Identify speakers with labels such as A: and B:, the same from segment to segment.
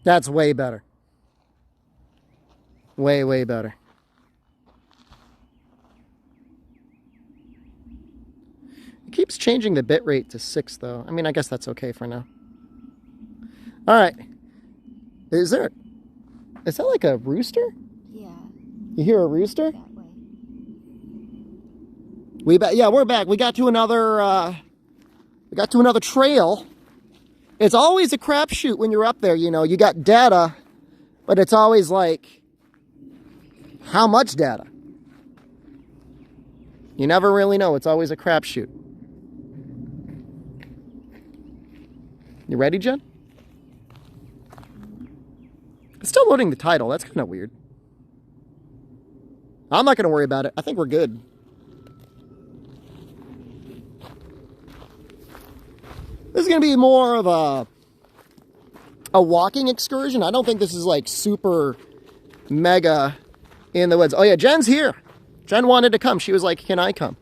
A: That's way better. Way, way better. It keeps changing the bit rate to 6 though. I mean, I guess that's okay for now. All right. Is that like a rooster?
B: Yeah.
A: You hear a rooster?
B: That way.
A: Yeah, we're back. We got to another trail. It's always a crapshoot when you're up there, you know. You got data, but it's always like, how much data? You never really know. It's always a crapshoot. You ready, Jen? It's still loading the title. That's kind of weird. I'm not going to worry about it. I think we're good. This is going to be more of a walking excursion. I don't think this is like super mega in the woods. Oh yeah, Jen's here. Jen wanted to come. She was like, can I come?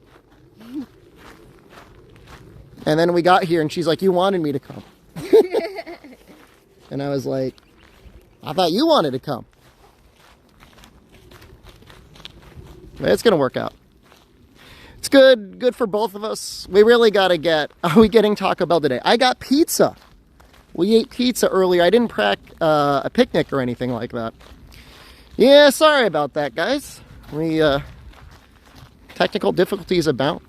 A: And then we got here and she's like, you wanted me to come. And I was like, I thought you wanted to come. But it's going to work out. It's good for both of us. We really got to get, are we getting Taco Bell today? I got pizza. We ate pizza earlier. I didn't pack a picnic or anything like that. Yeah, sorry about that, guys. Technical difficulties abound.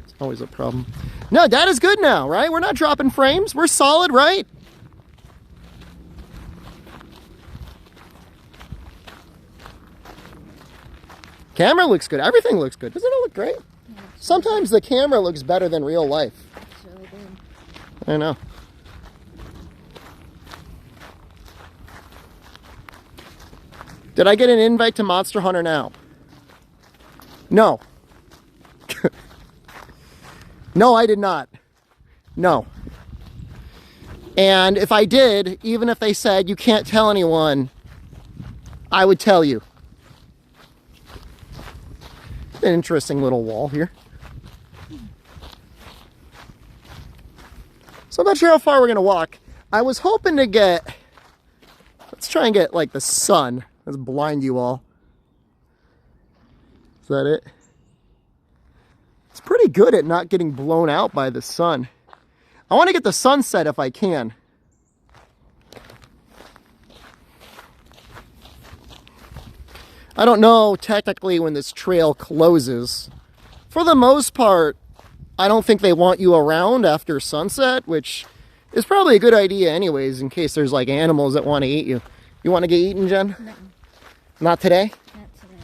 A: It's always a problem. No, data's good now, right? We're not dropping frames. We're solid, right? Camera looks good. Everything looks good. Doesn't it look great? Yeah, sometimes the camera looks better than real life.
B: It's really good.
A: I know. Did I get an invite to Monster Hunter now? No. No, I did not. No. And if I did, even if they said you can't tell anyone, I would tell you. An interesting little wall here. So I'm not sure how far we're gonna walk. I was hoping to get, let's try and get like the sun. Let's blind you all. Is that it? It's pretty good at not getting blown out by the sun. I want to get the sunset if I can. I don't know technically when this trail closes. For the most part, I don't think they want you around after sunset, which is probably a good idea anyways, in case there's like animals that want to eat you. You want to get eaten, Jen?
B: No.
A: Not today?
B: Not today.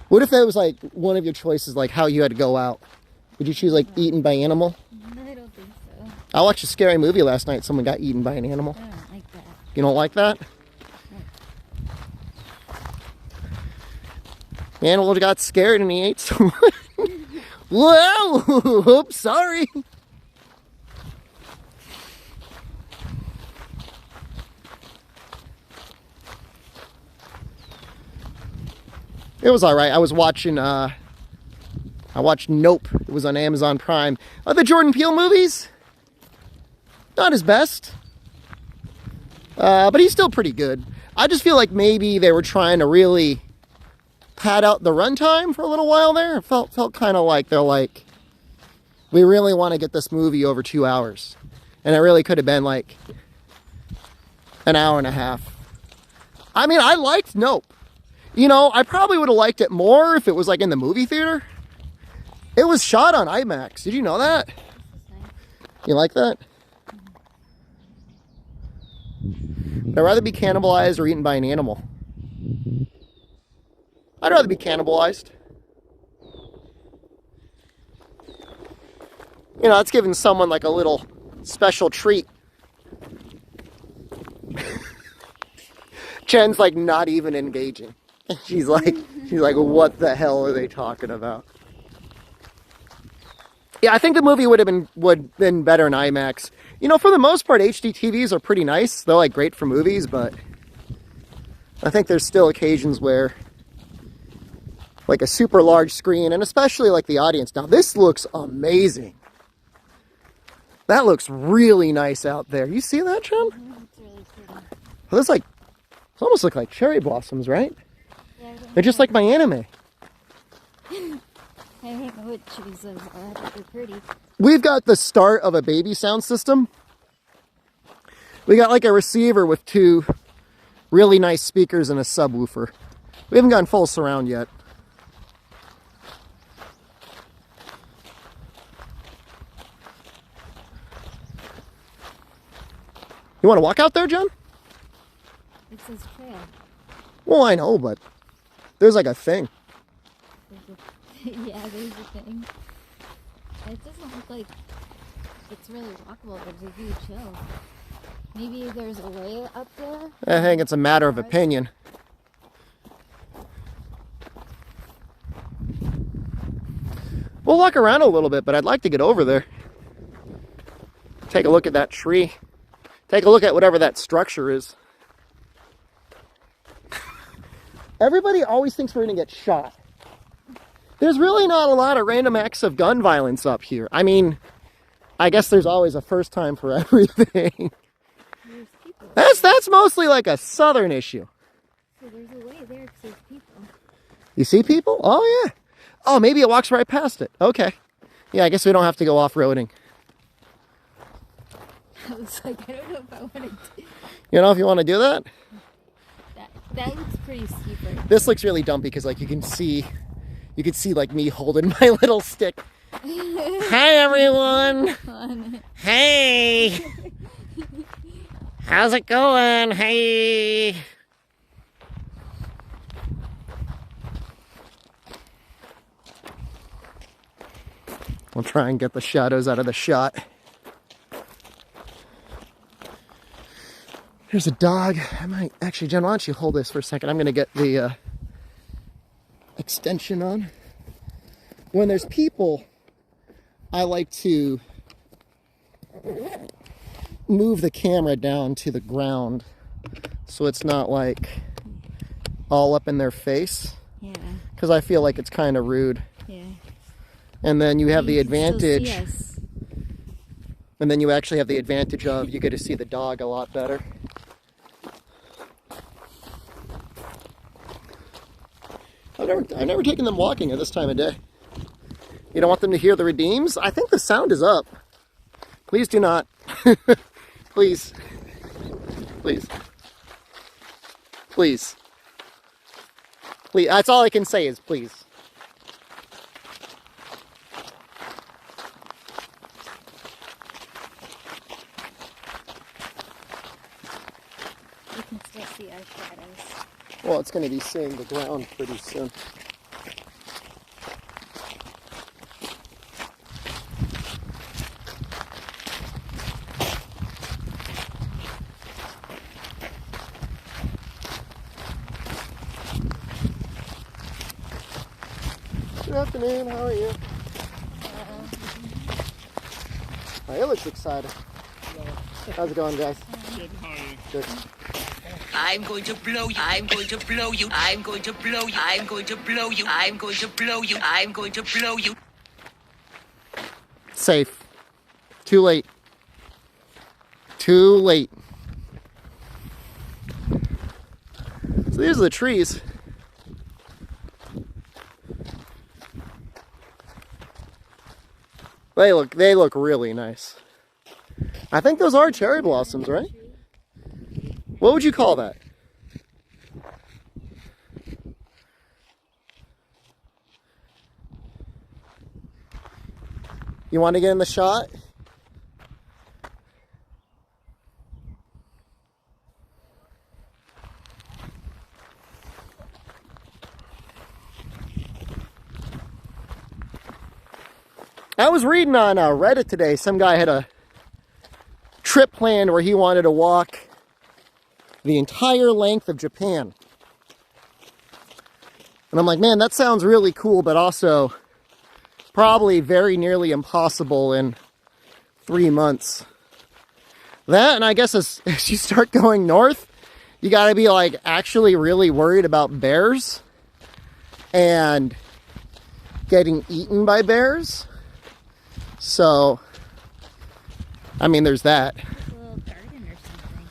A: What if that was like one of your choices, like how you had to go out? Would you choose like eaten by animal?
B: I don't think so.
A: I watched a scary movie last night. Someone got eaten by an animal.
B: I don't like that.
A: You don't like that? The animal got scared and he ate someone. Whoa! Oops, sorry. It was all right. I watched Nope. It was on Amazon Prime. The Jordan Peele movies, not his best, but he's still pretty good. I just feel like maybe they were trying to really pad out the runtime for a little while there. It felt kind of like they're like, we really want to get this movie over 2 hours, and it really could have been like an hour and a half. I mean, I liked Nope. You know, I probably would have liked it more if it was like in the movie theater. It was shot on IMAX. Did you know that? You like that? I'd rather be cannibalized or eaten by an animal. I'd rather be cannibalized. You know, it's giving someone like a little special treat. Jen's like not even engaging. She's like, what the hell are they talking about? Yeah, I think the movie would have been better in IMAX. You know, for the most part, HD TVs are pretty nice. They're like great for movies, but I think there's still occasions where like a super large screen, and especially like the audience. Now this looks amazing. That looks really nice out there. You see that, Jen?
B: It's really pretty.
A: Well, those like, those almost look like cherry blossoms, right?
B: Yeah, I don't
A: They're just
B: know.
A: like my anime.
B: I don't know what trees those are, but they're pretty.
A: We've got the start of a baby sound system. We got like a receiver with 2 really nice speakers and a subwoofer. We haven't gone full surround yet. You want to walk out there, John?
B: It says trail.
A: Well, I know, but there's like a thing.
B: Yeah, there's a thing. It doesn't look like it's really walkable. There's a huge hill. Maybe there's a way up there?
A: I think it's a matter of opinion. We'll walk around a little bit, but I'd like to get over there. Take a look at that tree. Take a look at whatever that structure is. Everybody always thinks we're going to get shot. There's really not a lot of random acts of gun violence up here. I mean, I guess there's always a first time for everything.
B: There's people.
A: That's mostly like a southern issue.
B: So there's a way there because there's people.
A: You see people? Oh, yeah. Oh, maybe it walks right past it. Okay. Yeah, I guess we don't have to go off-roading.
B: I was like, I don't know if I want to do
A: You know, if you want to do that.
B: that. That looks pretty steep right now.
A: This looks really dumpy because, like, you can see like me holding my little stick. Hi, everyone. Hey. How's it going? Hey. We'll try and get the shadows out of the shot. Here's a dog. I might actually, Jen, why don't you hold this for a second? I'm going to get the extension on. When there's people, I like to move the camera down to the ground so it's not like all up in their face.
B: Yeah.
A: Because I feel like it's kind of rude.
B: Yeah.
A: And then you have the
B: You can still see
A: advantage.
B: us.
A: And then you actually have the advantage of you get to see the dog a lot better. I've never taken them walking at this time of day. You don't want them to hear the redeems? I think the sound is up. Please do not. Please. Please. Please. Please. That's all I can say is please.
B: You can still see our shadows.
A: Well, it's going to be seeing the ground pretty soon. Good afternoon, how are you? Oh, he looks excited. How's it going, guys?
C: Good, how are you?
A: Good.
D: I'm going to blow you. I'm going to blow you. I'm going to blow you. I'm going to blow you. I'm going to blow you. I'm going to blow you.
A: Safe. Too late. Too late. So these are the trees. They look really nice. I think those are cherry blossoms, right? What would you call that? You want to get in the shot? I was reading on Reddit today, some guy had a trip planned where he wanted to walk the entire length of Japan. And I'm like, man, that sounds really cool, but also probably very nearly impossible in 3 months. That, and I guess as you start going north, you gotta be like actually really worried about bears and getting eaten by bears. So, I mean, there's that.
B: A little garden or something.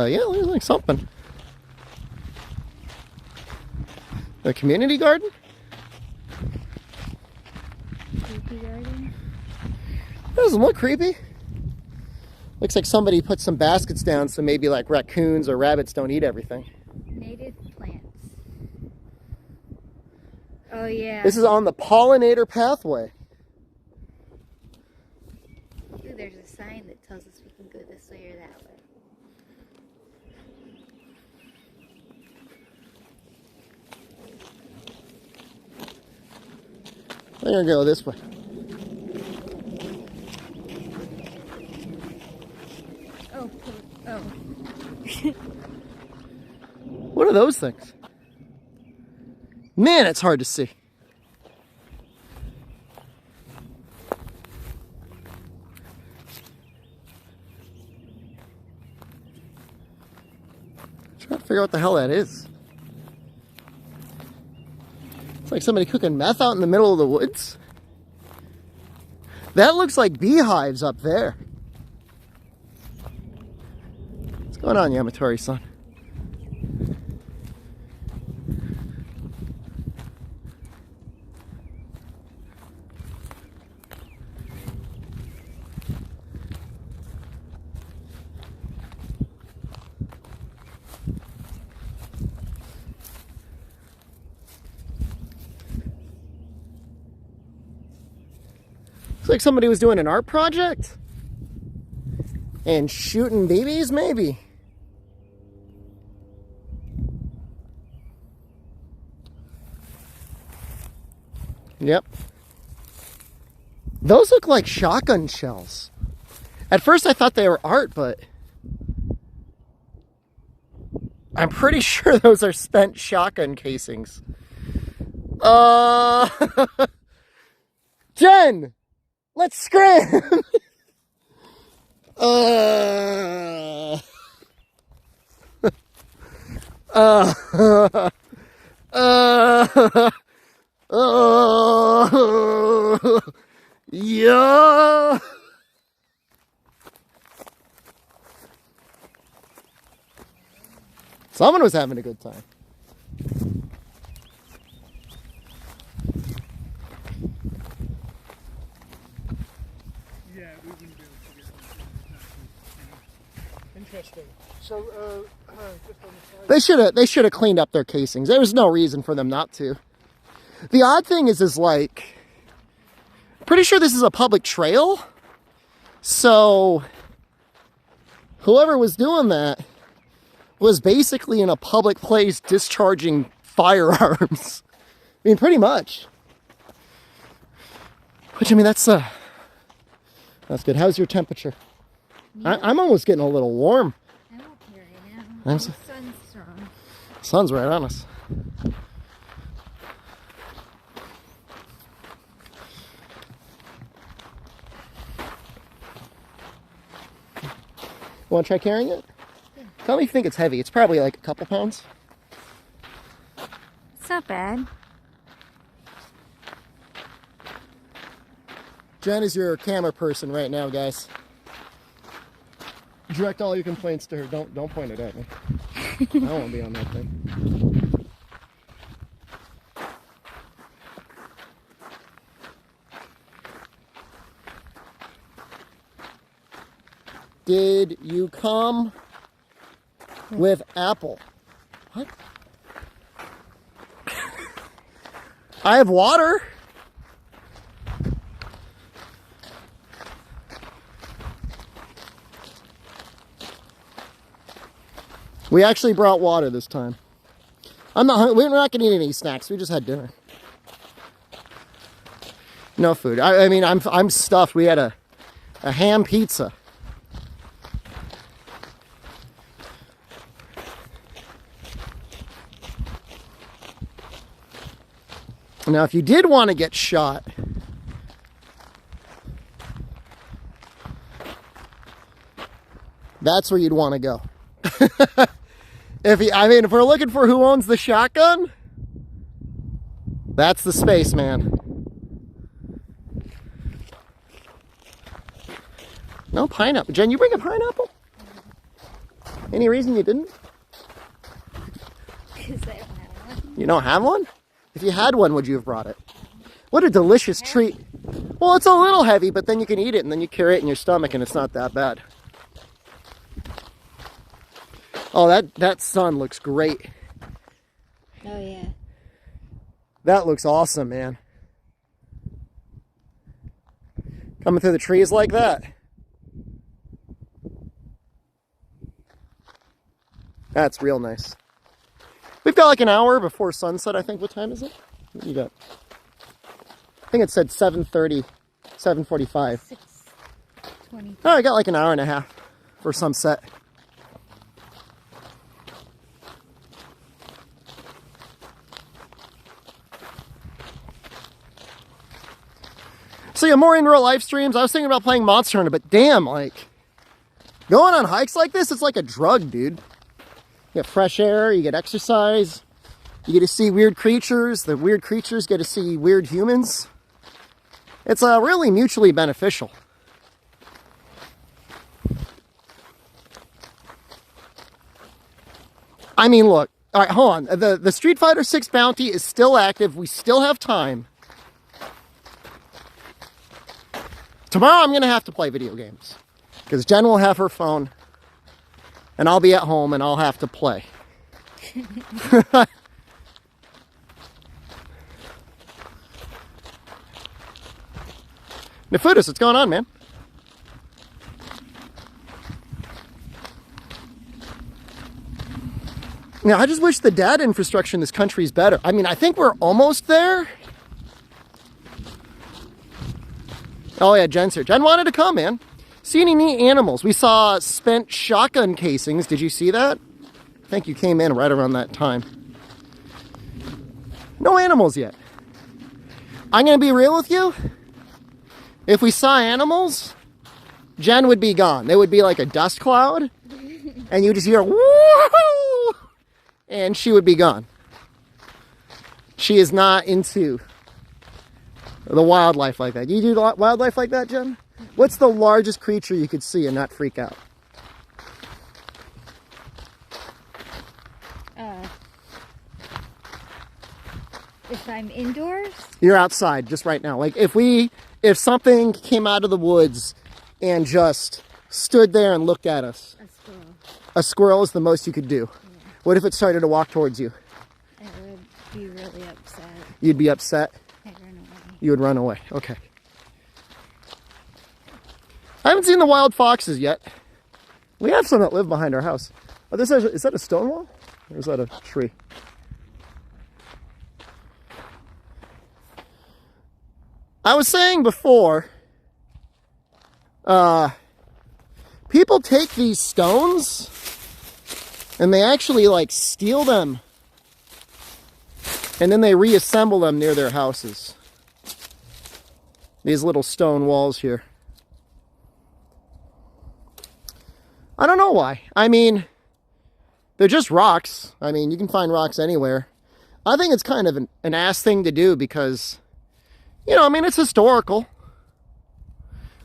A: Yeah, looks like something. A community garden?
B: Creepy garden.
A: Doesn't look creepy. Looks like somebody put some baskets down so maybe like raccoons or rabbits don't eat everything.
B: Native plants. Oh yeah.
A: This is on the pollinator pathway.
B: Ooh, there's a sign that tells us we can go this way or that way.
A: I'm gonna go this way.
B: Oh, oh.
A: What are those things? Man, it's hard to see. Trying to figure out what the hell that is. It's like somebody cooking meth out in the middle of the woods. That looks like beehives up there. What's going on, Yamatori-san? Looks like somebody was doing an art project and shooting babies, maybe. Yep. Those look like shotgun shells. At first I thought they were art, but I'm pretty sure those are spent shotgun casings. Jen! Let's scram! Yeah! Someone was having a good time.
C: Yeah, we wouldn't be able to get it. Interesting. So, just on the side.
A: They should have cleaned up their casings. There was no reason for them not to. The odd thing is like, pretty sure this is a public trail. So whoever was doing that was basically in a public place discharging firearms. I mean, pretty much. Which, I mean, that's good. How's your temperature? I'm almost getting a little warm.
B: I'm okay right now. The sun's strong.
A: Sun's right on us. Want to try carrying it?
B: Yeah.
A: Tell me if you think it's heavy. It's probably like a couple pounds.
B: It's not bad.
A: Jen is your camera person right now, guys. Direct all your complaints to her. Don't point it at me. I don't want to be on that thing. Did you come with apple? What? I have water. We actually brought water this time. We're not going to eat any snacks. We just had dinner. No food. I mean, I'm stuffed. We had a ham pizza. Now, if you did want to get shot, that's where you'd want to go. If we're looking for who owns the shotgun, that's the spaceman. No pineapple. Jen, you bring a pineapple? Any reason you didn't?
B: Because I don't have one.
A: You don't have one? If you had one, would you have brought it? What a delicious treat. Well, it's a little heavy, but then you can eat it, and then you carry it in your stomach, and it's not that bad. Oh, that sun looks great.
B: Oh, yeah.
A: That looks awesome, man. Coming through the trees like that. That's real nice. We've got like an hour before sunset, I think. What time is it? What you got? I think it said 7:30, 7:45.
B: 6:20.
A: Oh, I got like an hour and a half for sunset. So yeah, more in real life streams. I was thinking about playing Monster Hunter, but damn, like, going on hikes like this, it's like a drug, dude. You get fresh air, you get exercise, you get to see weird creatures, the weird creatures get to see weird humans. It's really mutually beneficial. I mean, look, all right, hold on. The Street Fighter 6 bounty is still active. We still have time. Tomorrow I'm going to have to play video games because Jen will have her phone and I'll be at home and I'll have to play. Nefudis, what's going on, man? Now, I just wish the data infrastructure in this country is better. I mean, I think we're almost there. Oh yeah, Jen's here. Jen wanted to come, man. See any neat animals? We saw spent shotgun casings. Did you see that? I think you came in right around that time. No animals yet. I'm going to be real with you. If we saw animals, Jen would be gone. There would be like a dust cloud, and you just hear woo, and she would be gone. She is not into the wildlife like that. You do wildlife like that, Jen? What's the largest creature you could see and not freak out?
B: If I'm indoors?
A: You're outside just right now. Like if something came out of the woods and just stood there and looked at us.
B: A squirrel.
A: A squirrel is the most you could do. Yeah. What if it started to walk towards you?
B: I would be really upset.
A: You'd be upset?
B: I'd run away.
A: You would run away. Okay. I haven't seen the wild foxes yet. We have some that live behind our house. Oh, is that a stone wall? Or is that a tree? I was saying before, people take these stones and they actually like steal them and then they reassemble them near their houses. These little stone walls here. I don't know why. I mean, they're just rocks. I mean, you can find rocks anywhere. I think it's kind of an ass thing to do because, you know, I mean, it's historical.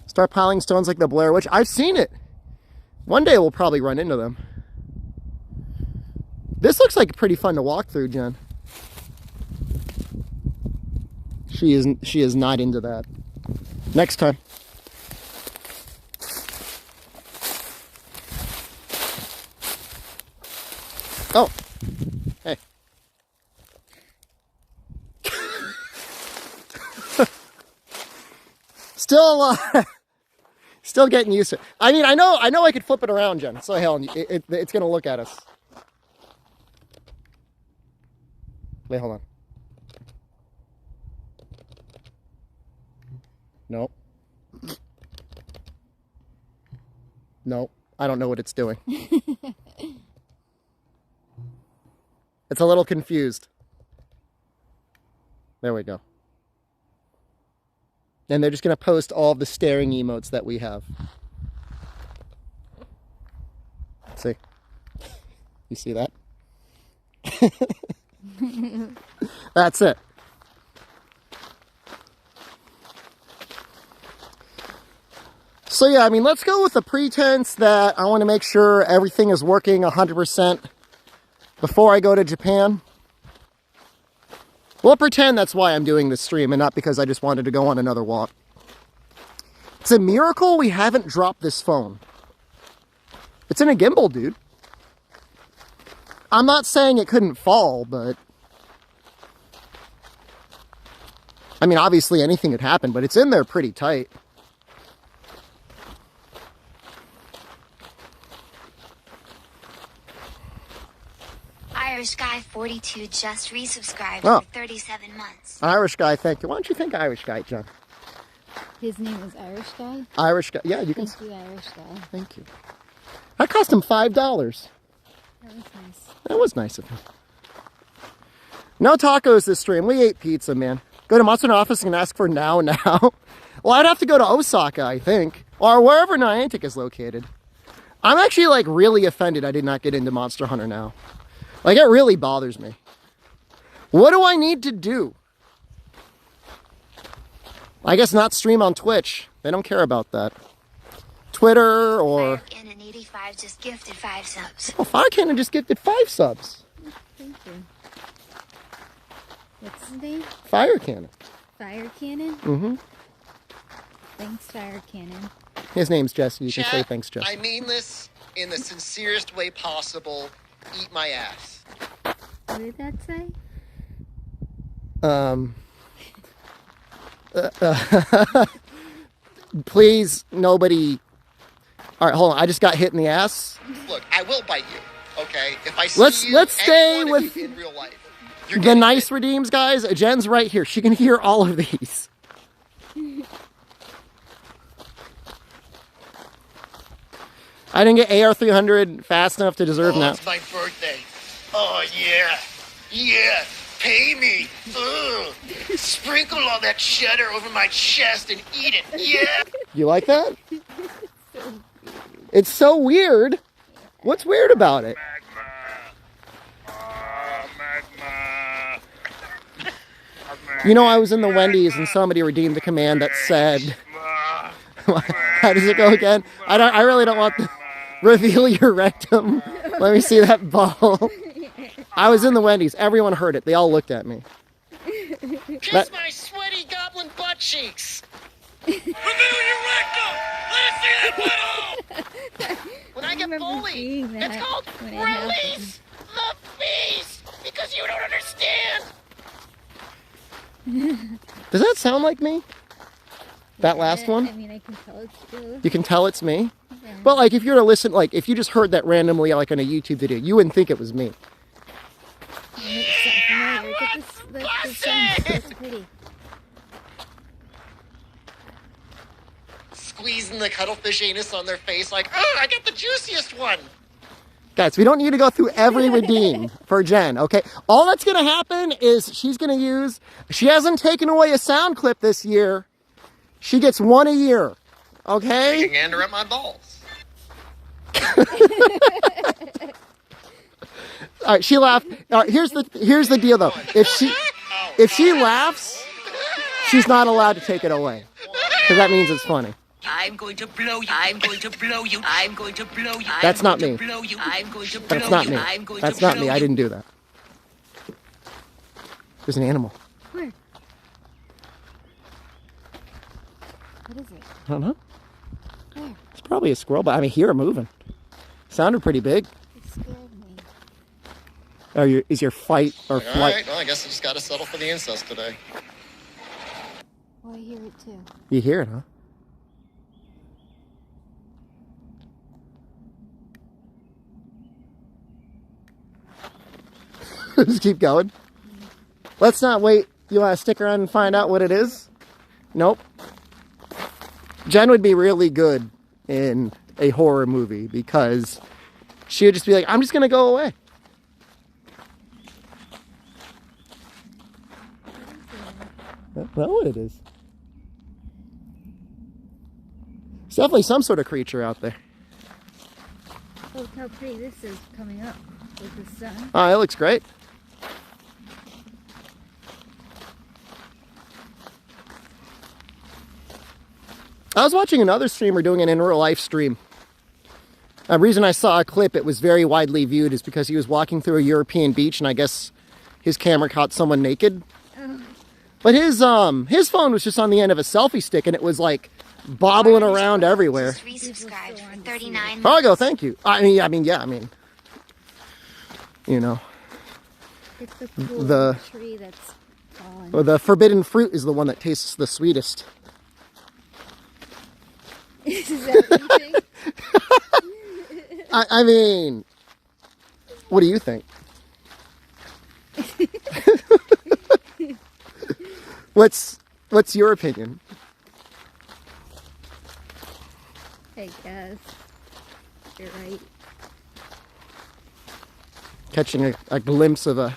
A: Start piling stones like the Blair Witch. I've seen it. One day we'll probably run into them. This looks like pretty fun to walk through, Jen. She is not into that. Next time. Oh, hey. Still getting used to it. I mean, I know I could flip it around, Jen. So hell, it's gonna look at us. Wait, hold on. Nope. Nope. I don't know what it's doing. It's a little confused. There we go. And they're just going to post all the staring emotes that we have. See? You see that? That's it. So yeah, I mean, let's go with the pretense that I want to make sure everything is working 100% before I go to Japan. We'll pretend that's why I'm doing this stream and not because I just wanted to go on another walk. It's a miracle we haven't dropped this phone. It's in a gimbal, dude. I'm not saying it couldn't fall, but... I mean, obviously anything could happen, but it's in there pretty tight.
E: Irish Guy 42 just resubscribed
A: Oh.
E: for 37 months.
A: Irish guy, thank you. Why don't you thank Irish guy, John?
B: His name is Irish Guy.
A: Irish guy, yeah, you can.
B: Thank you, Irish Guy.
A: Thank you. That cost him $5.
B: That was nice.
A: That was nice of him. No tacos this stream. We ate pizza, man. Go to Monster Office and ask for now. Well, I'd have to go to Osaka, I think, or wherever Niantic is located. I'm actually like really offended I did not get into Monster Hunter now. Like, it really bothers me. What do I need to do? I guess not stream on Twitch. They don't care about that. Twitter or...
E: Fire Cannon 85 just gifted 5 subs.
A: Oh, Fire Cannon just gifted 5 subs.
B: Thank you. What's his name?
A: Fire Cannon.
B: Fire Cannon?
A: Mm-hmm.
B: Thanks, Fire Cannon.
A: His name's Jesse. You can
F: Chat,
A: say thanks, Jesse.
F: I mean this in the sincerest way possible. Eat my ass.
B: What did that say?
A: Please, nobody... All right, hold on. I just got hit in the ass.
F: Look, I will bite you, okay? If I see
A: Let's
F: you,
A: stay
F: any one of
A: with
F: you in real life, you're
A: The
F: getting
A: nice
F: bit.
A: redeems, guys. Jen's right here. She can hear all of these. I didn't get AR300 fast enough to deserve
F: Oh,
A: now.
F: it's my birthday. Oh, yeah. Yeah. Pay me. Ugh. Sprinkle all that cheddar over my chest and eat it. Yeah.
A: You like that? It's so weird. What's weird about it? You know, I was in the Wendy's and somebody redeemed the command that said... How does it go again? I really don't want to reveal your rectum. Let me see that ball. I was in the Wendy's. Everyone heard it. They all looked at me.
F: Kiss my sweaty goblin butt cheeks. Reveal your rectum. Let us see that butthole. When I get
B: remember
F: bullied,
B: seeing that
F: it's called
B: when it
F: release the beast because you don't understand.
A: Does that sound like me? That last
B: I
A: one?
B: mean, I can tell it's you.
A: You can tell it's me?
B: Yeah.
A: But like if you were to listen, like if you just heard that randomly like on a YouTube video, you wouldn't think it was me.
B: It sounds familiar. Look at this sounds so pretty.
F: Squeezing the cuttlefish anus on their face like, oh, I got the juiciest one.
A: Guys, we don't need to go through every redeem for Jen, okay? All that's gonna happen is she's gonna use, she hasn't taken away a sound clip this year. She gets 1 a year, okay?
F: You can hand her up my balls.
A: All right, she laughed. All right, here's the deal though. If she laughs, she's not allowed to take it away because that means it's funny.
D: I'm going to blow you. I'm going to blow you. I'm going to blow you. I'm
A: That's not
D: going
A: me.
D: to blow you. I'm going to blow
A: That's not
D: you.
A: me.
D: I'm going
A: That's
D: to
A: not
D: blow
A: me. I
D: you.
A: didn't do that. There's an animal.
B: Where? What is it?
A: I don't know.
B: Where?
A: It's probably a squirrel, but I mean, hear it moving. Sounded pretty big.
B: It scared me.
A: Oh, is your fight or
F: All
A: flight?
F: right, well, I guess I just got to settle for the incest today.
B: Oh, I hear it too.
A: You hear it, huh? Just keep going. Let's not wait. You want to stick around and find out what it is? Nope. Jen would be really good in a horror movie because she would just be like, I'm just going to go away. I don't know what it is. It's definitely some sort of creature out there.
B: Oh, look how pretty this is coming up with the sun.
A: Oh, it looks great. I was watching another streamer doing an in real life stream. The reason I saw a clip, it was very widely viewed, is because he was walking through a European beach, and I guess his camera caught someone naked. But his phone was just on the end of a selfie stick, and it was like bobbling around everywhere.
E: Just resubscribed for 39
A: Fargo, thank you. I mean, you know,
B: It's the cool
A: The-
B: tree that's fallen.
A: well, the forbidden fruit is the one that tastes the sweetest.
B: Is that what you think?
A: I mean, what do you think? What's your opinion?
B: I guess. You're right.
A: Catching a glimpse of a,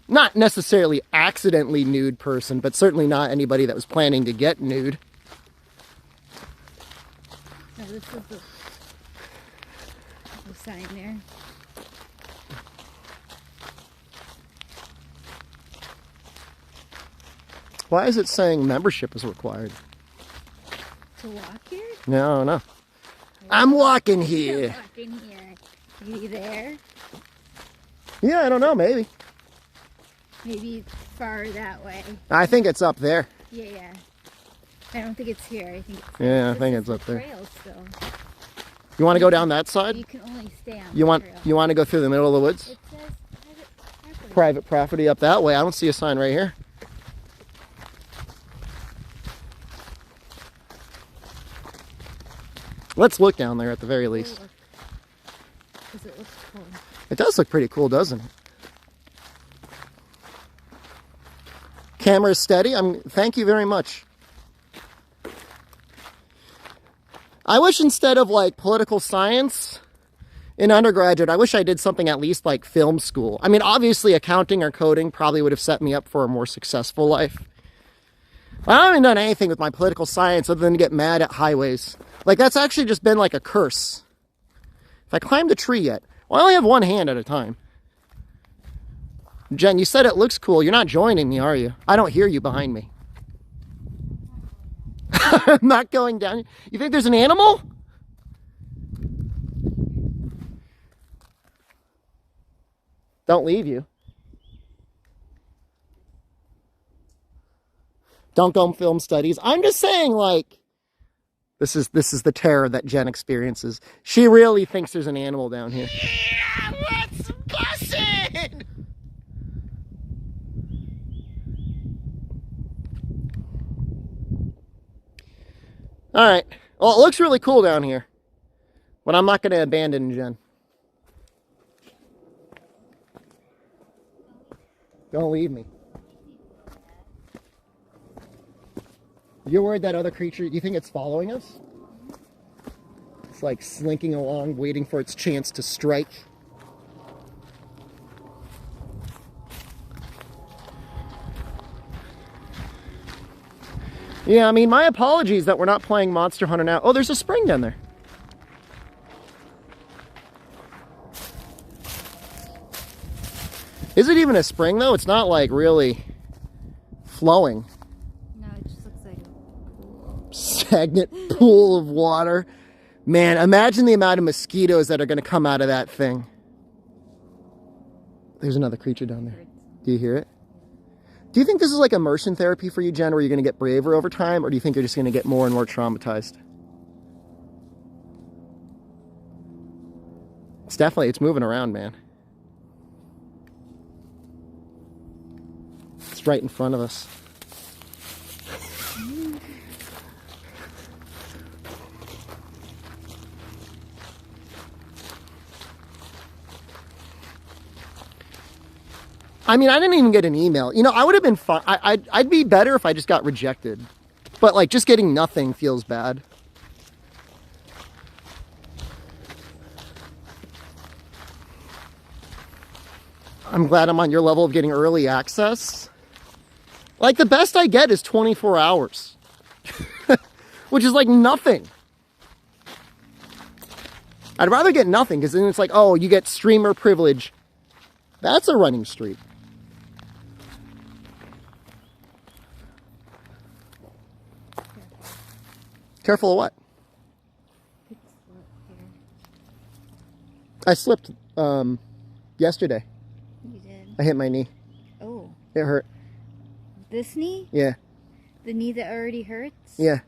A: not necessarily accidentally nude person, but certainly not anybody that was planning to get nude.
B: No, this is the sign there.
A: Why is it saying membership is required?
B: To walk here?
A: No. I'm walking here.
B: Walk in here. Maybe there.
A: Yeah, I don't know, maybe.
B: Maybe far that way.
A: I think it's up there.
B: Yeah. I don't think it's here. I think it's
A: Yeah, I
B: this
A: think
B: is
A: it's up
B: the
A: there.
B: trail still.
A: You want to go down that side?
B: You can only stay on
A: You
B: the
A: want
B: trail.
A: to go through the middle of the woods?
B: It says private property.
A: Private property up that way. I don't see a sign right here. Let's look down there at the very least.
B: Because it looks cool.
A: It does look pretty cool, doesn't it? Camera's steady. Thank you very much. I wish instead of like political science in undergraduate, I wish I did something at least like film school. I mean, obviously accounting or coding probably would have set me up for a more successful life. I haven't done anything with my political science other than get mad at highways. Like, that's actually just been like a curse. If I climbed a tree yet, well, I only have one hand at a time. Jen, you said it looks cool. You're not joining me, are you? I don't hear you behind me. I'm not going down. You think there's an animal? Don't leave you. Don't go film studies. I'm just saying, like, this is the terror that Jen experiences. She really thinks there's an animal down here.
F: Yeah, what's bussin'?
A: All right. Well, it looks really cool down here, but I'm not going to abandon Jen. Don't leave me. You're worried that other creature, you think it's following us? It's like slinking along, waiting for its chance to strike. Yeah, I mean, my apologies that we're not playing Monster Hunter now. Oh, there's a spring down there. Is it even a spring, though? It's not, like, really flowing.
B: No, it just looks like a pool.
A: Stagnant pool of water. Man, imagine the amount of mosquitoes that are going to come out of that thing. There's another creature down there. Do you hear it? Do you think this is like immersion therapy for you, Jen, where you're going to get braver over time, or do you think you're just going to get more and more traumatized? It's moving around, man. It's right in front of us. I mean, I didn't even get an email. You know, I would have been fine. I'd be better if I just got rejected. But, like, just getting nothing feels bad. I'm glad I'm on your level of getting early access. Like, the best I get is 24 hours. Which is, like, nothing. I'd rather get nothing, because then it's like, oh, you get streamer privilege. That's a running streak. Careful of what?
B: Could slip here.
A: I slipped yesterday.
B: You did.
A: I hit my knee.
B: Oh.
A: It hurt.
B: This knee?
A: Yeah.
B: The knee that already hurts?
A: Yeah.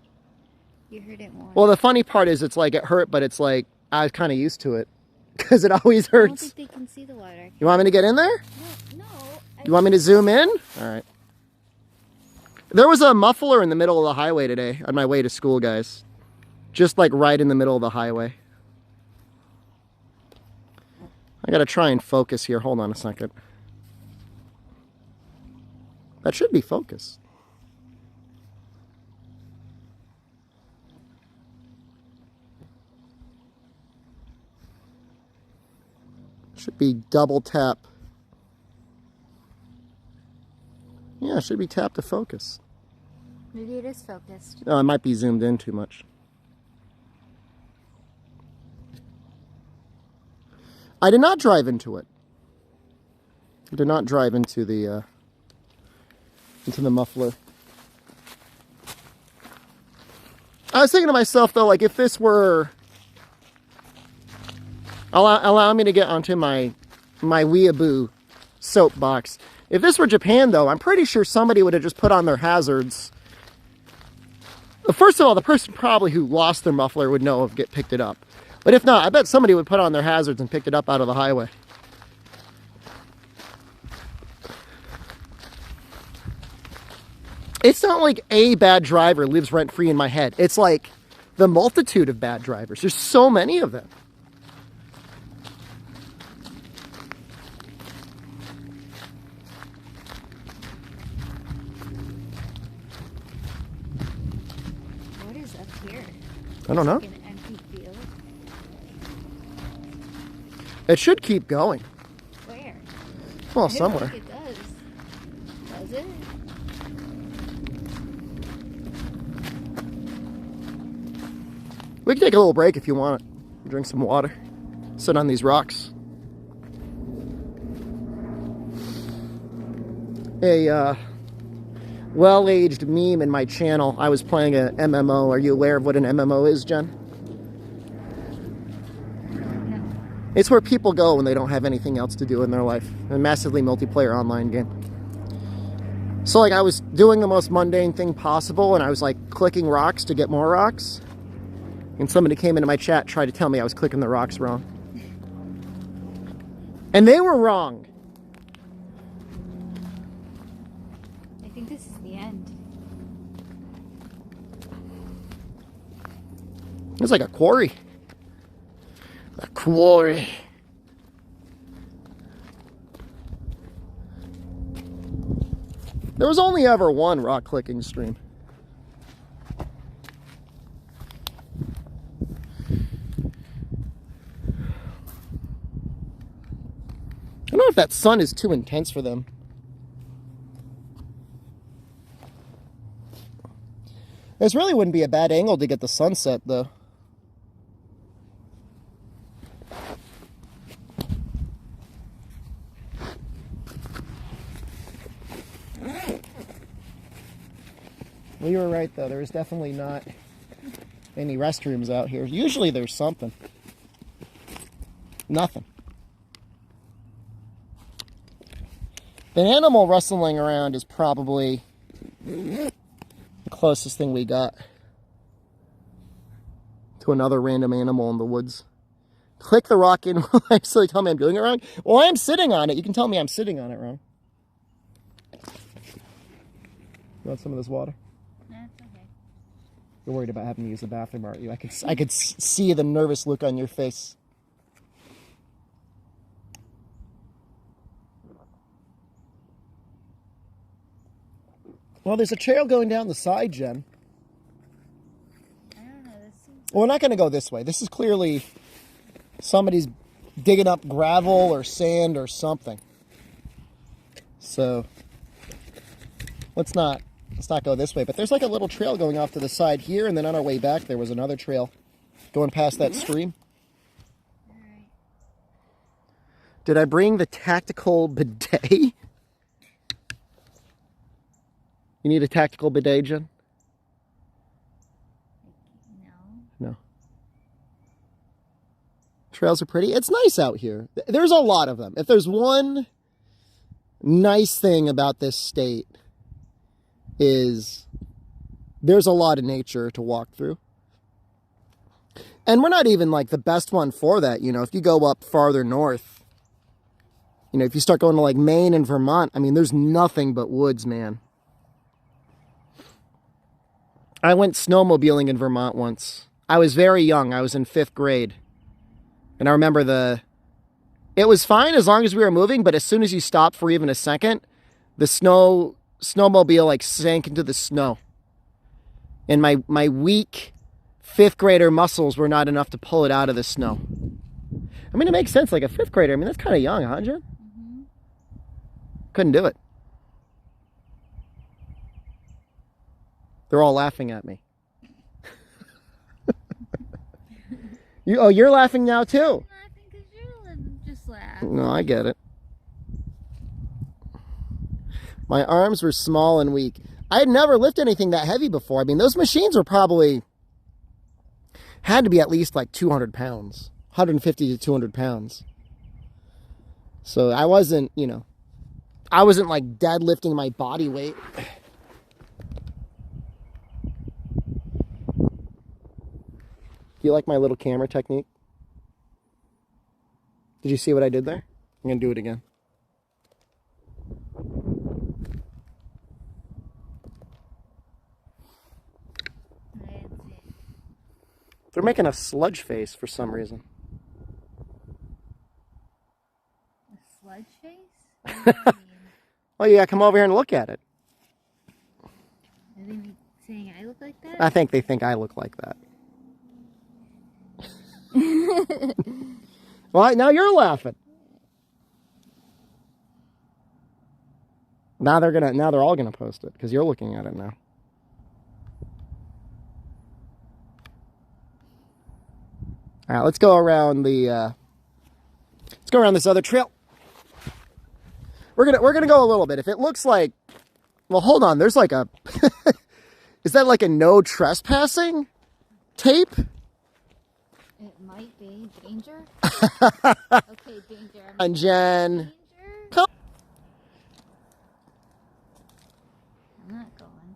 B: You hurt it more.
A: Well, the funny part is it's like it hurt, but it's like I was kind of used to it because it always
B: I don't
A: hurts.
B: think they can see the water.
A: You want me to get in there?
B: No.
A: You want me to zoom in? All right. There was a muffler in the middle of the highway today on my way to school, guys. Just like right in the middle of the highway. I gotta try and focus here. Hold on a second. That should be focused. Should be double tap. Yeah, it should be tap to focus.
B: Maybe it is focused.
A: Oh, it might be zoomed in too much. I did not drive into it. I did not drive into the muffler. I was thinking to myself though, like if this were, allow me to get onto my weeaboo soapbox. If this were Japan though, I'm pretty sure somebody would have just put on their hazards. First of all, the person probably who lost their muffler would know if picked it up. But if not, I bet somebody would put on their hazards and picked it up out of the highway. It's not like a bad driver lives rent-free in my head. It's like the multitude of bad drivers. There's so many of them.
B: What is up here?
A: I don't know.
B: Like an empty field.
A: It should keep going.
B: Where?
A: Well,
B: I don't
A: somewhere.
B: think it does. Does it?
A: We can take a little break if you want. Drink some water. Sit on these rocks. A well-aged meme in my channel. I was playing a MMO. Are you aware of what an MMO is, Jen?
B: No.
A: It's where people go when they don't have anything else to do in their life. A massively multiplayer online game. So like I was doing the most mundane thing possible and I was like clicking rocks to get more rocks. And somebody came into my chat, tried to tell me I was clicking the rocks wrong. And they were wrong.
B: I think this is the end.
A: It's like a quarry. A quarry. There was only ever one rock clicking stream. I don't know if that sun is too intense for them. This really wouldn't be a bad angle to get the sunset, though. Well, you were right, though. There is definitely not any restrooms out here. Usually there's something. Nothing. The animal rustling around is probably the closest thing we got to another random animal in the woods. Click the rock in. Will I actually tell me I'm doing it wrong? Well, I am sitting on it. You can tell me I'm sitting on it wrong. You want some of this water?
B: That's okay.
A: You're worried about having to use the bathroom, aren't you? I could see the nervous look on your face. Well, there's a trail going down the side, Jen.
B: I don't know. This seems.
A: Well, we're not going to go this way. This is clearly somebody's digging up gravel or sand or something. So let's not go this way. But there's like a little trail going off to the side here, and then on our way back there was another trail going past that stream.
B: All right.
A: Did I bring the tactical bidet? You need a tactical bidet, Jen? trails are pretty. It's nice out here. There's a lot of them. If there's one nice thing about this state is there's a lot of nature to walk through. And we're not even like the best one for that. You know, if you go up farther north, you know, if you start going to like Maine and Vermont, I mean, there's nothing but woods, man. I went snowmobiling in Vermont once. I was very young. I was in 5th grade. And I remember it was fine as long as we were moving, but as soon as you stopped for even a second, the snowmobile like sank into the snow. And my weak 5th grader muscles were not enough to pull it out of the snow. I mean, it makes sense, like a 5th grader. I mean, that's kind of young, huh, Jen? Mm-hmm. Couldn't do it. They're all laughing at me. You're laughing now too.
B: I'm laughing because you just laughed.
A: No, I get it. My arms were small and weak. I had never lifted anything that heavy before. I mean, those machines were probably had to be at least like 200 pounds, 150 to 200 pounds. So I wasn't, you know, I wasn't like deadlifting my body weight. Do you like my little camera technique? Did you see what I did there? I'm going to do it again. They're making a sludge face for some reason.
B: A sludge face? What do you mean?
A: Well, you gotta come over here and look at it.
B: Are they saying I look like that?
A: I think they think I look like that. Well, now you're laughing. Now they're all gonna post it because you're looking at it now. All right, let's go around this other trail. We're gonna go a little bit. If it looks like, well, hold on. There's like a, is that like a no trespassing tape?
B: It might be danger. Okay, danger.
A: And Jen,
B: Danger?
A: come.
B: I'm not going.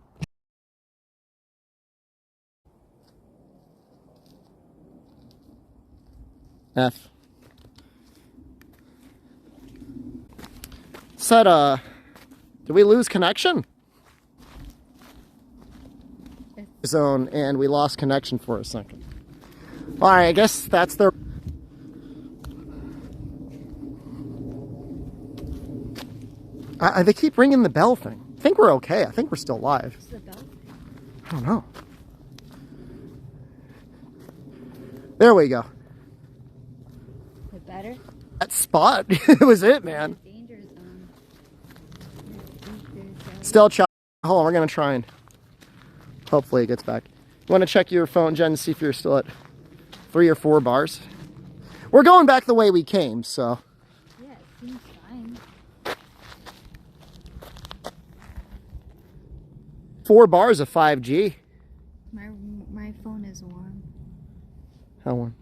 A: F. Said, did we lose connection? Zone, and we lost connection for a second. All right, I guess that's the. They keep ringing the bell thing. I think we're okay. I think we're still live.
B: What's the bell?
A: I don't know. There we go.
B: Is it better?
A: That spot, it was it, man.
B: Danger zone.
A: Still chopping. Hold on, we're gonna try and hopefully it gets back. You want to check your phone, Jen, to see if you're still at 3 or 4 bars? We're going back the way we came, so.
B: Yeah, it seems fine.
A: 4 bars of 5G.
B: My phone is warm.
A: How warm?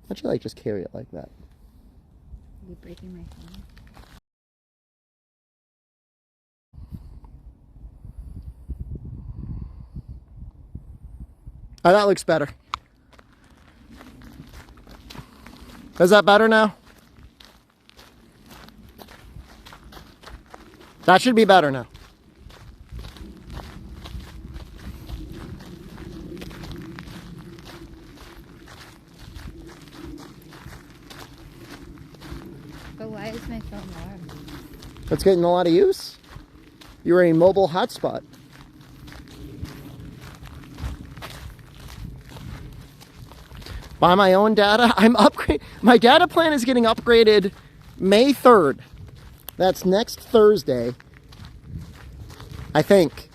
A: Why'd you like just carry it like that?
B: Are you breaking my phone?
A: Oh, that looks better. Is that better now? That should be better now.
B: But why is my phone warm?
A: It's getting a lot of use. You're a mobile hotspot. Buy my own data. My data plan is getting upgraded May 3rd. That's next Thursday, I think.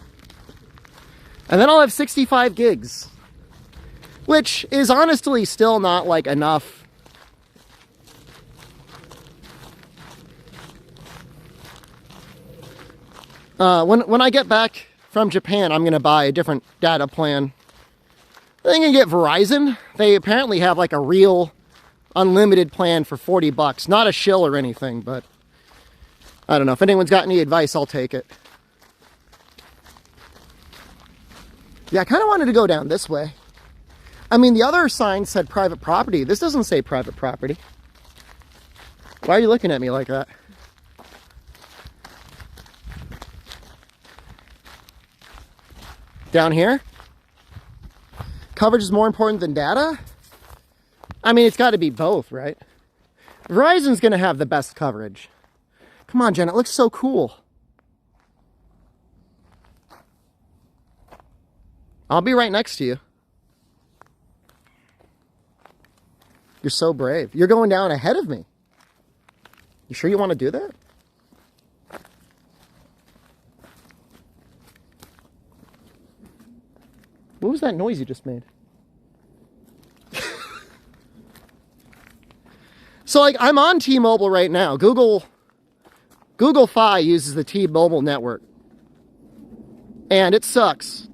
A: And then I'll have 65 gigs, which is honestly still not like enough. When I get back from Japan, I'm gonna buy a different data plan I think I can get Verizon. They apparently have like a real unlimited plan for $40. Not a shill or anything, but I don't know. If anyone's got any advice, I'll take it. Yeah, I kind of wanted to go down this way. I mean, the other sign said private property. This doesn't say private property. Why are you looking at me like that? Down here? Coverage is more important than data? I mean, it's got to be both, right? Verizon's going to have the best coverage. Come on, Jen, it looks so cool. I'll be right next to you. You're so brave. You're going down ahead of me. You sure you want to do that? What was that noise you just made? So, like, I'm on T-Mobile right now. Google Fi uses the T-Mobile network. And it sucks.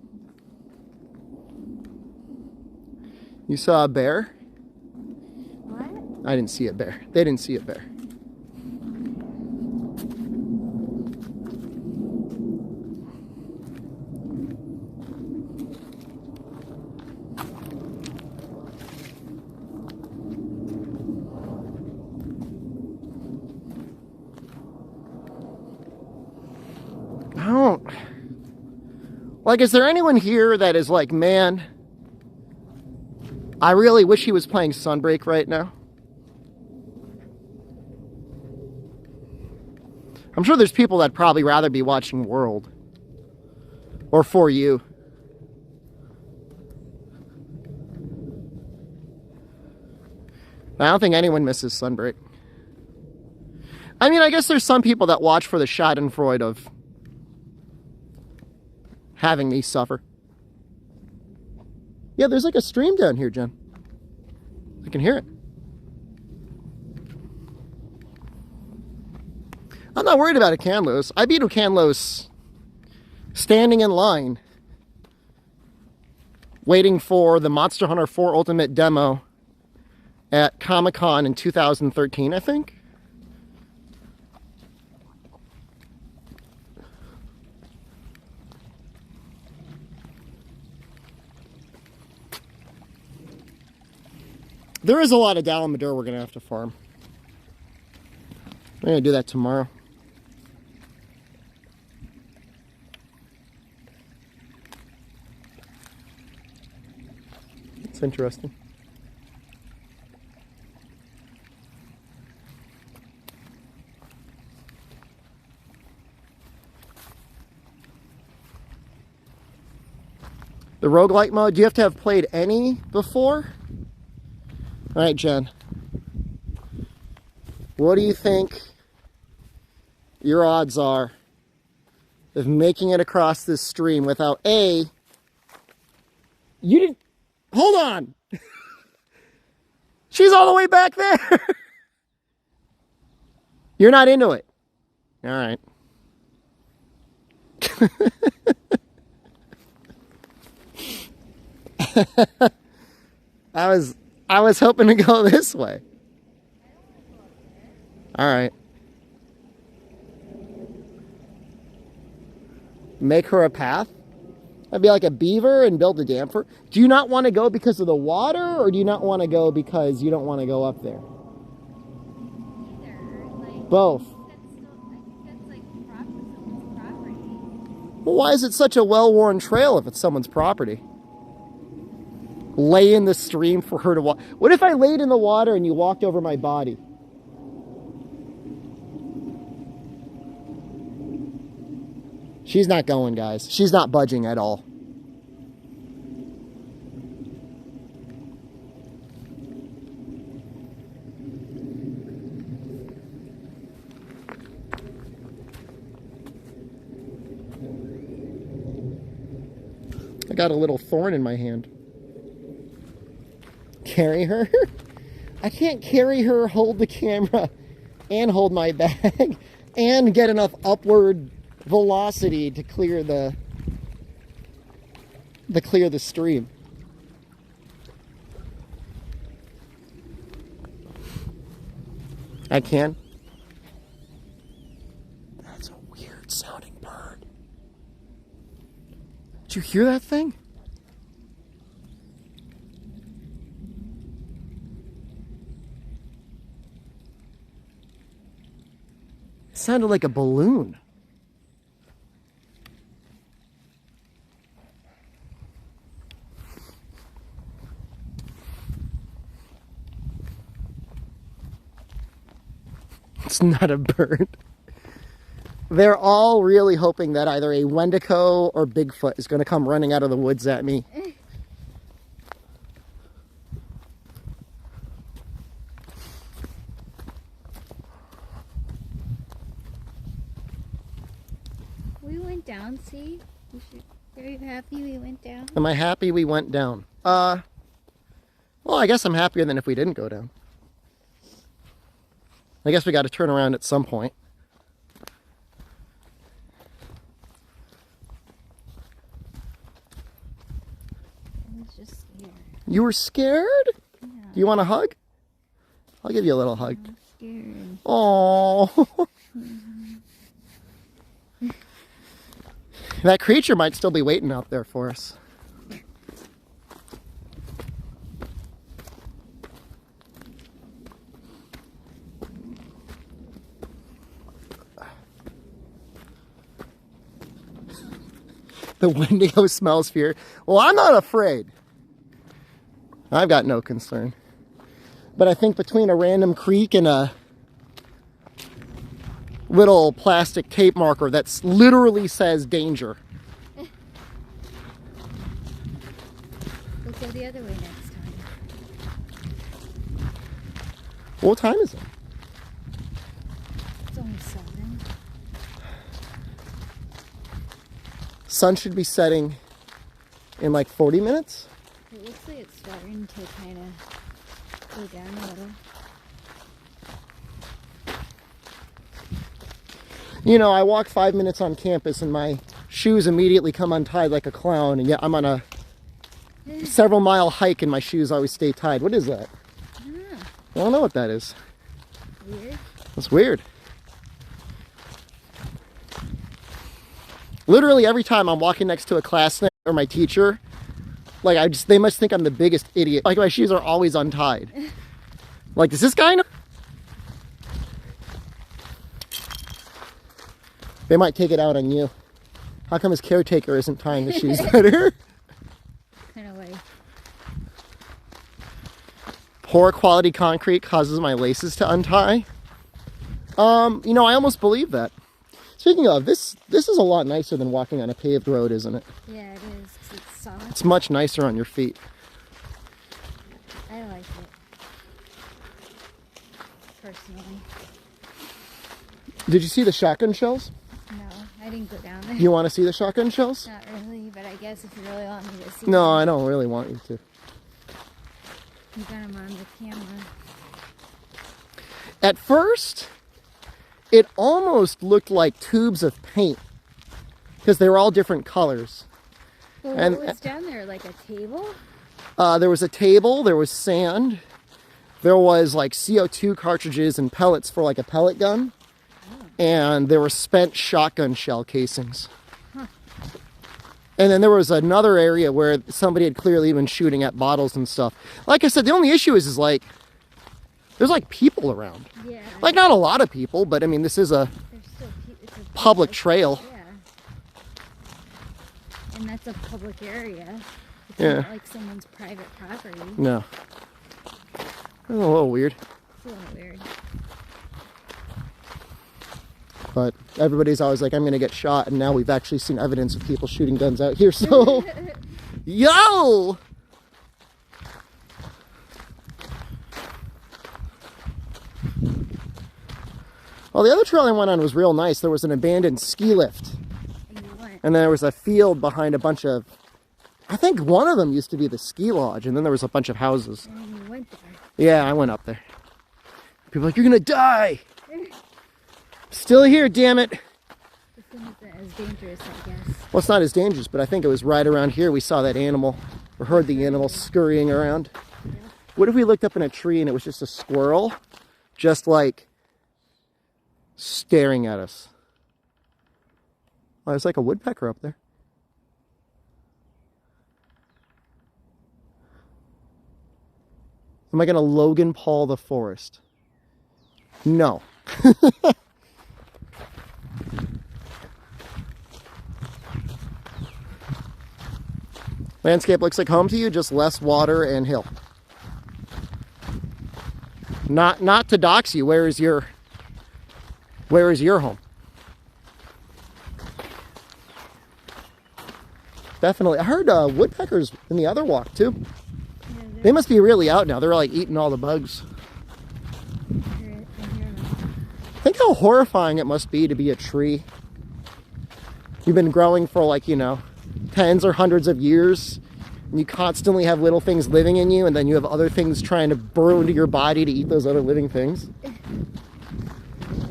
A: You saw a bear?
B: What?
A: I didn't see a bear. They didn't see a bear. Like, is there anyone here that is like, man, I really wish he was playing Sunbreak right now? I'm sure there's people that'd probably rather be watching World. Or For You. I don't think anyone misses Sunbreak. I mean, I guess there's some people that watch for the schadenfreude of having me suffer. Yeah, there's like a stream down here, Jen. I can hear it. I'm not worried about a Canlos. I beat a Canlos standing in line, waiting for the Monster Hunter 4 Ultimate demo at Comic-Con in 2013, I think. There is a lot of Dalamadur we're going to have to farm. I'm going to do that tomorrow. It's interesting. The roguelike mode, do you have to have played any before? All right, Jen. What do you think your odds are of making it across this stream without A, you didn't, hold on. She's all the way back there. You're not into it. All right. I was hoping to go this way. All right. Make her a path? That'd be like a beaver and build a dam for. Do you not want to go because of the water, or do you not want to go because you don't want to go up there? Both. Well, why is it such a well-worn trail if it's someone's property? Lay in the stream for her to walk. What if I laid in the water and you walked over my body? She's not going, guys. She's not budging at all. I got a little thorn in my hand. Carry her? I can't carry her, hold the camera, and hold my bag, and get enough upward velocity to clear the stream. I can. That's a weird sounding bird. Did you hear that thing? It sounded like a balloon. It's not a bird. They're all really hoping that either a Wendigo or Bigfoot is going to come running out of the woods at me.
B: We went down, see? Are you happy we went down?
A: Am I happy we went down? Well, I guess I'm happier than if we didn't go down. I guess we got to turn around at some point.
B: I was just scared.
A: You were scared?
B: Yeah.
A: Do you want a hug? I'll give you a little hug.
B: I'm scared.
A: Oh. That creature might still be waiting out there for us. The Wendigo smells fear. Well, I'm not afraid. I've got no concern. But I think between a random creek and a little plastic tape marker that literally says danger.
B: We'll go the other way next time.
A: What time is it?
B: It's only 7.
A: Sun should be setting in like 40 minutes.
B: It looks like it's starting to kind of go down a little.
A: You know, I walk 5 minutes on campus and my shoes immediately come untied like a clown, and yet I'm on a several mile hike and my shoes always stay tied. What is that? I don't know what that is.
B: Weird.
A: That's weird. Literally every time I'm walking next to a classmate or my teacher, like they must think I'm the biggest idiot. Like my shoes are always untied. Like, does this guy know? They might take it out on you. How come his caretaker isn't tying the shoes better?
B: Kind of like.
A: Poor quality concrete causes my laces to untie. You know, I almost believe that. Speaking of, this is a lot nicer than walking on a paved road, isn't it?
B: Yeah, it is. 'Cause it's soft.
A: It's much nicer on your feet.
B: I like it. Personally.
A: Did you see the shotgun shells?
B: No, I didn't go down there.
A: You want to see the shotgun shells?
B: Not really, but I guess if you really want me to see
A: No,
B: them,
A: I don't really want you to.
B: you got them on the camera.
A: At first, it almost looked like tubes of paint because they were all different colors.
B: Well,
A: And-
B: what was down there? Like a table?
A: There was a table, there was sand, there was like CO2 cartridges and pellets for like a pellet gun, and there were spent shotgun shell casings. And then there was another area where somebody had clearly been shooting at bottles and stuff. Like I said, the only issue is like, there's like people around.
B: Yeah.
A: Like not a lot of people, but I mean, this is a
B: There's still it's a
A: public trail.
B: Yeah. And that's a public area. It's
A: Yeah.
B: not like someone's private property.
A: No. It's a little weird.
B: It's a little weird.
A: But everybody's always like, I'm going to get shot. And now we've actually seen evidence of people shooting guns out here. So, yo! Well, the other trail I went on was real nice. There was an abandoned ski lift.
B: And you went.
A: And there was a field behind a bunch of, I think one of them used to be the ski lodge. And then there was a bunch of houses.
B: And then you went there.
A: Yeah, I went up there. People are like, you're going to die. Still here, damn it.
B: This one isn't as dangerous, I guess.
A: Well, it's not as dangerous, but I think it was right around here we saw that animal, or heard the animal scurrying around. What if we looked up in a tree and it was just a squirrel, just like staring at us. Oh, there's like a woodpecker up there. Am I going to Logan Paul the forest? No. Landscape looks like home to you, just less water and hill. Not to dox you. Where is your home? Definitely. I heard woodpeckers in the other walk too.
B: Yeah,
A: They must be really out now. They're like eating all the bugs. Think how horrifying it must be to be a tree. You've been growing for like, you know, tens or hundreds of years, and you constantly have little things living in you, and then you have other things trying to burrow into your body to eat those other living things.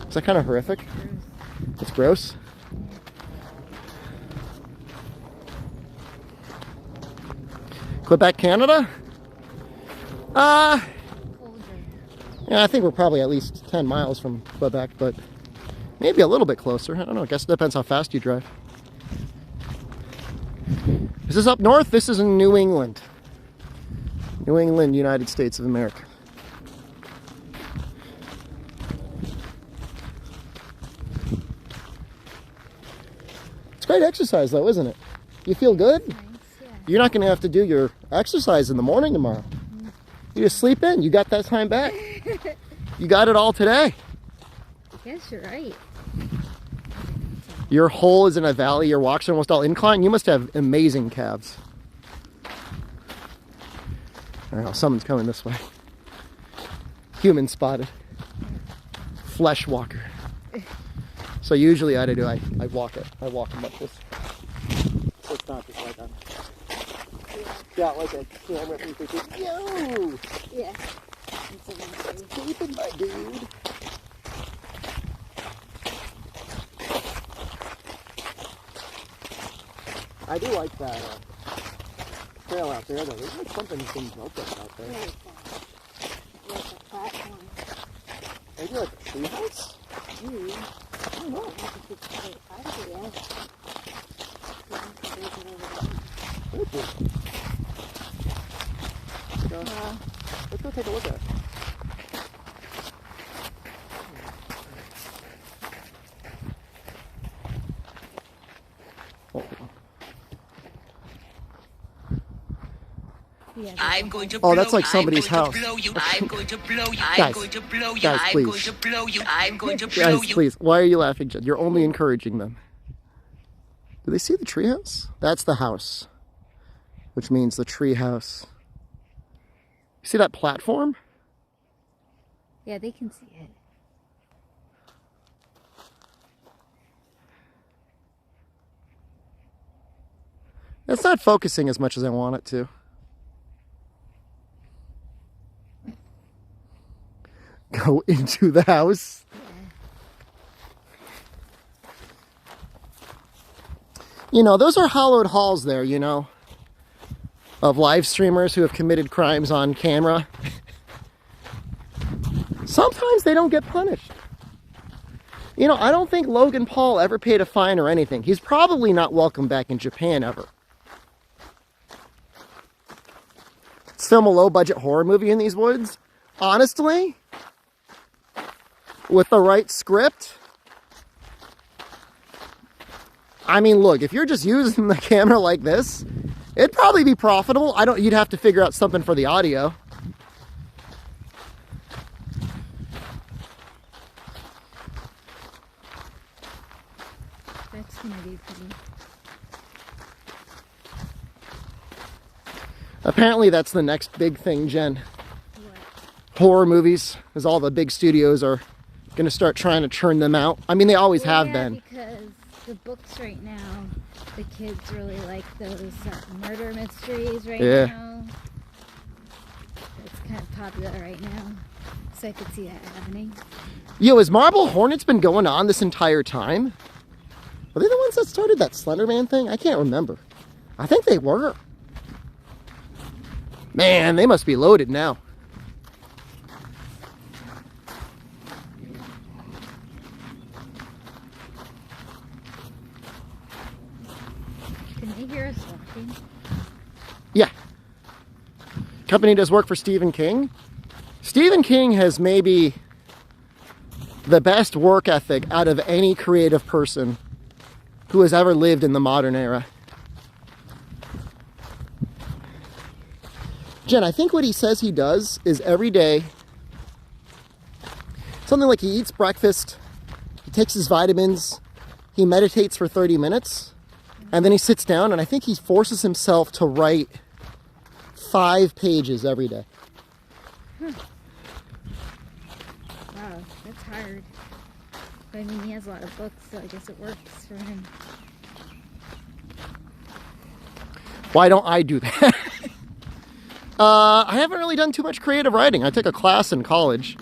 A: Is that kind of horrific? It's gross. Quebec, Canada? Yeah, I think we're probably at least 10 miles from Quebec, but maybe a little bit closer. I don't know. I guess it depends how fast you drive. Is this up north? This is in New England. New England, United States of America. It's great exercise though, isn't it? You feel good?
B: Nice, yeah.
A: You're not going to have to do your exercise in the morning tomorrow. You just sleep in. You got that time back. You got it all today.
B: I guess you're right.
A: Your hole is in a valley. Your walks are almost all incline. You must have amazing calves. I don't know. Someone's coming this way. Human spotted. Flesh walker. So usually I walk it. I walk them like this. So it's not just like I'm got like a camera and thinking, yo!
B: Yeah.
A: Keep it, my dude. I do like that trail out there though. There's like something being built up out there.
B: Like a platform.
A: Maybe like a treehouse?
B: Ooh.
A: I don't know. Let's go take a look at it. Oh.
B: Yeah,
D: I'm going to blow
A: Oh, that's like
D: you.
A: somebody's
D: I'm going
A: house.
D: to blow you. I'm going to blow you.
A: Guys.
D: I'm going to blow you.
A: Guys,
D: I'm
A: please.
D: going to blow you. I'm going to blow
A: Guys,
D: you.
A: please. Why are you laughing, Jen? You're only encouraging them. Do they see the treehouse? That's the house, which means the treehouse. You see that platform?
B: Yeah, they can see it.
A: It's not focusing as much as I want it to. Go into the house. You know, those are hallowed halls there, you know, of live streamers who have committed crimes on camera. Sometimes they don't get punished. You know, I don't think Logan Paul ever paid a fine or anything. He's probably not welcome back in Japan ever. Let's film a low-budget horror movie in these woods. Honestly, with the right script. I mean, look, if you're just using the camera like this, it'd probably be profitable. You'd have to figure out something for the audio.
B: That's gonna be pretty.
A: Apparently that's the next big thing, Jen.
B: What?
A: Horror movies, because all the big studios are going to start trying to churn them out. I mean, they always have been.
B: Because the books right now, the kids really like those murder mysteries right now. It's kind of popular right now, so I could see that happening.
A: Yo, has Marble Hornets been going on this entire time? Were they the ones that started that Slender Man thing? I can't remember. I think they were. Man, they must be loaded now.
B: you hear us walking?
A: Yeah. Company does work for Stephen King. Stephen King has maybe the best work ethic out of any creative person who has ever lived in the modern era. Jen, I think what he says he does is every day, something like he eats breakfast, he takes his vitamins, he meditates for 30 minutes, and then he sits down, and I think he forces himself to write 5 pages every day.
B: Wow, that's hard. But I mean, he has a lot of books, so I guess it works for him.
A: Why don't I do that? I haven't really done too much creative writing. I took a class in college.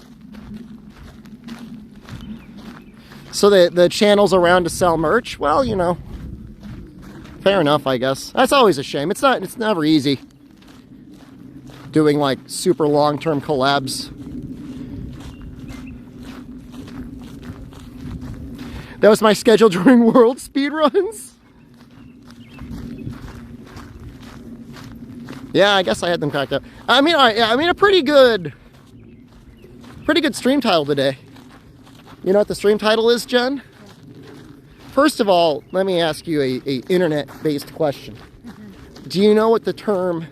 A: So the channel's around to sell merch. Well, you know, fair enough, I guess. That's always a shame. It's never easy doing like super long-term collabs. That was my schedule during world speedruns. Yeah, I guess I had them cracked up. I mean, a pretty good stream title today. You know what the stream title is, Jen? First of all, let me ask you a internet-based question. Do you know what the term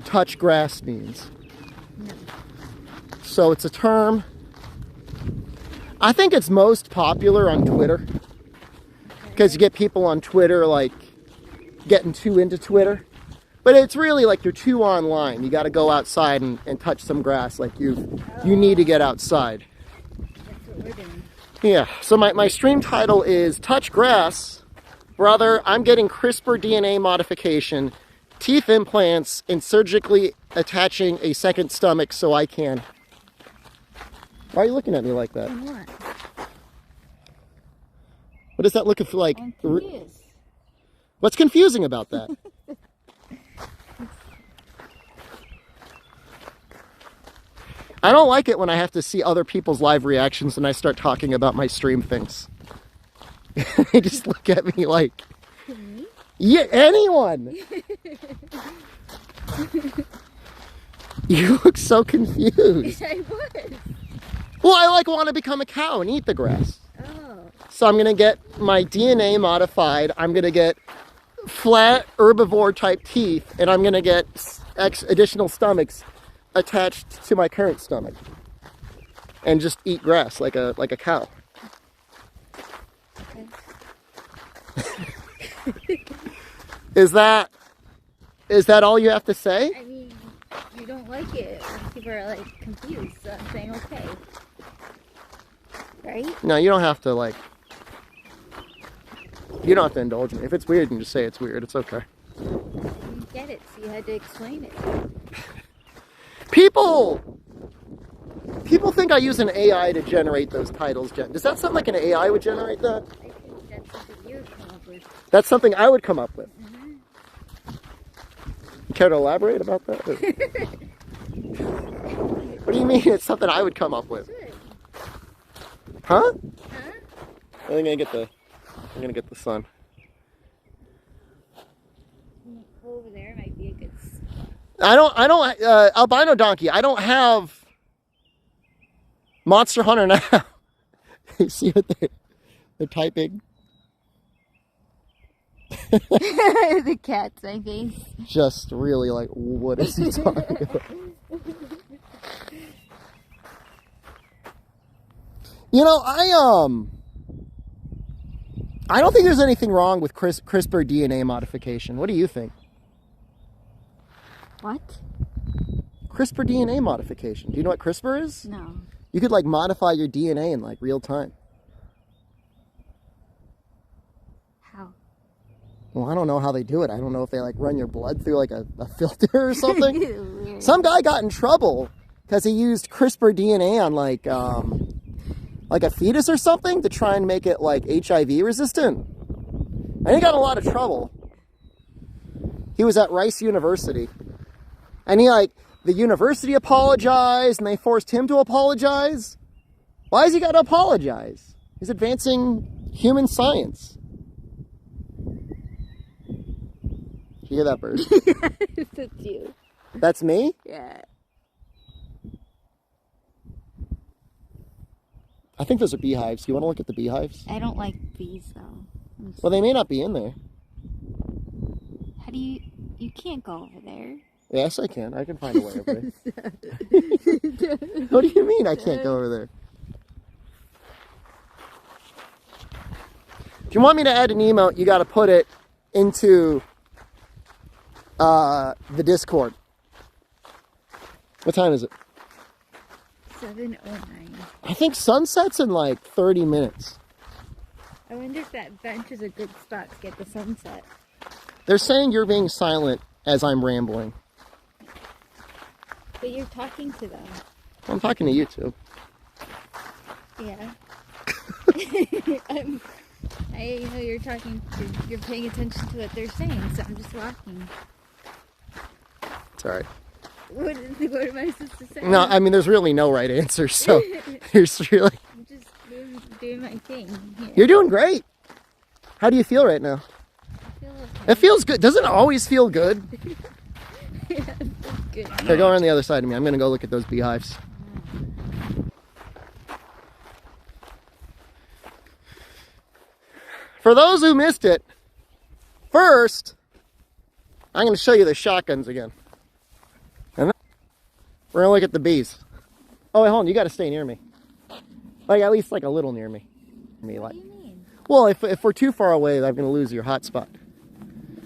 A: touch grass means?
B: No.
A: So it's a term, I think it's most popular on Twitter. Because you get people on Twitter like getting too into Twitter. But it's really like you're too online. You got to go outside and touch some grass. Like you need to get outside.
B: That's what we're doing.
A: Yeah, so my stream title is Touch Grass. Brother, I'm getting CRISPR DNA modification, teeth implants, and surgically attaching a second stomach so I can. Why are you looking at me like that?
B: And what?
A: What does that look like?
B: I'm confused.
A: What's confusing about that? I don't like it when I have to see other people's live reactions and I start talking about my stream things. They just look at me like, yeah, anyone. You look so confused.
B: I was.
A: Well, I like want to become a cow and eat the grass.
B: Oh.
A: So I'm going to get my DNA modified. I'm going to get flat herbivore type teeth, and I'm going to get additional stomachs attached to my current stomach and just eat grass like a cow.
B: Okay.
A: Is that all you have to say?
B: I mean, you don't like it. People are like confused, so I'm saying okay. Right?
A: No, you don't have to you don't have to indulge me. If it's weird, you can just say it's weird. It's okay.
B: You get it, so you had to explain it.
A: People think I use an AI to generate those titles, Jen. Does that sound like an AI would generate that?
B: I think that's something you would come up with.
A: That's something I would come up with.
B: Mm-hmm.
A: You care to elaborate about that? What do you mean it's something I would come up with?
B: Good.
A: Huh?
B: Huh?
A: I'm gonna get the sun.
B: Over there might be a good spot.
A: I don't albino donkey, I don't have Monster Hunter now. You see what they're typing?
B: The cat's my face.
A: Just really like, what is he talking about? You know, I don't think there's anything wrong with CRISPR DNA modification. What do you think?
B: What?
A: CRISPR DNA modification. Do you know what CRISPR is?
B: No.
A: You could like modify your DNA in like real time.
B: How?
A: Well, I don't know how they do it. I don't know if they like run your blood through like a filter or something.
B: Weird.
A: Some guy got in trouble because he used CRISPR DNA on like a fetus or something to try and make it like HIV resistant. And he got in a lot of trouble. He was at Rice University. And the university apologized and they forced him to apologize. Why has he got to apologize? He's advancing human science. You hear that bird?
B: That's you.
A: That's me?
B: Yeah.
A: I think those are beehives. Do you want to look at the beehives?
B: I don't like bees though.
A: Well, they may not be in there.
B: How do you? You can't go over there.
A: Yes, I can. I can find a way over there. What do you mean I can't go over there? If you want me to add an emote, you got to put it into the Discord. What time is it?
B: 7:09.
A: I think sunset's in like 30 minutes.
B: I wonder if that bench is a good spot to get the sunset.
A: They're saying you're being silent as I'm rambling.
B: But you're talking to them.
A: I'm talking to you too.
B: Yeah. I know you're talking to, you're paying attention to what they're saying, so I'm just walking.
A: It's alright.
B: What am I supposed to say?
A: No, I mean, there's really no right answer, so there's really...
B: I'm just doing my thing here.
A: You're doing great. How do you feel right now?
B: I feel okay.
A: It feels good. Doesn't it always feel good?
B: Yeah, it feels good.
A: Here, go around the other side of me. I'm going to go look at those beehives. For those who missed it, first, I'm going to show you the shotguns again. And then we're going to look at the bees. Oh, wait, hold on. You got to stay near me. Like, at least like a little near me.
B: What do you mean?
A: Well, if we're too far away, I'm going to lose your hot spot.
B: But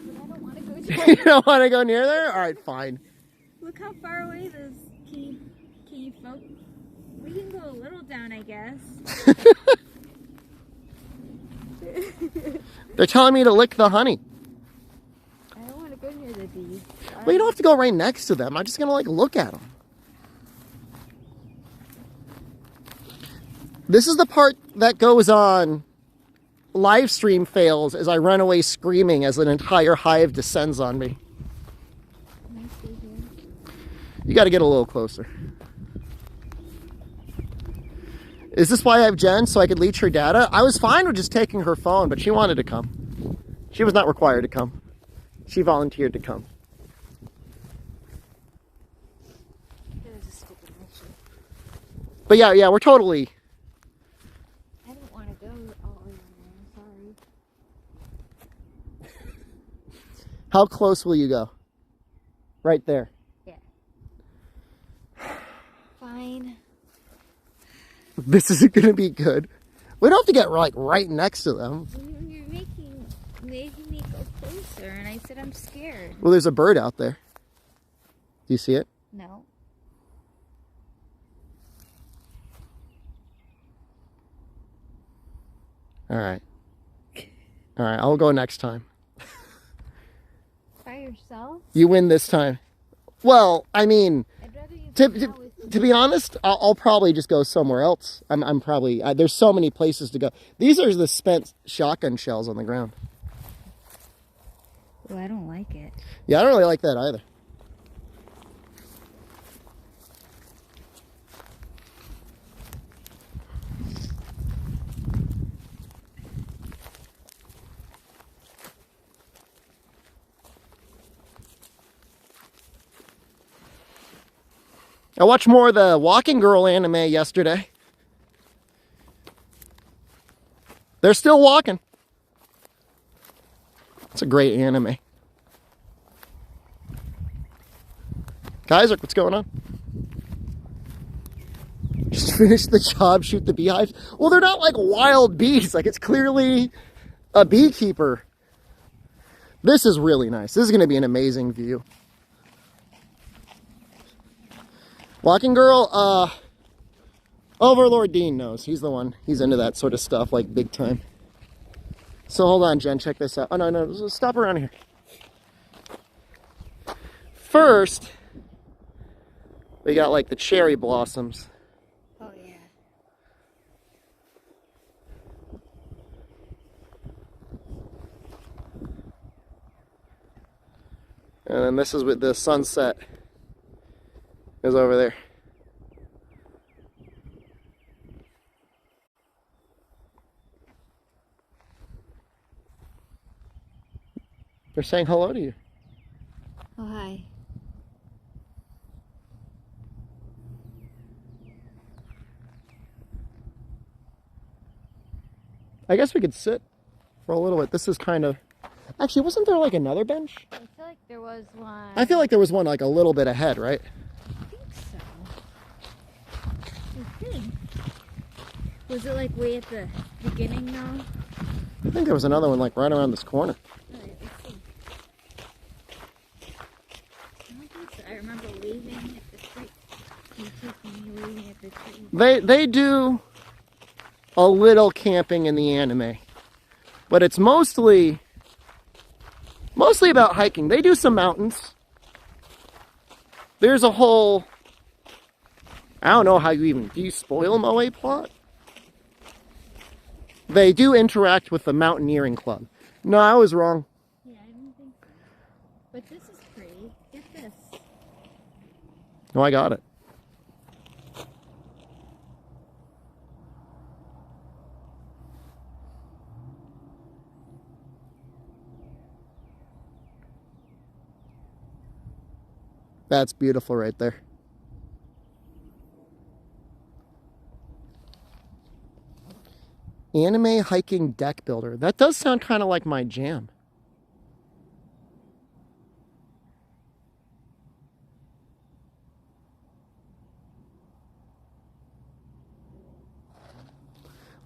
B: I don't want to go
A: You don't want to go near there? All right, fine.
B: Look how far away those can you focus? We can go a little down, I guess.
A: They're telling me to lick the honey.
B: I don't want to go near the bees.
A: Well, you don't have to go right next to them. I'm just going to, like, look at them. This is the part that goes on live stream fails as I run away screaming as an entire hive descends on me.
B: Can I stay here?
A: You got to get a little closer. Is this why I have Jen, so I could leech her data? I was fine with just taking her phone, but she wanted to come. She was not required to come. She volunteered to come.
B: That was a stupid mission.
A: But yeah, we're totally...
B: I don't want to go all over there. Sorry.
A: How close will you go? Right there.
B: Yeah. Fine.
A: This isn't going to be good. We don't have to get like right next to them.
B: You're making me go closer, and I said I'm scared.
A: Well, there's a bird out there. Do you see it?
B: No.
A: All right. All right, I'll go next time.
B: By yourself?
A: You win this time. Well, I mean,
B: I'd rather you go out with
A: to be honest, I'll probably just go somewhere else. I'm probably, there's so many places to go. These are the spent shotgun shells on the ground.
B: Oh, I don't like it.
A: Yeah, I don't really like that either. I watched more of the Walking Girl anime yesterday. They're still walking. It's a great anime. Kaiser, what's going on? Just finished the job, shoot the beehives. Well, they're not like wild bees. Like, it's clearly a beekeeper. This is really nice. This is going to be an amazing view. Walking Girl, Overlord Dean knows. He's the one. He's into that sort of stuff, like big time. So hold on, Jen, check this out. Oh, no, stop around here. First, we got like the cherry blossoms.
B: Oh, yeah.
A: And then this is with the sunset. Is over there. They're saying hello to you. I guess we could sit for a little bit. This is kind of... Actually, wasn't there like another bench?
B: I feel like there was one.
A: I feel like there was one like a little bit ahead, right?
B: I think so. I think. Was it like way at the beginning though?
A: I think there was another one like right around this corner.
B: Alright, let's see. I don't think so. I remember waving at the tree. You taking me waving at the tree.
A: They do a little camping in the anime, but it's mostly about hiking. They do some mountains. There's a whole, I don't know how you even, do you spoil Moe plot? They do interact with the mountaineering club. No, I was wrong.
B: Yeah, I didn't think so. But this is pretty. Get this.
A: No, I got it. That's beautiful right there. Anime hiking deck builder. That does sound kind of like my jam.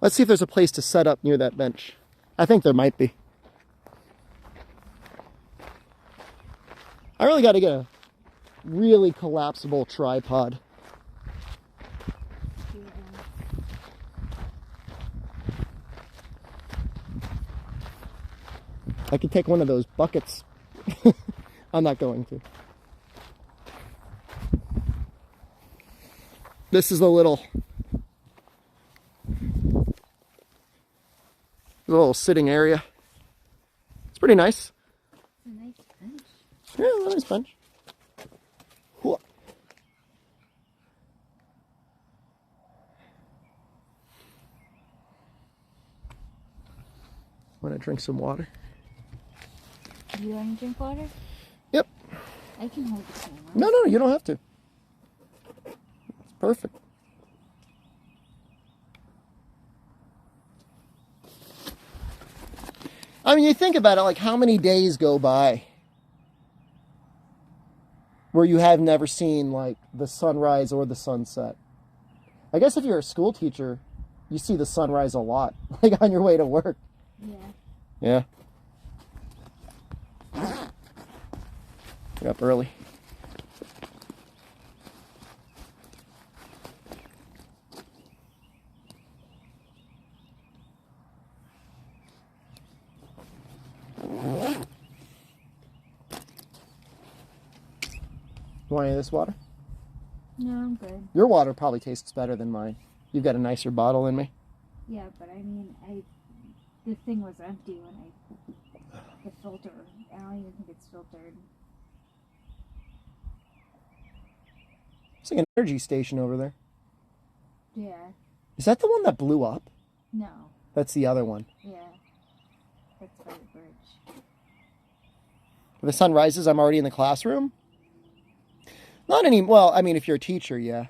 A: Let's see if there's a place to set up near that bench. I think there might be. I really got to get a really collapsible tripod. I could take one of those buckets. I'm not going to. This is a little sitting area. It's pretty nice.
B: It's a nice bench.
A: Yeah, it's a nice bench. Whoa. Want to drink some water?
B: Do you want to drink water?
A: Yep.
B: I can hold the camera.
A: No, you don't have to. It's perfect. I mean, you think about it, like how many days go by where you have never seen like the sunrise or the sunset? I guess if you're a school teacher, you see the sunrise a lot, like on your way to work.
B: Yeah.
A: Yeah. You're up early. You want any of this water?
B: No, I'm good.
A: Your water probably tastes better than mine. You've got a nicer bottle than me.
B: Yeah, but I mean, the thing was empty when the filter. I don't even think it's filtered.
A: It's like an energy station over there.
B: Yeah.
A: Is that the one that blew up?
B: No.
A: That's the other one.
B: Yeah. That's by the bridge.
A: If the sun rises, I'm already in the classroom? Not any, well, I mean, if you're a teacher, yeah.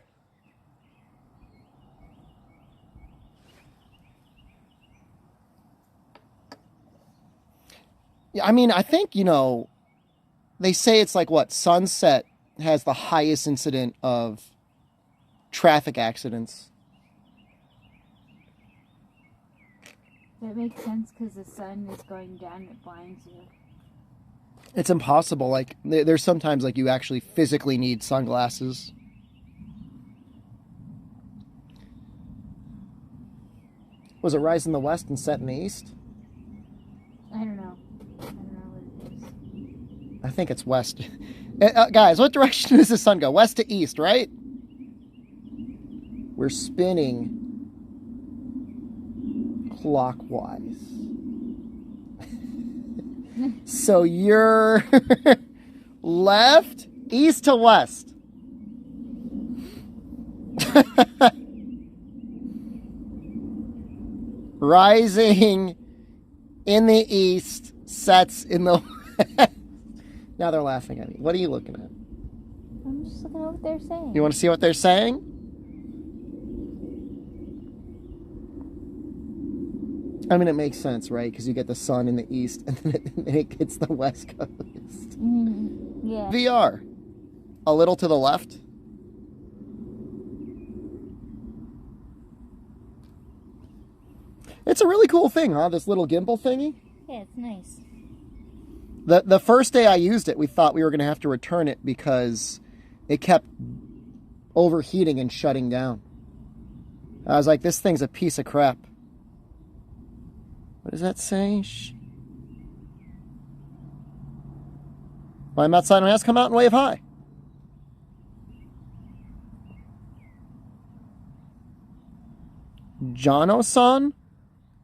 A: Yeah, I mean, I think, you know, they say it's like what? Sunset has the highest incident of traffic accidents.
B: That makes sense because the sun is going down and it blinds you.
A: It's impossible. Like, there's sometimes like you actually physically need sunglasses. Was it rise in the west and set in the east?
B: I don't know. I don't know what it is.
A: I think it's west. Guys, what direction does the sun go? West to east, right? We're spinning clockwise. So you're left, east to west. Rising in the east, sets in the west. Now they're laughing at me. What are you looking at?
B: I'm just looking at what they're saying.
A: You want to see what they're saying? I mean, it makes sense, right? Because you get the sun in the east, and then it hits the west coast.
B: Yeah.
A: VR. A little to the left. It's a really cool thing, huh? This little gimbal thingy.
B: Yeah, it's nice.
A: The first day I used it, we thought we were going to have to return it because it kept overheating and shutting down. I was like, this thing's a piece of crap. What does that say? When I'm outside my house, come out and wave hi. Jono-san?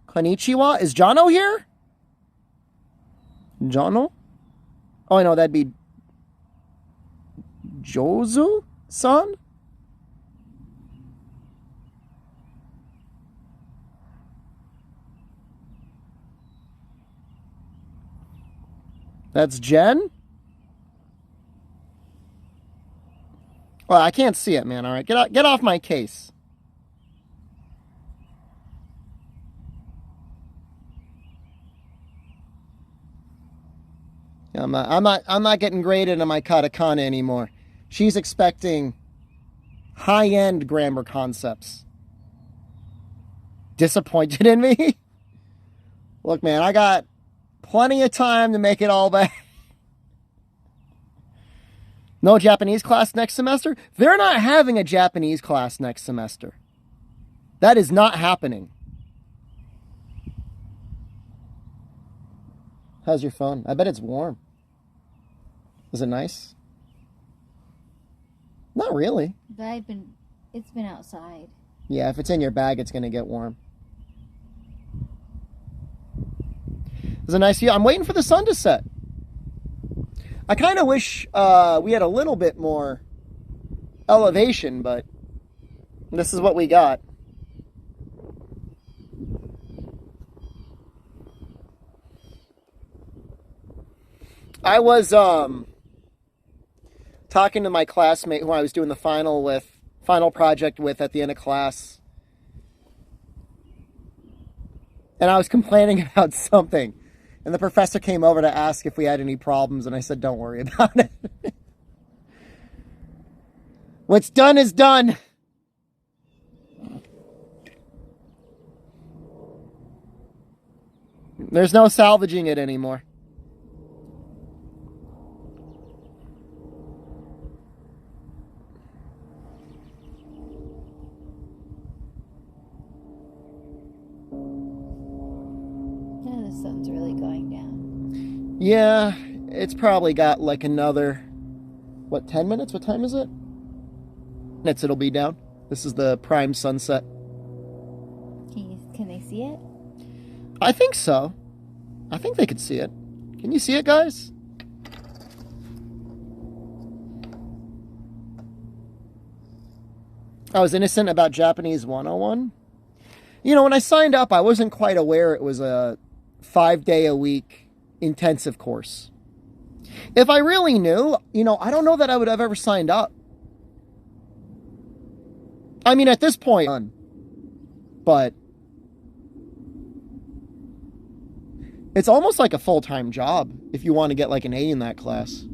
A: Konnichiwa? Is Jono here? Jono? Oh, I know, that'd be Jozu-san? That's Jen? Well, I can't see it, man. All right, get off my case. I'm not getting graded on my katakana anymore. She's expecting high-end grammar concepts. Disappointed in me? Look, man, I got plenty of time to make it all back. No Japanese class next semester? They're not having a Japanese class next semester. That is not happening. How's your phone? I bet it's warm. Is it nice? Not really.
B: But it's been outside.
A: Yeah, if it's in your bag, it's going to get warm. It's a nice view. I'm waiting for the sun to set. I kind of wish we had a little bit more elevation, but this is what we got. I was talking to my classmate who I was doing the final project with at the end of class. And I was complaining about something. And the professor came over to ask if we had any problems, and I said, don't worry about it. What's done is done. There's no salvaging it anymore.
B: The sun's really going down.
A: Yeah, it's probably got like another, what, 10 minutes? What time is it? Minutes it'll be down. This is the prime sunset.
B: Can they see it?
A: I think so. I think they could see it. Can you see it, guys? I was innocent about Japanese 101. You know, when I signed up, I wasn't quite aware it was a 5-day-a-week intensive course. If I really knew, you know, I don't know that I would have ever signed up. I mean, at this point, but it's almost like a full-time job if you want to get like an A in that class.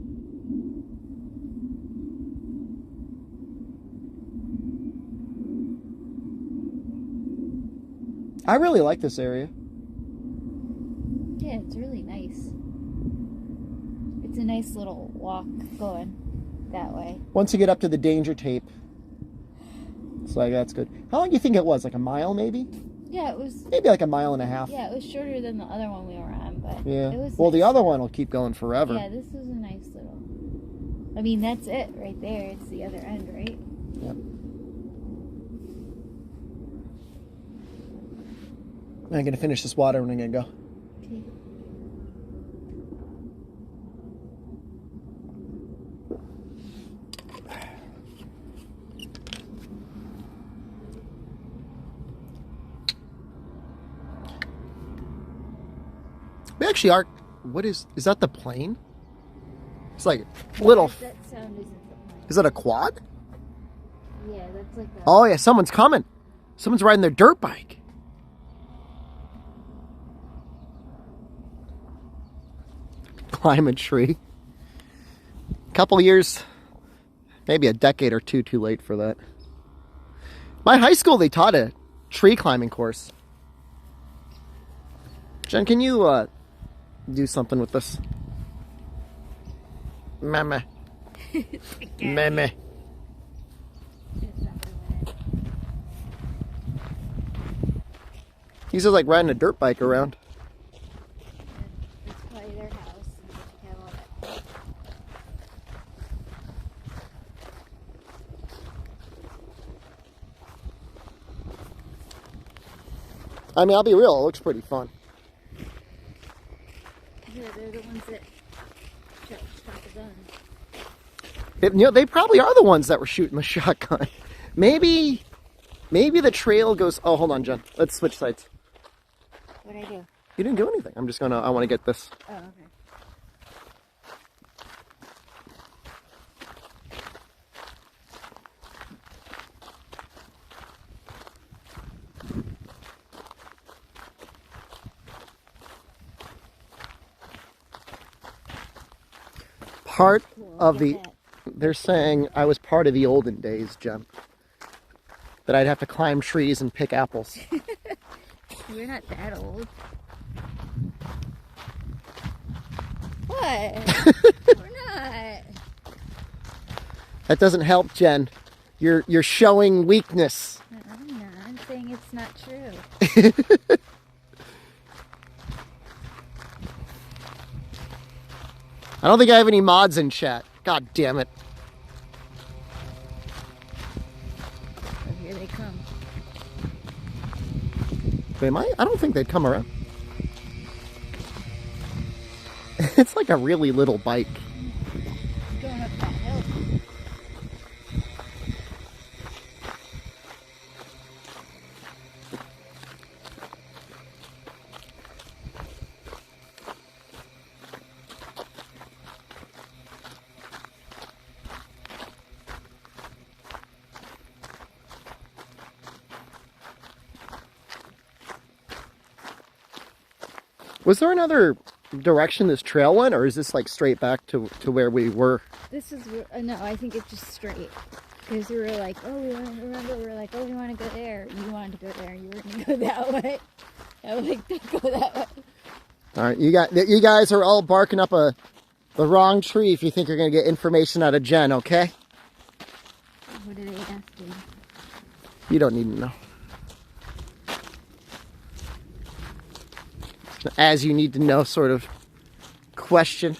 A: I really like this area.
B: Yeah, it's really nice. It's a nice little walk going that way.
A: Once you get up to the danger tape, it's like, that's good. How long do you think it was? Like a mile, maybe?
B: Yeah, it was.
A: Maybe like a mile and a half.
B: Yeah, it was shorter than the other one we were on, but
A: Yeah.
B: it was
A: Well,
B: nice.
A: the other one will keep going forever.
B: Yeah, this was a nice little. I mean, that's it right there. It's the other end, right?
A: Yep. I'm going to finish this water and I'm going to go.
B: Okay.
A: We actually are. What is that the plane? It's like little.
B: That sound isn't the plane.
A: Is that a quad?
B: Yeah, that's like a.
A: Oh yeah, someone's coming. Someone's riding their dirt bike. climb a tree. Couple years, maybe a decade or two too late for that. My high school, they taught a tree climbing course. Jen, can you do something with this? Mama. Mama. He's just like riding a dirt bike around.
B: It's probably their house. And have all that.
A: I mean, I'll be real, it looks pretty fun.
B: Yeah, they're the ones that shot the gun.
A: You know, they probably are the ones that were shooting the shotgun. Maybe the trail goes... Oh, hold on, Jen. Let's switch sides.
B: What'd I do?
A: You didn't do anything. I'm just gonna... I want to get this.
B: Oh, okay.
A: Part
B: Cool,
A: of
B: get
A: the...
B: that.
A: They're saying I was part of the olden days, Jen. That I'd have to climb trees and pick apples.
B: You're not that old. What? We're not.
A: That doesn't help, Jen. You're showing weakness.
B: I'm not. I'm saying it's not true.
A: I don't think I have any mods in chat. God damn it.
B: So here they come.
A: They might? I don't think they'd come around. It's like a really little bike.
B: Going up that hill.
A: Was there another direction this trail went, or is this like straight back to where we were?
B: This is no. I think it's just straight. Because we were like, oh, we were like, oh, we want to go there. And you wanted to go there. You were going to go that way. I was like, don't go that way.
A: All right, you guys are all barking up the wrong tree if you think you're going to get information out of Jen, okay?
B: What are they asking?
A: You don't need to know. As you need to know sort of question.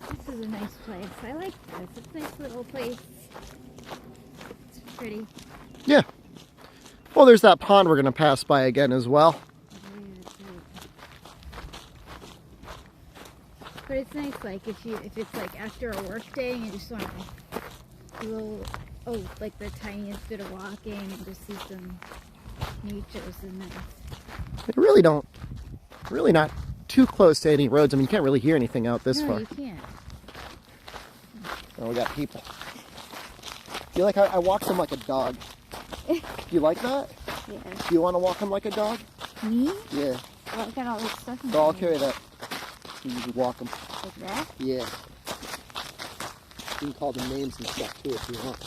B: This is a nice place. I like this. It's a nice little place. It's pretty.
A: Yeah. Well, there's that pond we're going to pass by again as well.
B: But it's nice, like if it's like after a work day and you just want to do a little, like the tiniest bit of walking and just see some nature is nice.
A: They really not too close to any roads. I mean, you can't really hear anything out this far.
B: No, you can't.
A: Oh, we got people. You like how I walk them like a dog? You like that?
B: Yeah.
A: Do you want to walk them like a dog?
B: Me?
A: Yeah.
B: Well, I got all this stuff in
A: So I'll
B: my
A: carry that. You can walk them.
B: Like that?
A: Yeah. You can call them names and stuff too if you want.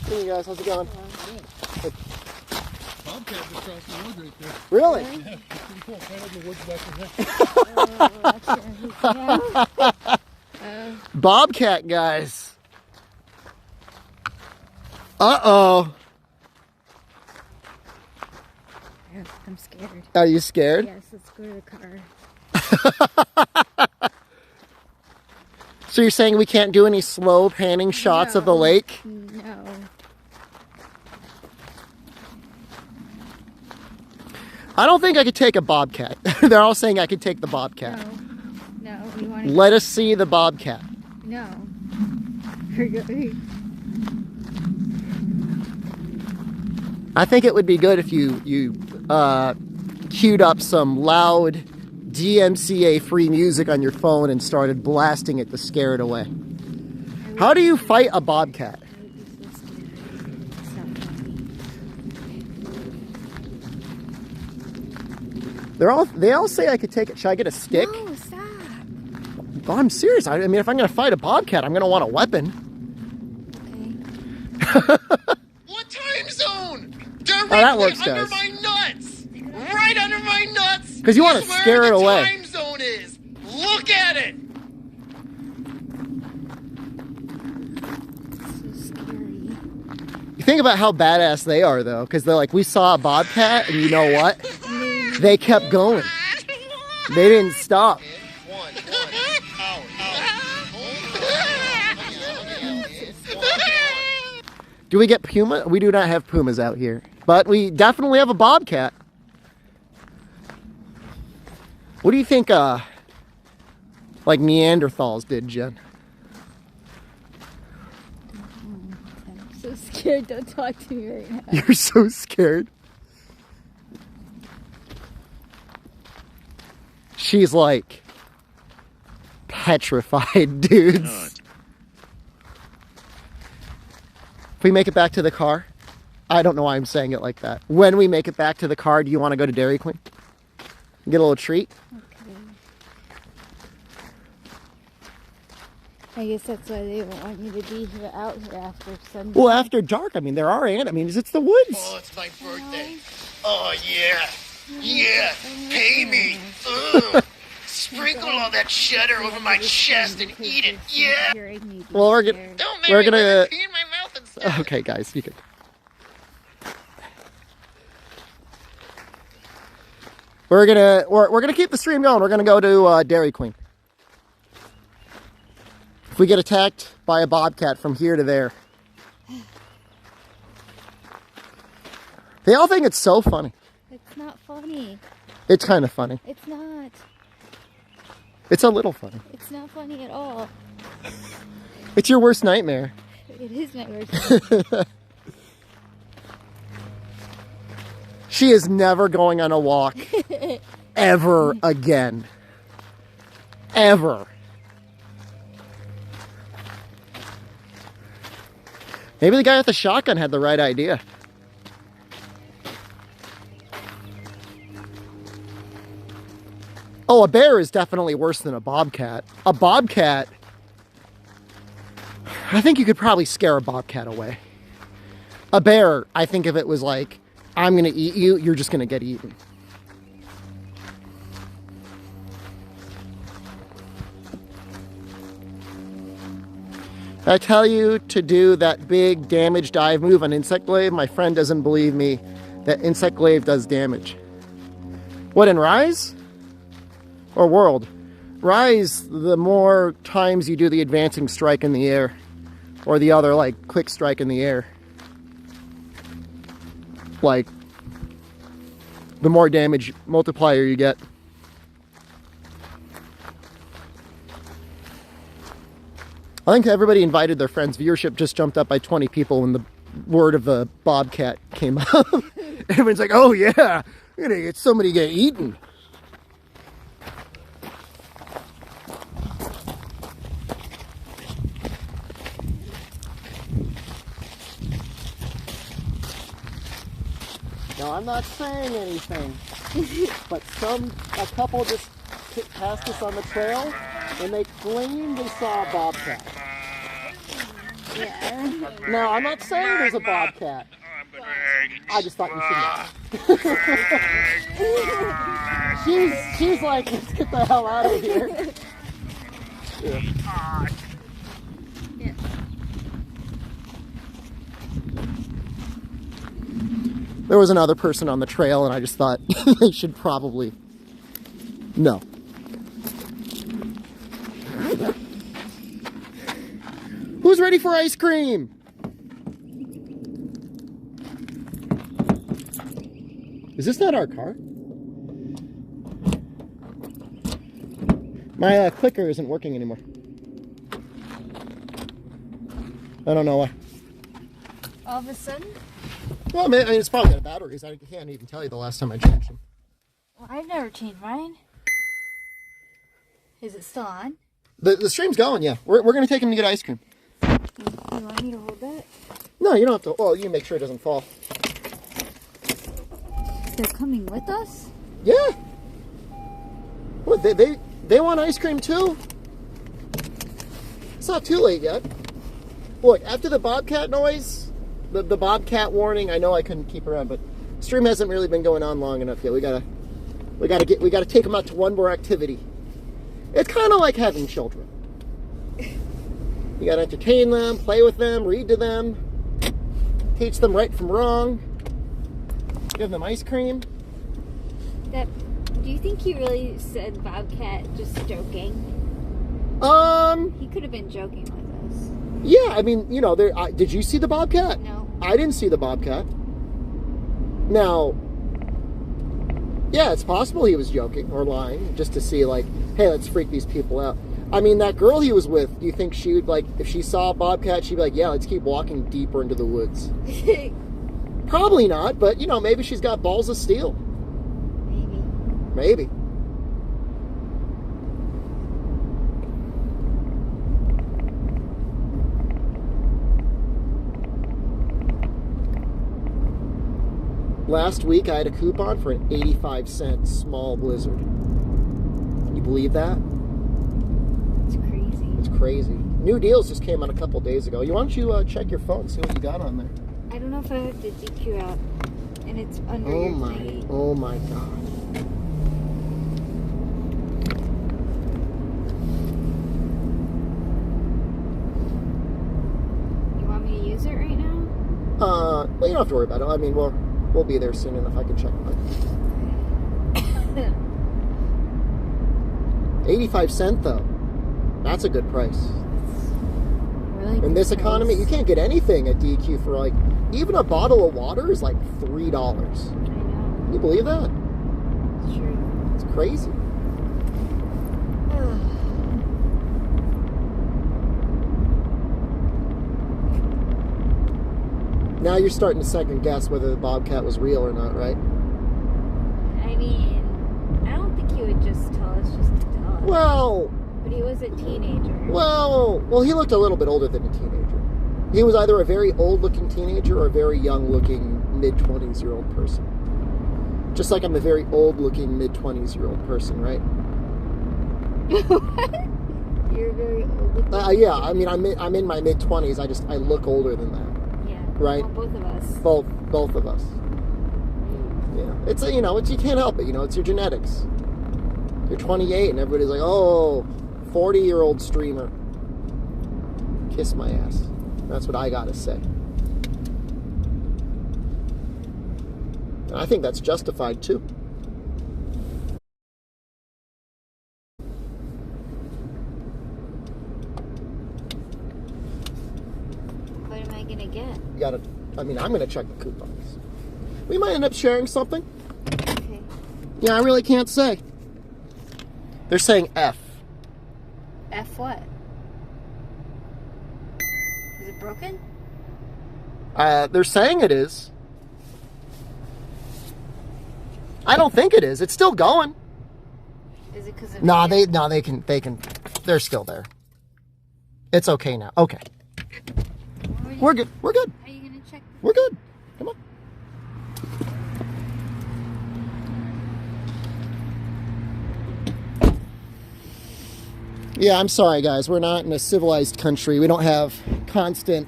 A: Hey guys, how's it going?
C: Bobcat just crossed the road right there.
A: Really?
C: Yeah, it's pretty cool. Right on the woods back there.
A: Bobcat guys. Uh-oh.
B: I'm scared.
A: Are you scared?
B: Yes, let's go to the car.
A: So you're saying we can't do any slow panning shots of the
B: No.
A: lake?
B: No.
A: I don't think I could take a Bobcat. They're all saying I could take the Bobcat.
B: No, you want
A: Let us see the Bobcat.
B: No.
A: I think it would be good if you queued up some loud DMCA free music on your phone and started blasting it to scare it away. How do you fight a Bobcat? They all say I could take it. Should I get a stick?
B: No, stop.
A: Oh, I'm serious. I mean, if I'm going to fight a Bobcat, I'm going to want a weapon.
B: Okay.
F: What time zone? Directly
A: that works,
F: under
A: guys.
F: my nuts. Right under my nuts.
A: 'Cause you wanna
F: is where
A: scare it
F: the
A: away.
F: Time zone is. Look at it.
B: So scary.
A: You think about how badass they are, though, because they're like, we saw a Bobcat, and you know what? They kept going. They didn't stop.
F: One.
A: Do we get puma? We do not have pumas out here, but we definitely have a Bobcat. What do you think, like Neanderthals did, Jen?
B: I'm so scared. Don't talk to me right now.
A: You're so scared. She's like petrified, dudes. If we make it back to the car, I don't know why I'm saying it like that. When we make it back to the car, do you want to go to Dairy Queen? Get a little treat?
B: Okay. I guess that's why they don't want you to be here out here after Sunday.
A: Well, after dark, I mean, there are animals. It's the woods.
F: Oh, it's my birthday. Oh, yeah. Yeah. Pay me. Ugh. Sprinkle all that cheddar over my chest and eat it. Yeah.
A: Well, we're gonna.
F: Don't make
A: We're
F: me
A: gonna.
F: let it pee in my mouth and stuff.
A: Okay, guys, you can. We're gonna keep the stream going. We're gonna go to Dairy Queen. If we get attacked by a Bobcat from here to there, they all think it's so funny.
B: It's not funny.
A: It's kind of funny.
B: It's not.
A: It's a little funny.
B: It's not funny at all.
A: It's your worst nightmare.
B: It is my worst.
A: She is never going on a walk ever again. Ever. Maybe the guy with the shotgun had the right idea. Oh, a bear is definitely worse than a bobcat. A bobcat, I think you could probably scare a bobcat away. A bear, I think if it was like, I'm gonna eat you, you're just gonna get eaten. I tell you to do that big damage dive move on Insect Glaive, my friend doesn't believe me that Insect Glaive does damage. What, in Rise? Or World? Rise, the more times you do the advancing strike in the air, or the other, like, quick strike in the air, like, the more damage multiplier you get. I think everybody invited their friends. Viewership just jumped up by 20 people when the word of the bobcat came up. Everyone's like, oh yeah, you're gonna get somebody get eaten. Now I'm not saying anything, but a couple just passed us on the trail and they claimed they saw a bobcat.
B: Yeah.
A: Now I'm not saying there's a bobcat. I just thought you should know. she's like, let's get the hell out of here. Yeah.
B: Yeah.
A: There was another person on the trail and I just thought they should probably know. Who's ready for ice cream? Is this not our car? My clicker isn't working anymore. I don't know why.
B: All of a sudden?
A: Well, I mean, it's probably got batteries. I can't even tell you the last time I changed them.
B: Well, I've never changed mine. Is it still on?
A: The stream's going, yeah. We're going to take him to get ice cream.
B: You want me to hold that?
A: No, you don't have to. Oh, you can make sure it doesn't fall.
B: They're coming with us?
A: Yeah. What, they want ice cream too? It's not too late yet. Look, after the Bobcat noise, the Bobcat warning, I know I couldn't keep around, but stream hasn't really been going on long enough yet. We gotta take them out to one more activity. It's kind of like having children. You gotta entertain them, play with them, read to them, teach them right from wrong, give them ice cream.
B: Do you think he really said Bobcat just joking? He could have been joking with us.
A: Yeah, I mean, you know, did you see the Bobcat?
B: No.
A: I didn't see the Bobcat. Now, yeah, it's possible he was joking or lying just to see, like, hey, let's freak these people out. I mean, that girl he was with, do you think she would, like, if she saw a Bobcat, she'd be like, yeah, let's keep walking deeper into the woods? Probably not, but, you know, maybe she's got balls of steel. Maybe. Last week I had a coupon for an 85-cent small blizzard. Can you believe that?
B: It's crazy.
A: It's crazy. New deals just came out a couple days ago. Why don't you check your phone, see what you got on there?
B: I don't know if I have the DQ out, and it's under
A: Oh
B: your
A: my,
B: plate.
A: oh my God.
B: You want me to use it right now?
A: Well, you don't have to worry about it. I mean, we'll be there soon enough. I can check it. 85 cents though. That's a good price.
B: Really
A: In this
B: good
A: economy,
B: price.
A: you can't get anything at DQ for like, even a bottle of water is like $3.
B: I know.
A: Can you believe that?
B: It's true.
A: It's crazy. Now you're starting to second guess whether the Bobcat was real or not, right?
B: I mean, I don't think he would just tell us just to tell us.
A: Well,
B: But he was a teenager.
A: well, he looked a little bit older than a teenager. He was either a very old-looking teenager or a very young-looking mid-20s-year-old person. Just like I'm a very old-looking mid-20s-year-old person, right?
B: What? You're very old.
A: Yeah, I mean, I'm in my mid-20s. I look older than that.
B: Yeah.
A: Right?
B: Well, both of us.
A: Both of us. Yeah. It's you can't help it, it's your genetics. You're 28 and everybody's like, oh, 40-year-old streamer. Kiss my ass. That's what I gotta say. And I think that's justified too.
B: What am I gonna get?
A: I'm gonna check the coupons. We might end up sharing something.
B: Okay.
A: Yeah, I really can't say. They're saying F.
B: F what? Is it broken?
A: They're saying it is. I don't think it is. It's still going.
B: Is it because of
A: They can, they're still there. It's okay now. Okay. We're good.
B: Are you gonna check?
A: We're good. Come on. Yeah, I'm sorry, guys. We're not in a civilized country. We don't have constant,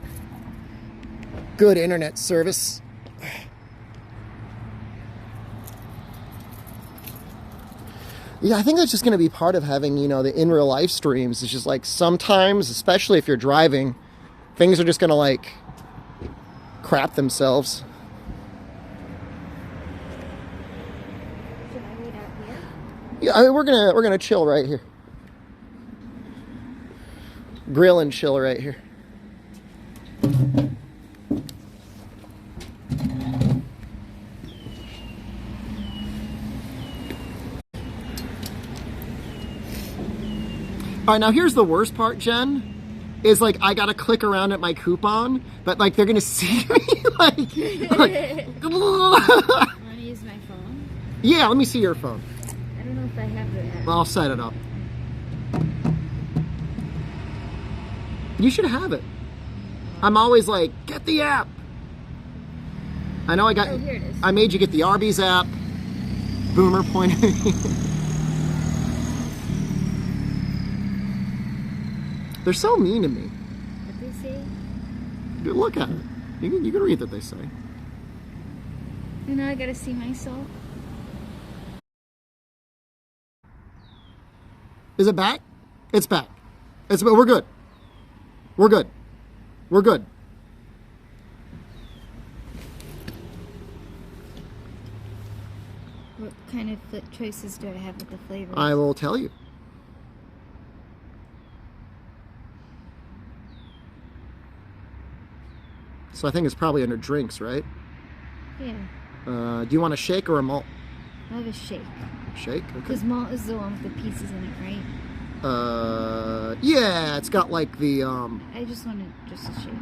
A: good internet service. Yeah, I think that's just going to be part of having, the in real life streams. It's just like sometimes, especially if you're driving, things are just going to like crap themselves.
B: Should I wait out here?
A: Yeah, I mean, we're gonna chill right here. Grill and chill right here. All right, now here's the worst part, Jen. Is like I gotta click around at my coupon, but like they're gonna see me like
B: Want to use my phone?
A: Yeah, let me see your phone.
B: I don't know if I have the app.
A: I'll set it up. You should have it. I'm always like, get the app. I know I got.
B: Oh, here it is.
A: I made you get the Arby's app. Boomer pointed. They're so mean to me.
B: What they say?
A: Dude, look at it. You can read what they say.
B: You know, I gotta see myself.
A: Is it back? It's back. We're good. We're good. We're good.
B: What kind of choices do I have with the flavors?
A: I will tell you. So I think it's probably under drinks, right?
B: Yeah.
A: Do you want a shake or a malt?
B: I'll have a shake.
A: Shake? Okay.
B: Because malt is the one with the pieces in it, right?
A: Yeah, it's got like the,
B: I just wanted just a shake.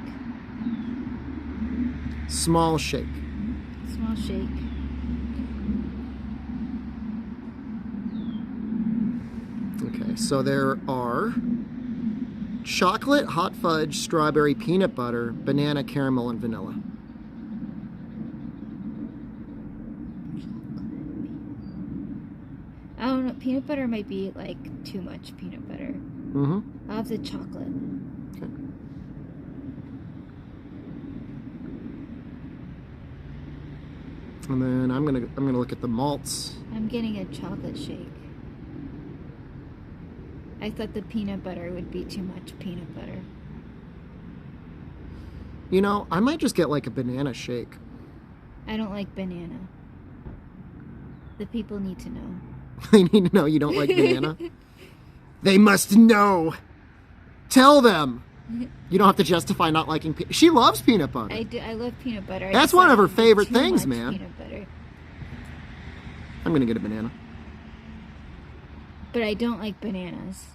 A: small shake.
B: Small shake.
A: Okay, so there are chocolate, hot fudge, strawberry, peanut butter, banana, caramel, and vanilla.
B: I don't know. Peanut butter might be like too much peanut butter.
A: Mm-hmm.
B: I'll have the chocolate.
A: Okay. And then I'm gonna look at the malts.
B: I'm getting a chocolate shake. I thought the peanut butter would be too much peanut butter.
A: You know, I might just get like a banana shake.
B: I don't like banana. The people need to know.
A: They need to know you don't like banana. They must know. Tell them. You don't have to justify not liking peanut. She loves peanut butter.
B: I do. I love peanut butter. I
A: That's
B: just
A: one
B: like
A: of her favorite
B: too
A: things,
B: much
A: man.
B: Peanut butter.
A: I'm gonna get a banana.
B: But I don't like bananas.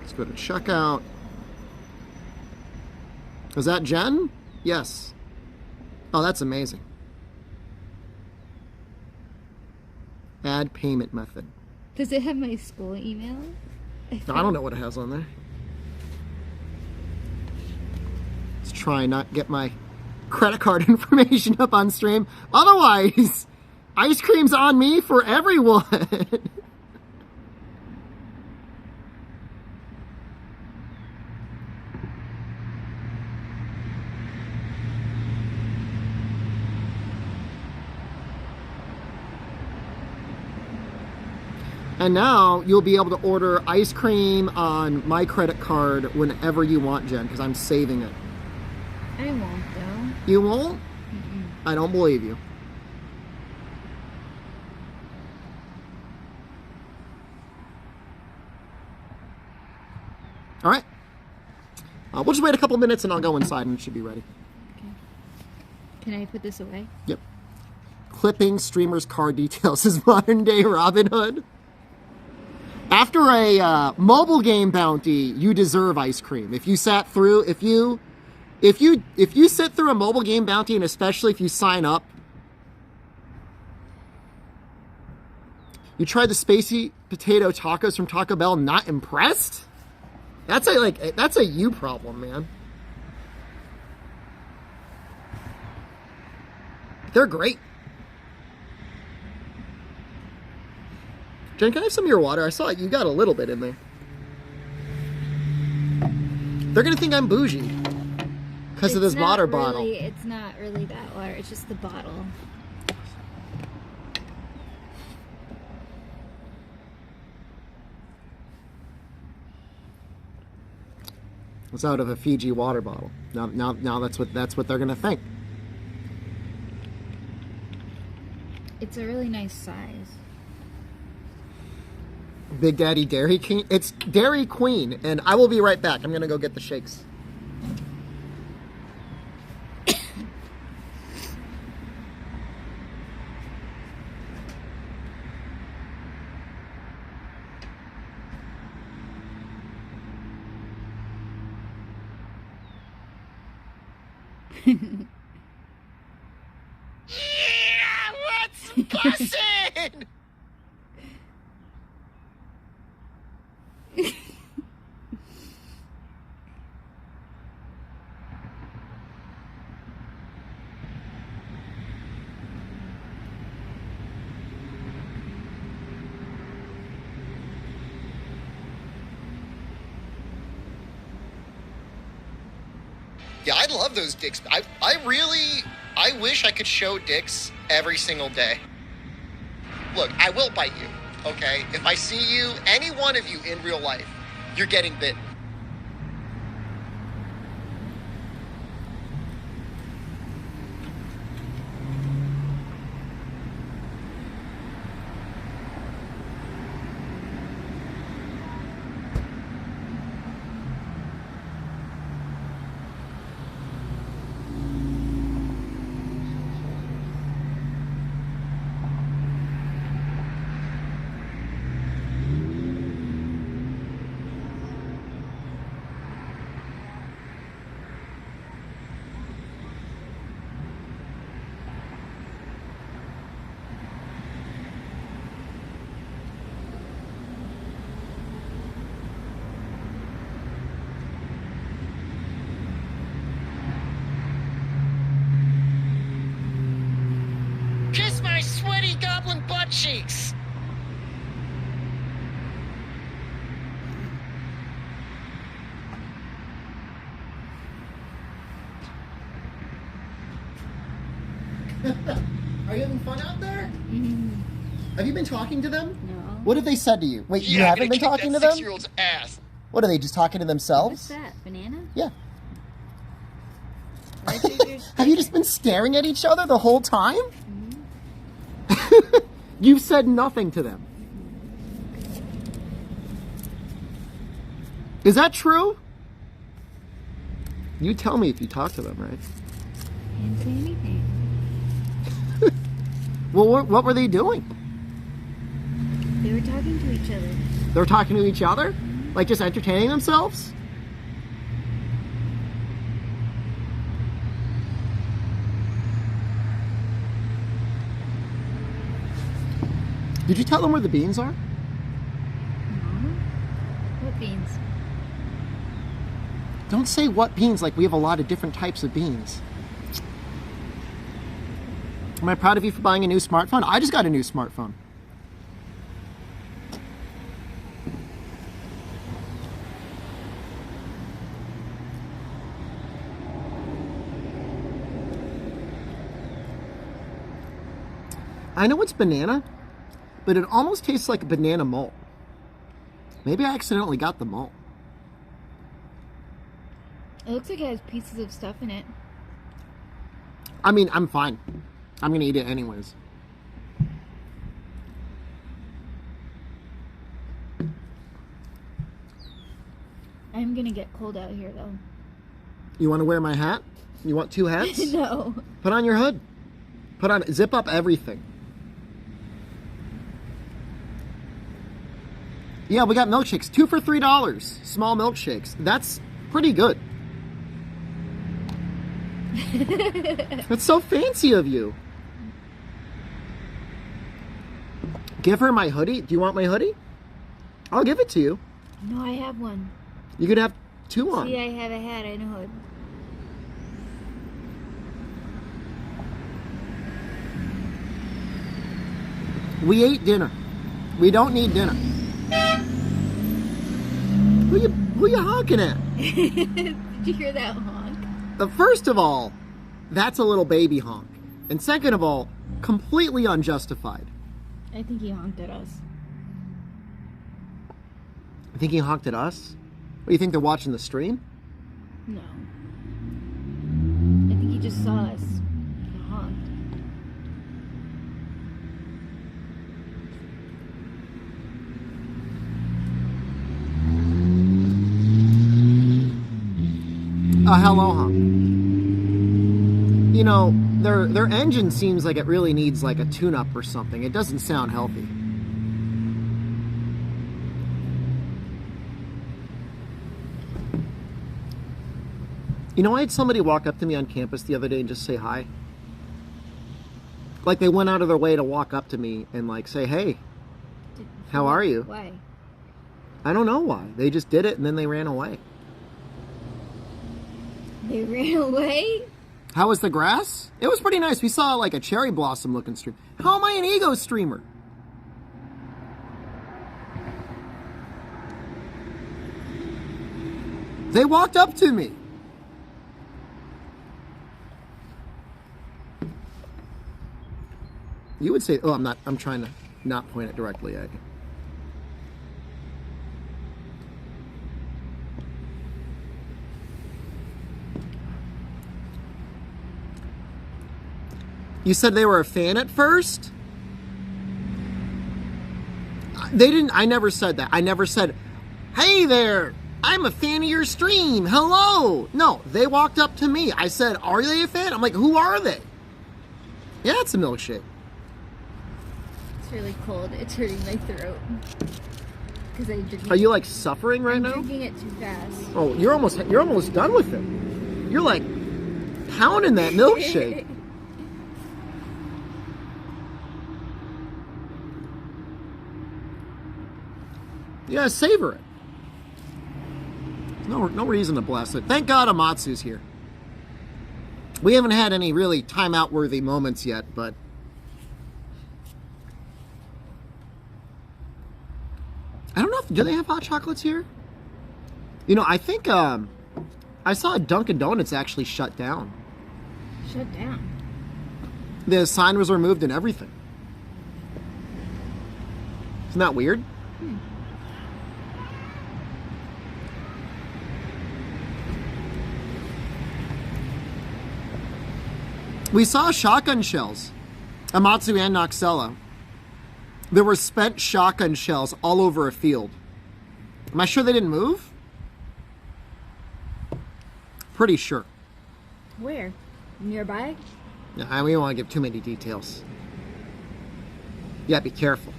A: Let's go to checkout. Is that Jen? Yes. Oh, that's amazing. Add payment method.
B: Does it have my school email?
A: I don't know what it has on there. Let's try and not get my credit card information up on stream. Otherwise, ice cream's on me for everyone. And now you'll be able to order ice cream on my credit card whenever you want, Jen, because I'm saving it.
B: I won't, though.
A: You won't? I don't believe you. All right. We'll just wait a couple minutes and I'll go inside and it should be ready.
B: Okay. Can I put this away?
A: Yep. Clipping streamers' car details is modern day Robin Hood. After a mobile game bounty, you deserve ice cream. If you sit through a mobile game bounty, and especially if you sign up, you tried the spicy potato tacos from Taco Bell, not impressed? That's a you problem, man. They're great. Jen, can I have some of your water? I saw you got a little bit in there. They're gonna think I'm bougie because of this water bottle.
B: It's not really that water. It's just the bottle.
A: It's out of a Fiji water bottle. Now that's what they're gonna think.
B: It's a really nice size.
A: Big Daddy Dairy King. It's Dairy Queen, and I will be right back. I'm gonna go get the shakes.
F: Yeah, what's bussin'? Yeah, I love those dicks. I wish I could show dicks every single day. Look, I will bite you, okay? If I see you, any one of you in real life, you're getting bitten. Kiss my sweaty goblin butt cheeks.
A: Are you having fun out there?
B: Mm-hmm.
A: Have you been talking to them?
B: No.
A: What have they said to you? Wait, you
F: Yeah, I'm
A: haven't
F: gonna
A: been
F: kick
A: talking
F: that
A: to them?
F: 6-year-old's ass.
A: What are they just talking to
B: What's
A: themselves?
B: that? Banana?
A: Yeah.
B: Why did you just-
A: Have you just been staring at each other the whole time?
B: Mm-hmm.
A: You've said nothing to them. Is that true? You tell me if you talk to them, right?
B: Didn't say anything.
A: Well, what were they doing?
B: They were talking to each other.
A: They were talking to each other? Like just entertaining themselves? Did you tell them where the beans are?
B: No. What beans?
A: Don't say what beans like we have a lot of different types of beans. Am I proud of you for buying a new smartphone? I just got a new smartphone. I know it's banana, but it almost tastes like a banana malt. Maybe I accidentally got the malt.
B: It looks like it has pieces of stuff in it.
A: I mean, I'm fine. I'm gonna eat it anyways.
B: I'm gonna get cold out here though.
A: You want to wear my hat? You want two hats?
B: No.
A: Put on your hood. Put on, zip up everything. Yeah, we got milkshakes. 2 for $3. Small milkshakes. That's pretty good. That's so fancy of you. Give her my hoodie. Do you want my hoodie? I'll give it to you.
B: No, I have one.
A: You could have two on.
B: See, I have a hat and a hood.
A: We ate dinner. We don't need dinner. Who you honking at?
B: Did you hear that honk?
A: First of all, that's a little baby honk. And second of all, completely unjustified.
B: I think he honked at us.
A: You think he honked at us? What, do you think they're watching the stream?
B: No. I think he just saw us. He honked.
A: A hello honk. You know, their engine seems like it really needs like a tune-up or something. It doesn't sound healthy. You know, I had somebody walk up to me on campus the other day and just say hi. Like they went out of their way to walk up to me and like say, hey, how are you?
B: Why?
A: I don't know why. They just did it and then they ran away.
B: They ran away?
A: How was the grass? It was pretty nice. We saw like a cherry blossom looking stream. How am I an ego streamer? They walked up to me. You would say, oh, I'm trying to not point it directly at you. You said they were a fan at first? They didn't, I never said that. I never said, hey there, I'm a fan of your stream, hello. No, they walked up to me. I said, are they a fan? I'm like, who are they? Yeah, it's a milkshake.
B: It's really cold. It's hurting my throat. Because I drink.
A: Are you like suffering right now?
B: I'm drinking it too fast.
A: Oh, you're almost done with it. You're like pounding that milkshake. Yeah, savor it. No reason to bless it. Thank God Amatsu's here. We haven't had any really timeout-worthy moments yet, but I don't know if, do they have hot chocolates here? You know, I think I saw Dunkin' Donuts actually shut down.
B: Shut down?
A: The sign was removed and everything. Isn't that weird? We saw shotgun shells, Amatsu and Noxella. There were spent shotgun shells all over a field. Am I sure they didn't move? Pretty sure.
B: Where? Nearby?
A: Yeah, we don't want to give too many details. Yeah, be careful.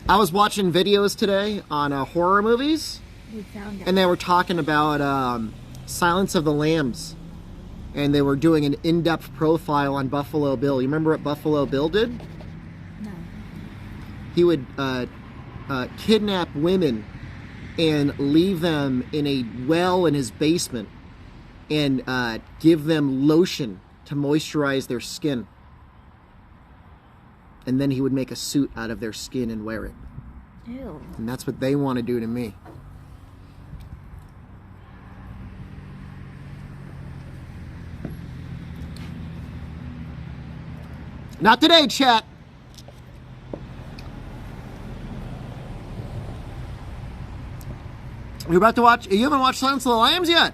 A: I was watching videos today on horror movies,
B: We found it.
A: and they were talking about Silence of the Lambs. And they were doing an in-depth profile on Buffalo Bill. You remember what Buffalo Bill did?
B: No.
A: He would kidnap women and leave them in a well in his basement and give them lotion to moisturize their skin. And then he would make a suit out of their skin and wear it.
B: Ew.
A: And that's what they want to do to me. Not today, chat. You're about to watch. You haven't watched Silence of the Lambs yet.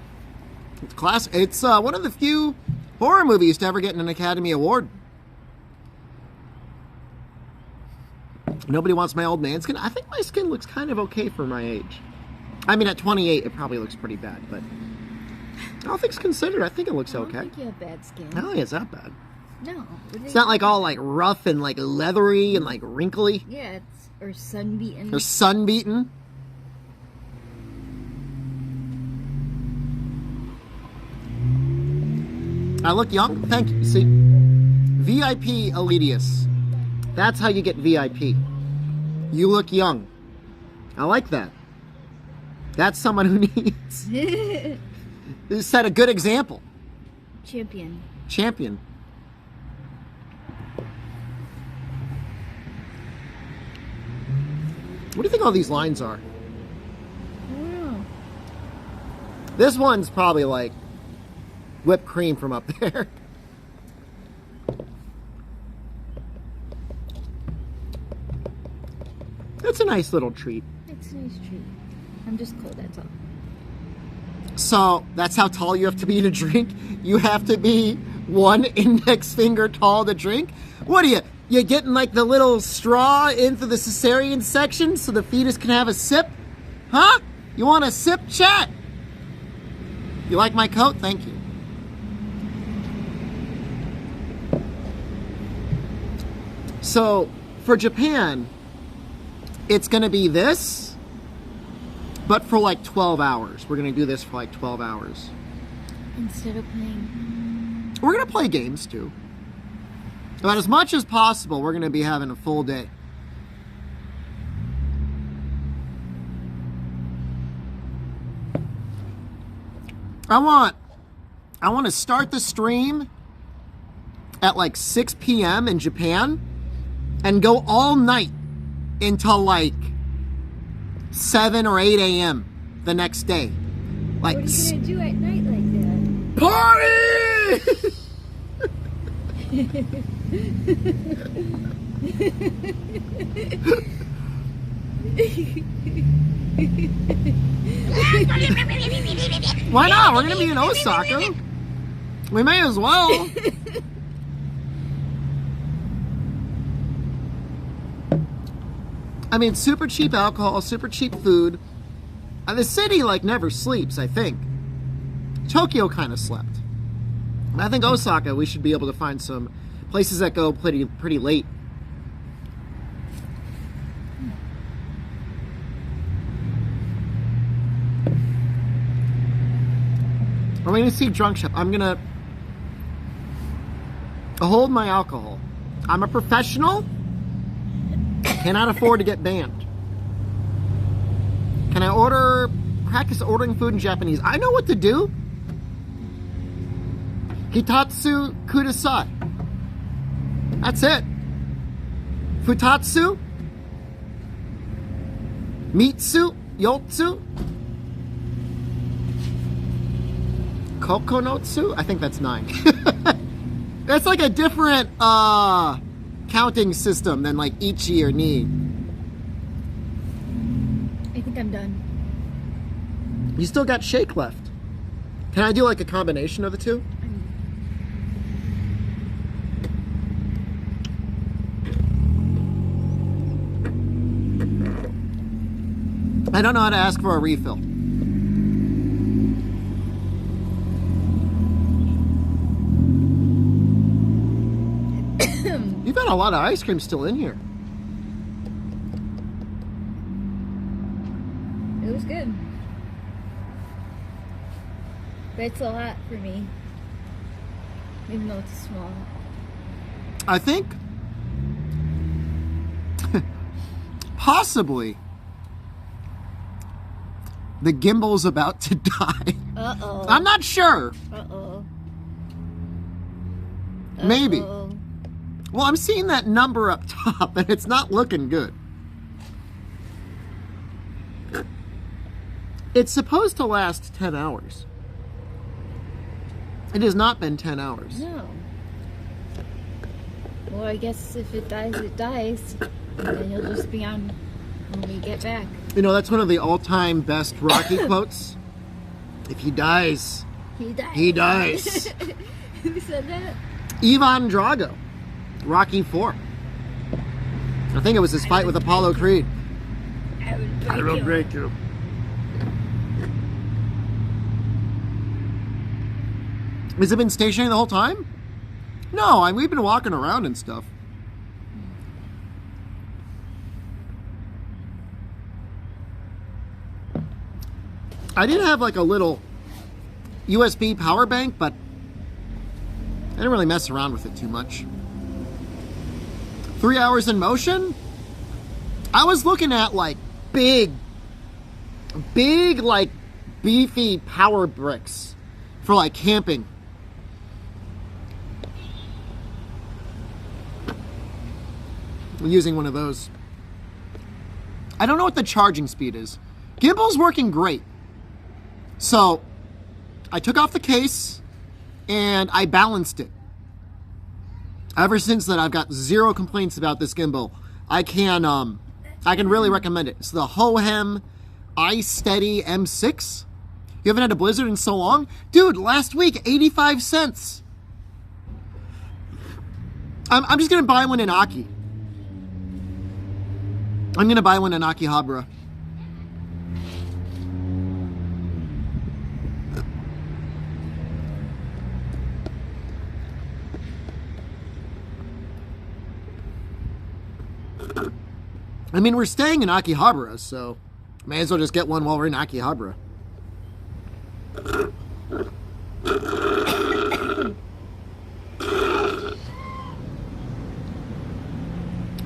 A: It's classic. It's one of the few horror movies to ever get an Academy Award. Nobody wants my old man skin. I think my skin looks kind of okay for my age. I mean, at 28, it probably looks pretty bad, but all things considered, I think it looks
B: I don't
A: okay.
B: think you have bad skin.
A: I don't think it's that bad.
B: No.
A: It's not like all like rough and like leathery and like wrinkly
B: Yeah, it's or sunbeaten.
A: or sun-beaten. I look young? Thank you. See? VIP Elitius. That's how you get VIP. You look young. I like that. That's someone who needs to set a good example.
B: Champion.
A: Champion. What do you think all these lines are?
B: I don't know.
A: This one's probably like whipped cream from up there. That's a nice little treat.
B: It's a nice treat. I'm just cold, that's all.
A: So that's how tall you have to be to drink? You have to be one index finger tall to drink? What are you? You getting like the little straw into the cesarean section so the fetus can have a sip? Huh? You want a sip, chat? You like my coat? Thank you. So for Japan, it's going to be this, but for like 12 hours. We're going to do this for like 12 hours.
B: instead of playing.
A: We're going to play games too. But as much as possible, we're going to be having a full day. I want to start the stream at like 6 p.m. in Japan and go all night until like 7 or 8 a.m. the next day. Like,
B: What are you gonna do at night like that?
A: party! Why not? We're gonna be in Osaka. We may as well. I mean, super cheap alcohol, super cheap food. And the city, like, never sleeps, I think. Tokyo kind of slept. I think Osaka, we should be able to find some places that go pretty late. We're going to see Drunk Shop. I'm going to hold my alcohol. I'm a professional. Cannot afford to get banned. Can I practice ordering food in Japanese? I know what to do. Hitatsu kudasai. That's it. Futatsu. Mitsu. Yotsu. Kokonotsu? I think that's 9. That's like a different counting system than like ichi or ni.
B: I think I'm done.
A: You still got shake left. Can I do like a combination of the two? I don't know how to ask for a refill. You've got a lot of ice cream still in here.
B: It was good. But it's a lot for me. Even though it's small.
A: I think possibly the gimbal's about to die.
B: Uh-oh.
A: I'm not sure.
B: Uh-oh.
A: Maybe.
B: Uh-oh.
A: Well, I'm seeing that number up top, and it's not looking good. It's supposed to last 10 hours. It has not been 10 hours.
B: No. Well, I guess if it dies, it dies. And he'll just be on when we get back.
A: You know, that's one of the all-time best Rocky quotes. If he dies,
B: He dies.
A: he dies.
B: Who said that?
A: Ivan Drago, Rocky IV. I think it was his fight with Apollo Creed.
B: I will break
A: you. Has it been stationary the whole time? No, we've been walking around and stuff. I did have like a little USB power bank, but I didn't really mess around with it too much. 3 hours in motion? I was looking at like big, like beefy power bricks for like camping. I'm using one of those. I don't know what the charging speed is. Gimbal's working great. So I took off the case and I balanced it. Ever since then, I've got zero complaints about this gimbal. I can really recommend it. It's the Hohem iSteady M6. You haven't had a Blizzard in so long? Dude, last week, 85 cents. I'm just going to buy one in Aki. I'm going to buy one in Akihabara. I mean, we're staying in Akihabara, so may as well just get one while we're in Akihabara.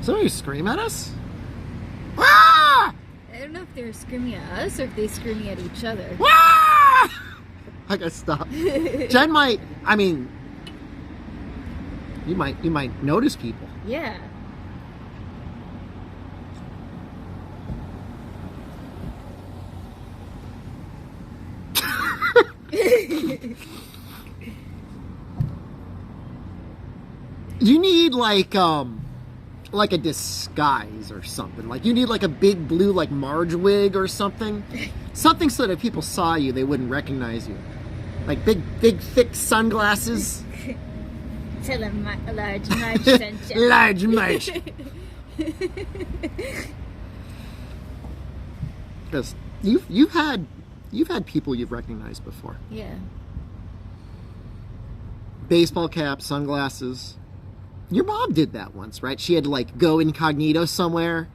A: Somebody scream at us? Ah!
B: I don't know if they're screaming at us or if they're screaming at each other.
A: Ah! I gotta stop. Jen might, I mean, you might notice people.
B: Yeah.
A: You need like a disguise or something. Like you need like a big blue like Marge wig or something. Something so that if people saw you, they wouldn't recognize you. Like big thick sunglasses.
B: Tell them a large Marge sent you.
A: Large Marge. Because you've had people you've recognized before.
B: Yeah.
A: Baseball cap, sunglasses. Your mom did that once, right? She had to like go incognito somewhere.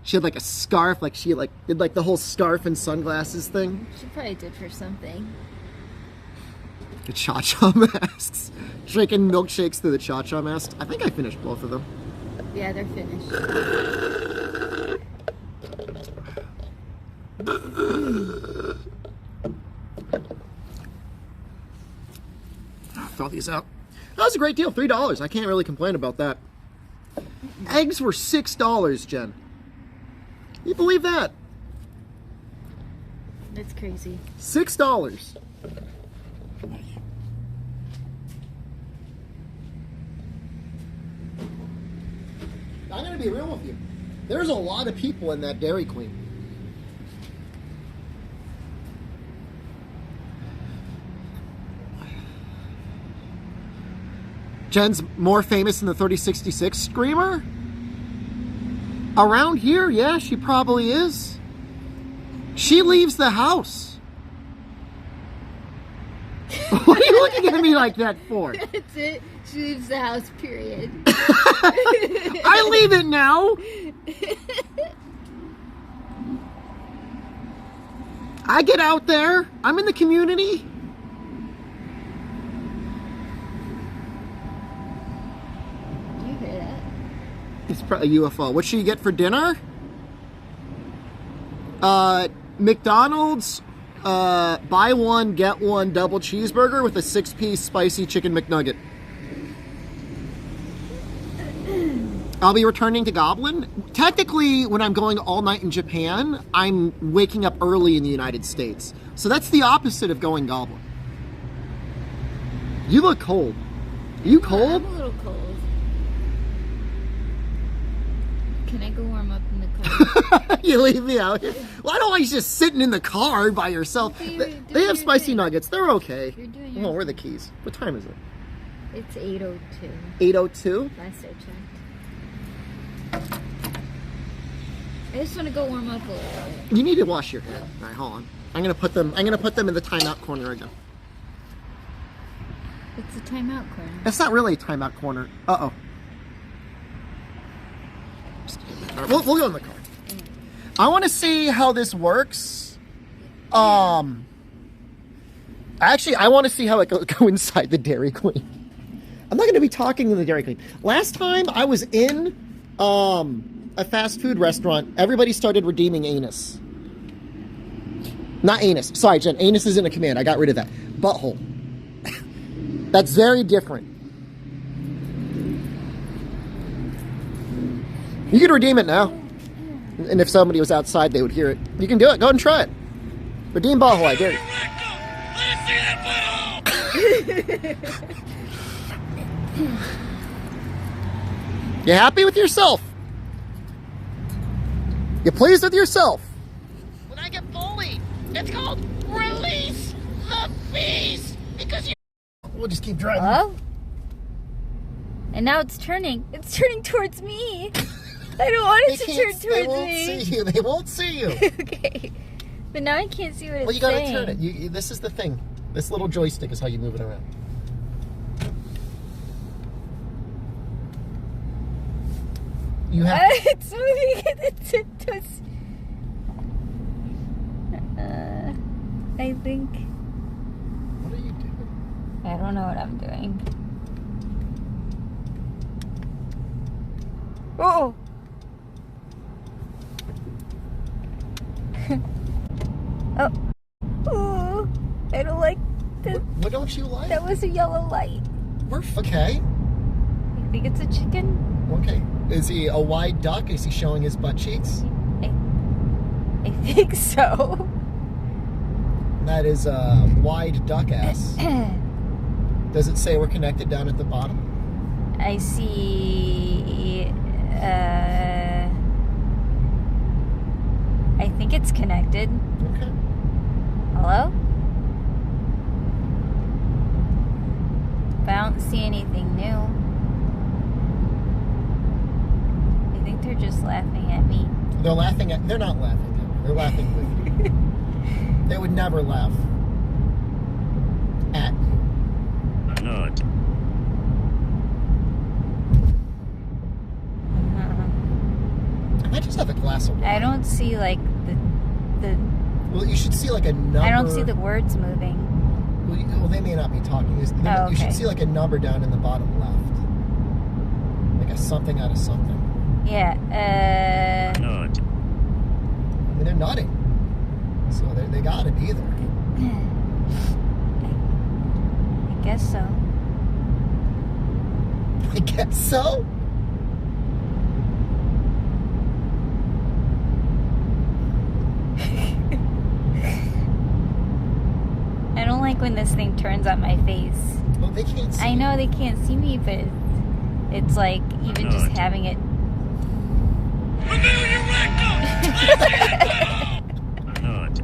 A: She had like a scarf, like she like did like the whole scarf and sunglasses thing.
B: She probably did for something.
A: The cha-cha masks. Drinking milkshakes through the cha-cha masks. I think I finished both of them.
B: Yeah, they're finished.
A: Throw these out. That was a great deal, $3. I can't really complain about that. Eggs were $6, Jen. You believe that?
B: That's crazy.
A: $6. I'm gonna be real with you. There's a lot of people in that Dairy Queen. Jen's more famous than the 3066 Screamer? Around here, yeah, she probably is. She leaves the house. What are you looking at me like that for?
B: That's it. She leaves the house, period.
A: I leave it now. I get out there. I'm in the community.
B: Do you hear that?
A: It's probably a UFO. What should you get for dinner? McDonald's, buy one, get one double cheeseburger with a 6-piece spicy chicken McNugget. I'll be returning to Goblin. Technically, when I'm going all night in Japan, I'm waking up early in the United States. So that's the opposite of going Goblin. You look cold. Are you cold?
B: I'm a little cold. Can I go warm up in the car?
A: You leave me out here. Well, I don't want you just sitting in the car by yourself. They have spicy nuggets. They're okay.
B: You're doing
A: Oh, where are the keys? What time is it?
B: It's 8:02.
A: 8:02?
B: Last I checked. I just want to go warm up a little bit.
A: You need to wash your hair. All right, hold on. I'm gonna put them in the timeout corner again.
B: It's a timeout corner.
A: That's not really a timeout corner. Uh-oh. We'll go in the car. I want to see how this works. Actually, I want to see how it go inside the Dairy Queen. I'm not going to be talking in the Dairy Queen. Last time I was in a fast food restaurant, everybody started redeeming anus. Not anus. Sorry, Jen. Anus isn't a command. I got rid of that. Butthole. That's very different. You can redeem it now. And if somebody was outside, they would hear it. You can do it. Go and try it. Redeem butthole, I dare you. You happy with yourself? You pleased with yourself?
D: When I get bullied, it's called release the beast because you.
A: We'll just keep driving.
B: Oh? And now it's turning. It's turning towards me. I don't want it to turn towards me.
A: They won't see you. They won't see you.
B: Okay. But now I can't see what it's
A: Well, you gotta
B: saying.
A: turn it. This is the thing. This little joystick is how you move it around. You have.
B: It's moving. It's I think.
A: What are you doing?
B: I don't know what I'm doing. Oh! Oh. Oh, I don't like this.
F: What don't you like?
B: That was a yellow light.
F: Okay.
B: You think it's a chicken?
F: Okay. Is he a wide duck? Is he showing his butt cheeks?
B: I think so.
F: That is a wide duck ass. Does it say we're connected down at the bottom?
B: I see. I think it's connected.
F: Okay.
B: Hello? But I don't see anything new. I think they're just laughing at me.
F: They're laughing at. They're not laughing at me. They're laughing with you. They would never laugh at you.
G: Not.
F: I might just have a glass of water.
B: I don't see like the.
F: Well, you should see like a number.
B: I don't see the words moving.
F: Well, they may not be talking. You
B: Oh,
F: should
B: okay.
F: see like a number down in the bottom left. Like a something out of something.
B: Yeah.
G: Not.
F: I mean, they're nodding. So they gotta be there.
B: I guess so.
F: I guess so.
B: I don't like when this thing turns on my face.
F: Well, they can't see.
B: I know they can't see me, but it's like even just having it.
G: Not.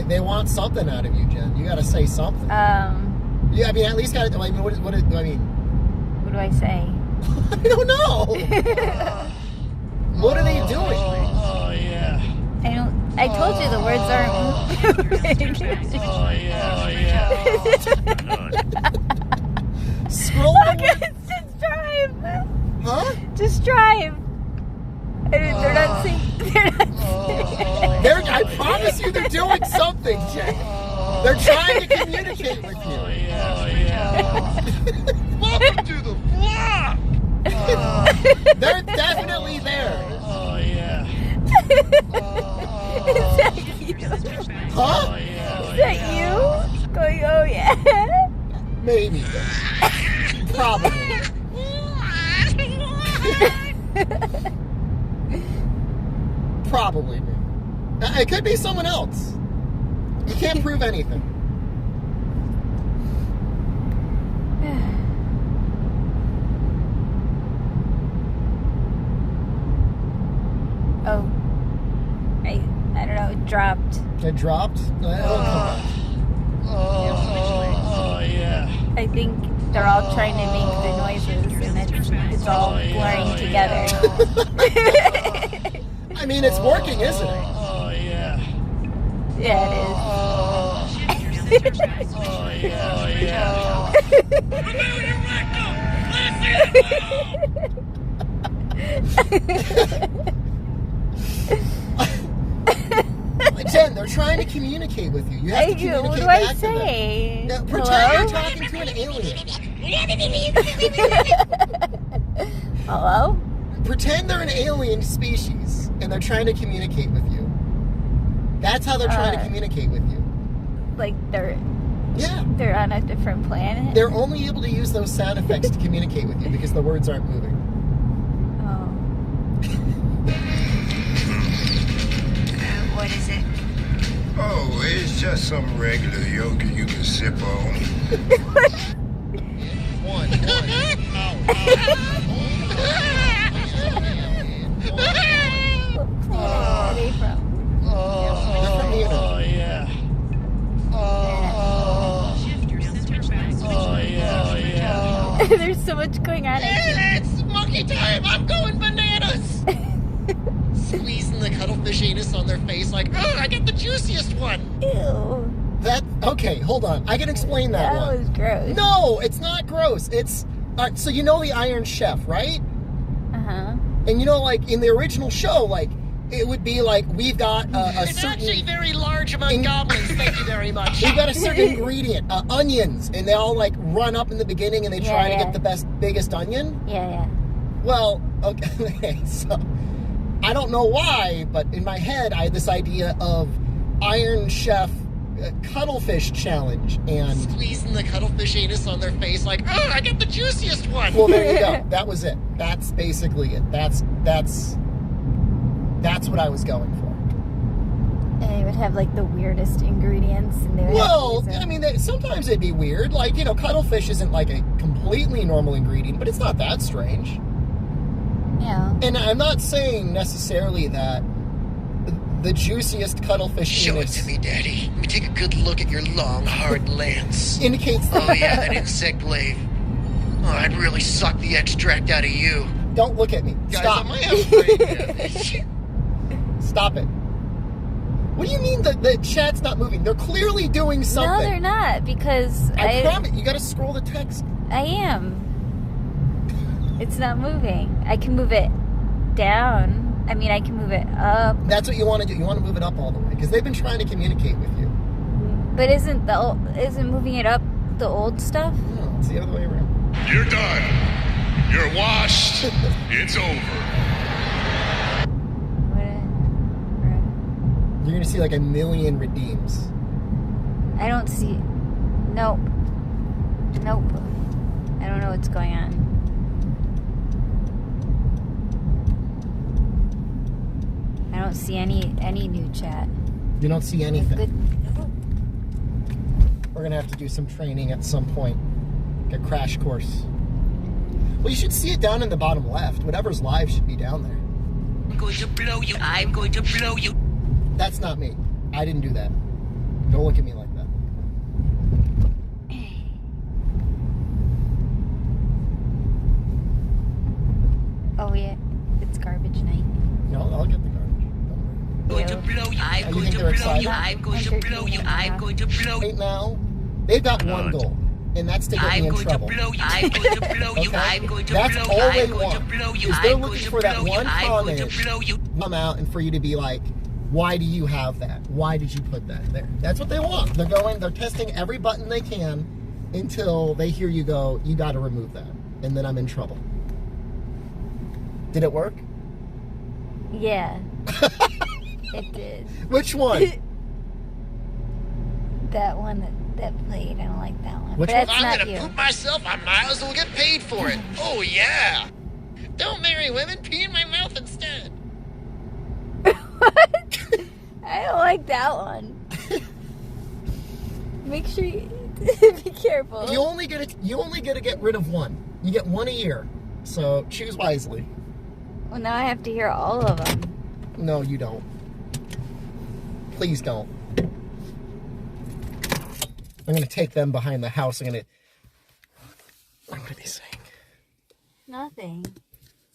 F: They want something out of you, Jen. You gotta say something. Yeah, I mean, at least gotta. I mean, what I mean?
B: What do I say?
F: I don't know. What are they doing?
G: Oh, yeah.
B: I don't. I told you the words aren't moving.
G: Oh, yeah.
F: Scroll.
B: Just drive.
F: Huh?
B: Just drive. They're not saying.
F: I promise you, they're doing something, Jen. They're trying to communicate with you.
G: Welcome to the vlog!
F: They're definitely there.
G: Oh, yeah.
B: Is that you?
F: Huh?
B: Is that you? Going, oh yeah.
F: Maybe. Probably. Probably me. It could be someone else. You can't prove anything.
B: Oh. I don't know. It dropped.
F: It dropped? It'll come back.
G: Oh, yeah.
B: I think they're all trying to make the noises, and it's all blurring together.
F: I mean, it's working, isn't it?
G: Oh, yeah.
B: Yeah, it is.
G: Oh, yeah.
F: Jen, they're trying to communicate with you. You have to communicate
B: What do I
F: back to them.
B: say?
F: Now, pretend
B: Hello?
F: you're talking to an alien.
B: Hello?
F: Pretend they're an alien species and they're trying to communicate with you. That's how they're trying to communicate with you.
B: Like they're on a different planet?
F: They're only able to use those sound effects to communicate with you because the words aren't moving.
B: Oh.
E: What is it?
H: Oh, it's just some regular yogurt you can sip on.
F: One.
B: What planet are they from?
F: They're from the internet.
G: Oh, yeah. Oh, yeah.
B: There's so much going on.
F: It's monkey time! I'm going bananas! Squeezing the cuttlefish anus on their face like, oh, I get the juiciest one!
B: Ew.
F: Okay, hold on. I can explain that
B: That
F: one.
B: was gross.
F: No, it's not gross. It's, so you know the Iron Chef, right?
B: Uh-huh.
F: And you know, like, in the original show, like, it would be like, we've got
A: It's
F: certain...
A: actually very large among goblins, thank you very much.
F: We've got a certain ingredient, onions, and they all, like, run up in the beginning and they try to get the biggest onion.
B: Yeah.
F: Well, okay, so
A: I don't know why, but in my head, I had this idea of Iron Chef cuttlefish challenge, and
F: Squeezing the cuttlefish anus on their face like, oh, I got the juiciest one.
A: well, there you go. That was it. That's basically it. That's what I was going for.
B: And they would have like the weirdest ingredients. And they would
A: Well,
B: have to use
A: I mean, sometimes it'd be weird. Like, you know, cuttlefish isn't like a completely normal ingredient, but it's not that strange.
B: Yeah.
A: And I'm not saying necessarily that the juiciest cuttlefish
F: Show it
A: anus
F: to me, Daddy. Let me take a good look at your long, hard lance.
A: indicates
F: Oh, yeah, that insect blade. Oh, I'd really suck the extract out of you.
A: Don't look at me.
F: Guys,
A: Stop.
F: I might have a brain
A: Stop it. What do you mean the chat's not moving? They're clearly doing something.
B: No, they're not, because
A: I promise. You gotta scroll the text.
B: I am. It's not moving. I can move it down. I mean, I can move it up.
A: That's what you want to do. You want to move it up all the way because they've been trying to communicate with you.
B: But isn't moving it up the old stuff?
A: No, it's the other way around.
H: You're done. You're washed. It's over.
A: You're gonna see like a million redeems.
B: I don't see. Nope. Nope. I don't know what's going on. I don't see any new chat.
A: You don't see anything.
B: Good.
A: We're gonna have to do some training at some point. Like a crash course. Well, you should see it down in the bottom left. Whatever's live should be down there.
D: I'm going to blow you. I'm going to blow you.
A: That's not me. I didn't do that. Don't look at me like that.
B: Oh yeah, it's garbage night.
A: No, I'll get the garbage.
D: I'm going to blow you. I'm
A: you
D: going
A: think
D: to
A: they're
D: blow you.
A: excited?
D: I'm going to blow you. I'm going to blow you.
A: Right now, they've got one goal, and that's to get me
D: I'm
A: in
D: going to
A: trouble.
D: blow you. I'm going to blow you.
A: Okay?
D: I'm going to
A: That's
D: blow
A: all
D: you.
A: they
D: I'm going to
A: want,
D: blow you.
A: is they're
D: I'm going
A: looking
D: to
A: for that
D: blow you.
A: one
D: I'm going to
A: comment.
D: blow you.
A: Come out and for you to be like, why do you have that? Why did you put that there? That's what they want. They're testing every button they can until they hear you go, you got to remove that. And then I'm in trouble. Did it work?
B: Yeah. It did.
A: Which one?
B: That one that played. I don't like that one.
A: Which
B: but
A: one?
B: that's
F: I'm
B: not
F: gonna
B: you.
F: poop myself. I might as well get paid for it. Oh, yeah. Don't marry women. Pee in my mouth instead.
B: What? I don't like that one. Make sure you be careful.
A: You only get to get rid of one. You get one a year. So choose wisely.
B: Well, now I have to hear all of them.
A: No, you don't. Please don't. I'm gonna take them behind the house. What am I saying?
B: Nothing.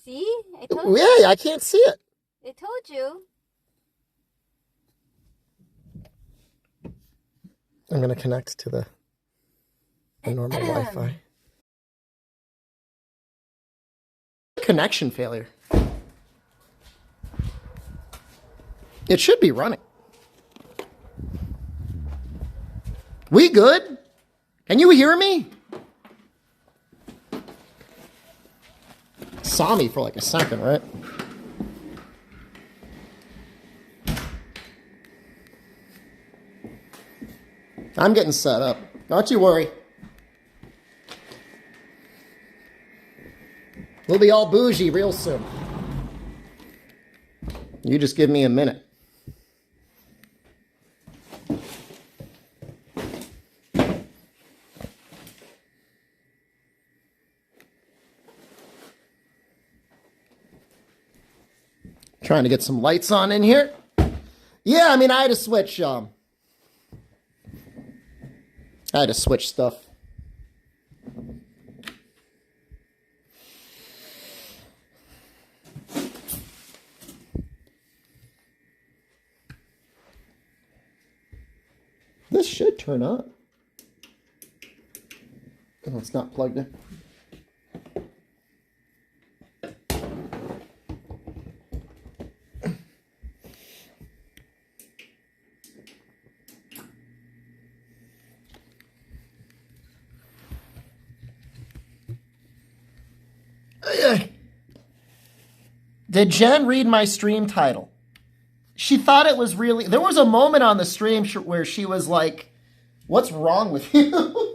B: See? I told you.
A: Yeah, I can't see it.
B: I told you.
A: I'm gonna connect to the normal Wi-Fi. Connection failure. It should be running. We good? Can you hear me? Saw me for like a second, right? I'm getting set up. Don't you worry. We'll be all bougie real soon. You just give me a minute. Trying to get some lights on in here. Yeah, I mean, I had to switch stuff. This should turn on. Oh, it's not plugged in. Did Jen read my stream title? She thought it was really... There was a moment on the stream where she was like, what's wrong with you?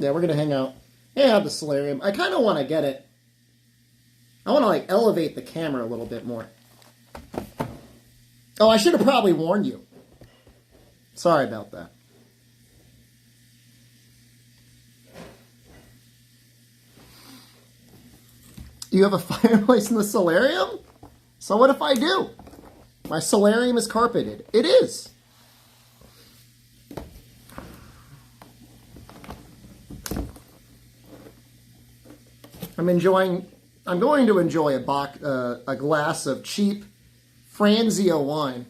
A: Yeah, we're going to hang out. Yeah, I have the solarium. I kind of want to get it. I want to, like, elevate the camera a little bit more. Oh, I should have probably warned you. Sorry about that. You have a fireplace in the solarium? So what if I do? My solarium is carpeted. It is. I'm going to enjoy a glass of cheap Franzia wine.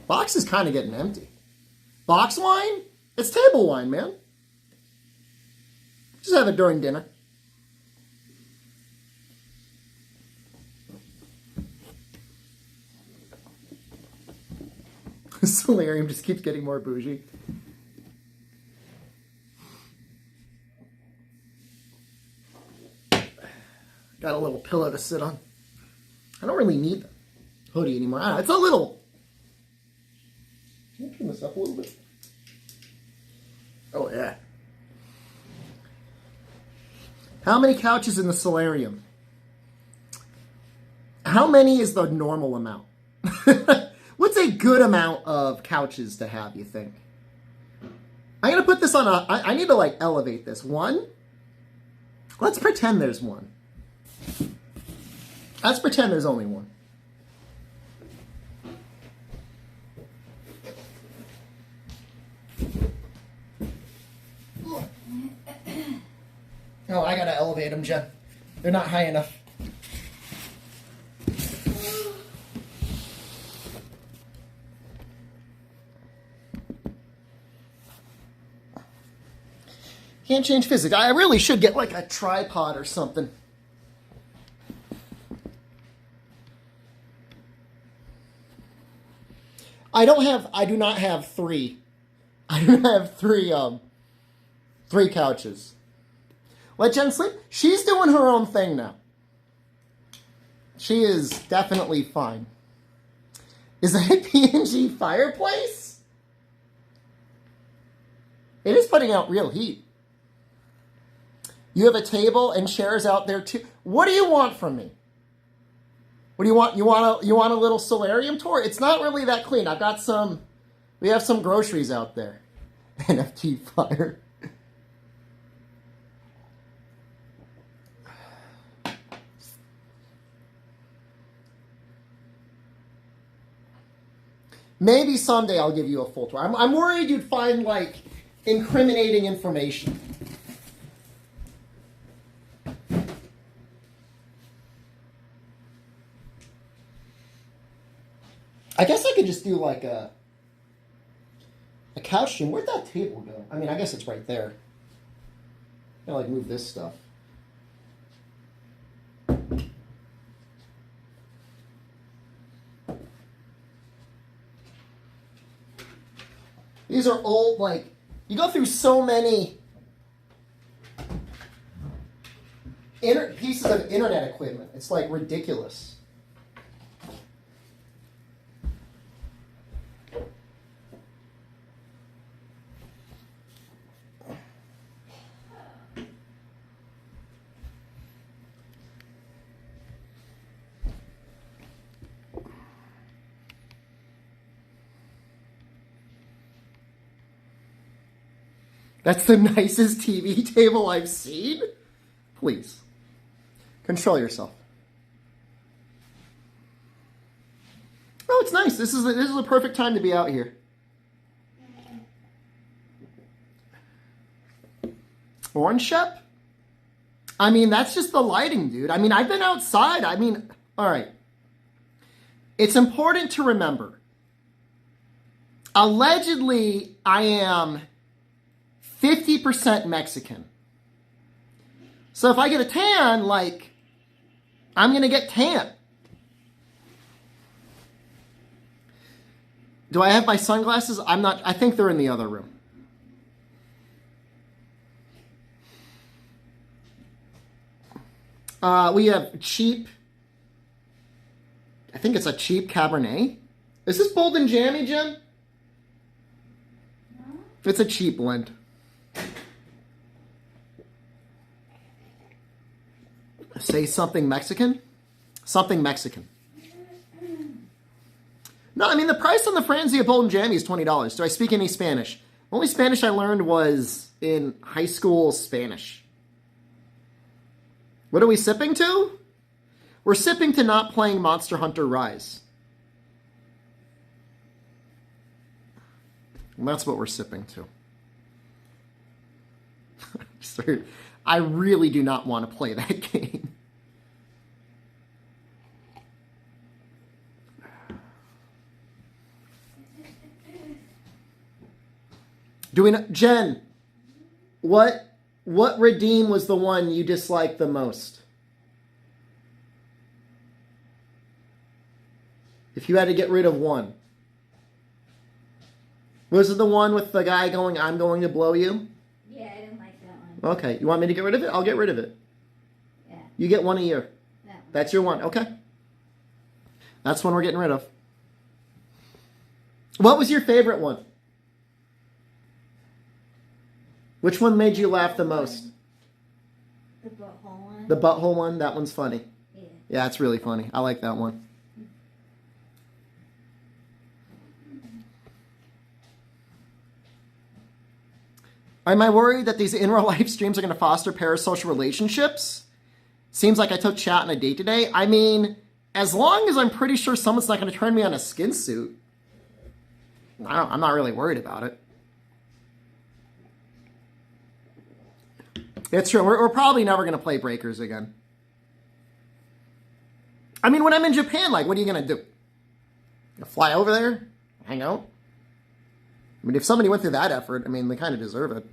A: Box is kind of getting empty. Box wine? It's table wine, man. Just have it during dinner. The solarium just keeps getting more bougie. Got a little pillow to sit on. I don't really need the hoodie anymore. It's a little... Can I turn this up a little bit? Oh, yeah. How many couches in the solarium? How many is the normal amount? What's a good amount of couches to have, you think? I'm going to put this on a... I need to, like, elevate this. One? Let's pretend there's one. Let's pretend there's only one. Oh, I gotta elevate them, Jen. They're not high enough. Can't change physics. I really should get like a tripod or something. I do not have three. I do not have three couches. Let Jen sleep. She's doing her own thing now. She is definitely fine. Is that a P&G fireplace? It is putting out real heat. You have a table and chairs out there too. What do you want from me? What do you want? You want a little solarium tour? It's not really that clean. I've got some. We have some groceries out there. NFT fire. Maybe someday I'll give you a full tour. I'm worried you'd find like incriminating information. I guess I could just do like a couch stream. Where'd that table go? I mean, I guess it's right there. I like move this stuff. These are old, like, you go through so many pieces of internet equipment. It's like ridiculous. That's the nicest TV table I've seen? Please. Control yourself. Oh, it's nice. This is a perfect time to be out here. Orange Shep? I mean, that's just the lighting, dude. I mean, I've been outside. I mean, all right. It's important to remember. Allegedly, I am 50% Mexican. So if I get a tan, like, I'm going to get tan. Do I have my sunglasses? I'm not. I think they're in the other room. We have cheap. I think it's a cheap Cabernet. Is this bold and jammy, Jen? No. It's a cheap blend. Say something Mexican? Something Mexican. No, I mean, the price on the Franzia Bold and Jammy is $20. Do I speak any Spanish? The only Spanish I learned was in high school Spanish. What are we sipping to? We're sipping to not playing Monster Hunter Rise. And that's what we're sipping to. Sorry, I really do not want to play that game. Do we know, Jen, what redeem was the one you disliked the most? If you had to get rid of one. Was it the one with the guy going, I'm going to blow you?
B: Yeah, I didn't like that one.
A: Okay, you want me to get rid of it? I'll get rid of it.
B: Yeah.
A: You get one a year.
B: That one.
A: That's your one. Okay. That's one we're getting rid of. What was your favorite one? Which one made you laugh the most?
B: The butthole one.
A: The butthole one? That one's funny.
B: Yeah.
A: Yeah, it's really funny. I like that one. Am I worried that these in real life streams are going to foster parasocial relationships? Seems like I took chat on a date today. I mean, as long as I'm pretty sure someone's not going to turn me on a skin suit, I'm not really worried about it. It's true. We're probably never going to play Breakers again. I mean, when I'm in Japan, like, what are you going to do? You fly over there? Hang out? I mean, if somebody went through that effort, I mean, they kind of deserve it.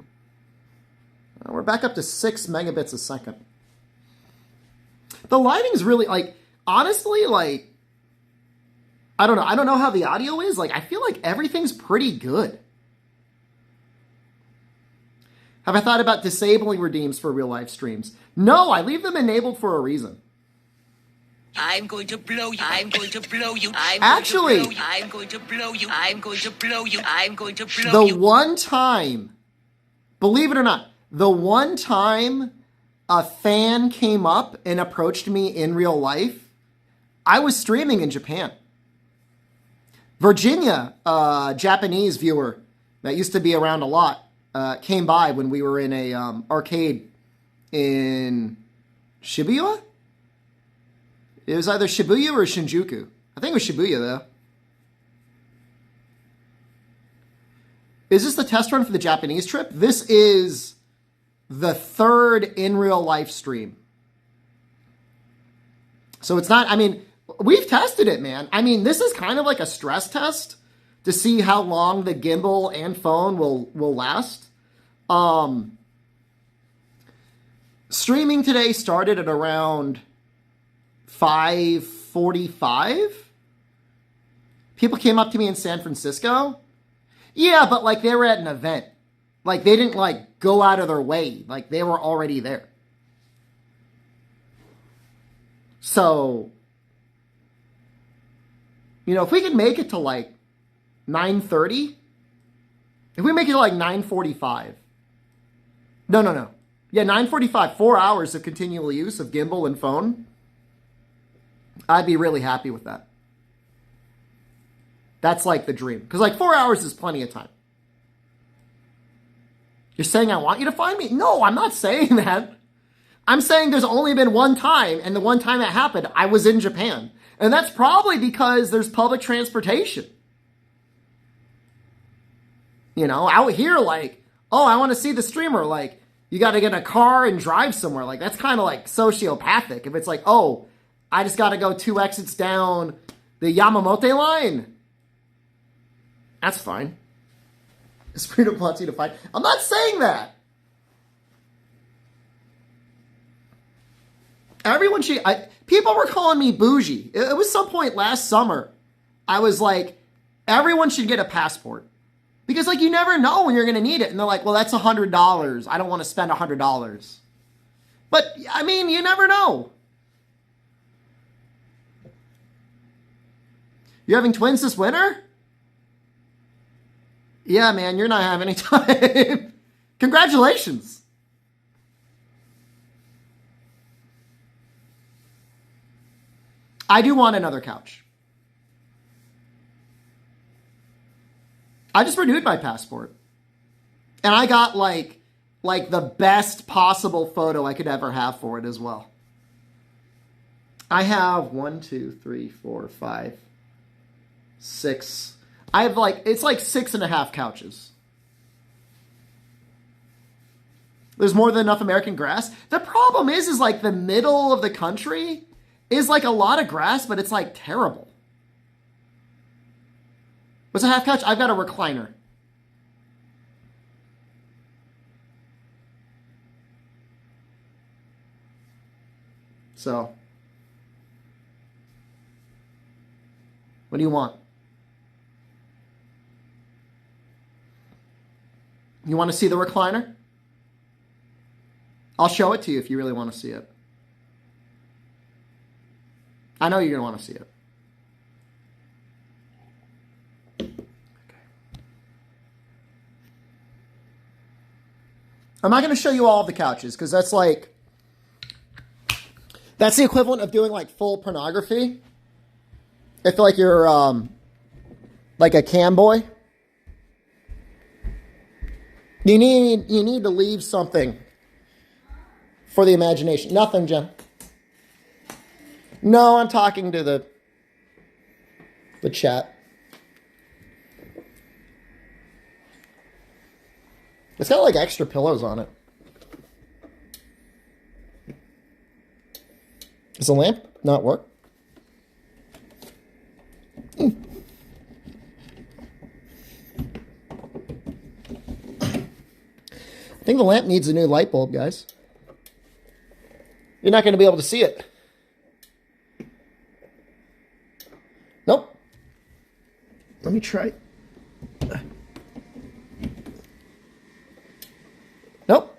A: We're back up to 6 megabits a second. The lighting's really, like, honestly, like, I don't know. I don't know how the audio is. Like, I feel like everything's pretty good. Have I thought about disabling redeems for real life streams? No, I leave them enabled for a reason.
D: I'm going to blow you. I'm going to blow you.
A: Actually,
D: I'm going to blow you. I'm going to blow you. I'm going to blow you.
A: The one time, believe it or not, the one time a fan came up and approached me in real life, I was streaming in Japan. Virginia, a Japanese viewer that used to be around a lot, came by when we were in a arcade in Shibuya? It was either Shibuya or Shinjuku. I think it was Shibuya, though. Is this the test run for the Japanese trip? This is the 3rd in real life stream. So it's not, I mean, we've tested it, man. I mean, this is kind of like a stress test to see how long the gimbal and phone will last. Streaming today started at around 5:45. People came up to me in San Francisco. Yeah, but like they were at an event. Like they didn't like go out of their way. Like they were already there. So, you know, if we could make it to like 9:30, if we make it to like 9:45. No. Yeah, 9:45, 4 hours of continual use of gimbal and phone. I'd be really happy with that. That's like the dream. Because like 4 hours is plenty of time. You're saying I want you to find me? No, I'm not saying that. I'm saying there's only been one time, and the one time that happened, I was in Japan. And that's probably because there's public transportation. You know, out here, like, oh, I want to see the streamer. Like, you got to get in a car and drive somewhere. Like, that's kind of like sociopathic. If it's like, oh, I just got to go 2 exits down the Yamamote line. That's fine. Esprit wants you to find. I'm not saying that. Everyone should. People were calling me bougie. It was some point last summer. I was like, everyone should get a passport. Because, like, you never know when you're going to need it. And they're like, well, that's $100. I don't want to spend $100. But, I mean, you never know. You're having twins this winter? Yeah, man, you're not having any time. Congratulations. I do want another couch. I just renewed my passport. And I got like the best possible photo I could ever have for it as well. I have 1, 2, 3, 4, 5, 6. I have it's like 6.5 couches. There's more than enough American grass. The problem is like the middle of the country is like a lot of grass, but it's like terrible. What's a half couch? I've got a recliner. So, what do you want? You want to see the recliner? I'll show it to you if you really want to see it. I know you're going to want to see it. I'm not going to show you all of the couches because that's the equivalent of doing like full pornography. I feel like you're like a cam boy. You need to leave something for the imagination. Nothing, Jen. No, I'm talking to the chat. It's got like extra pillows on it. Does the lamp not work? I think the lamp needs a new light bulb, guys. You're not going to be able to see it. Nope. Let me try. Nope.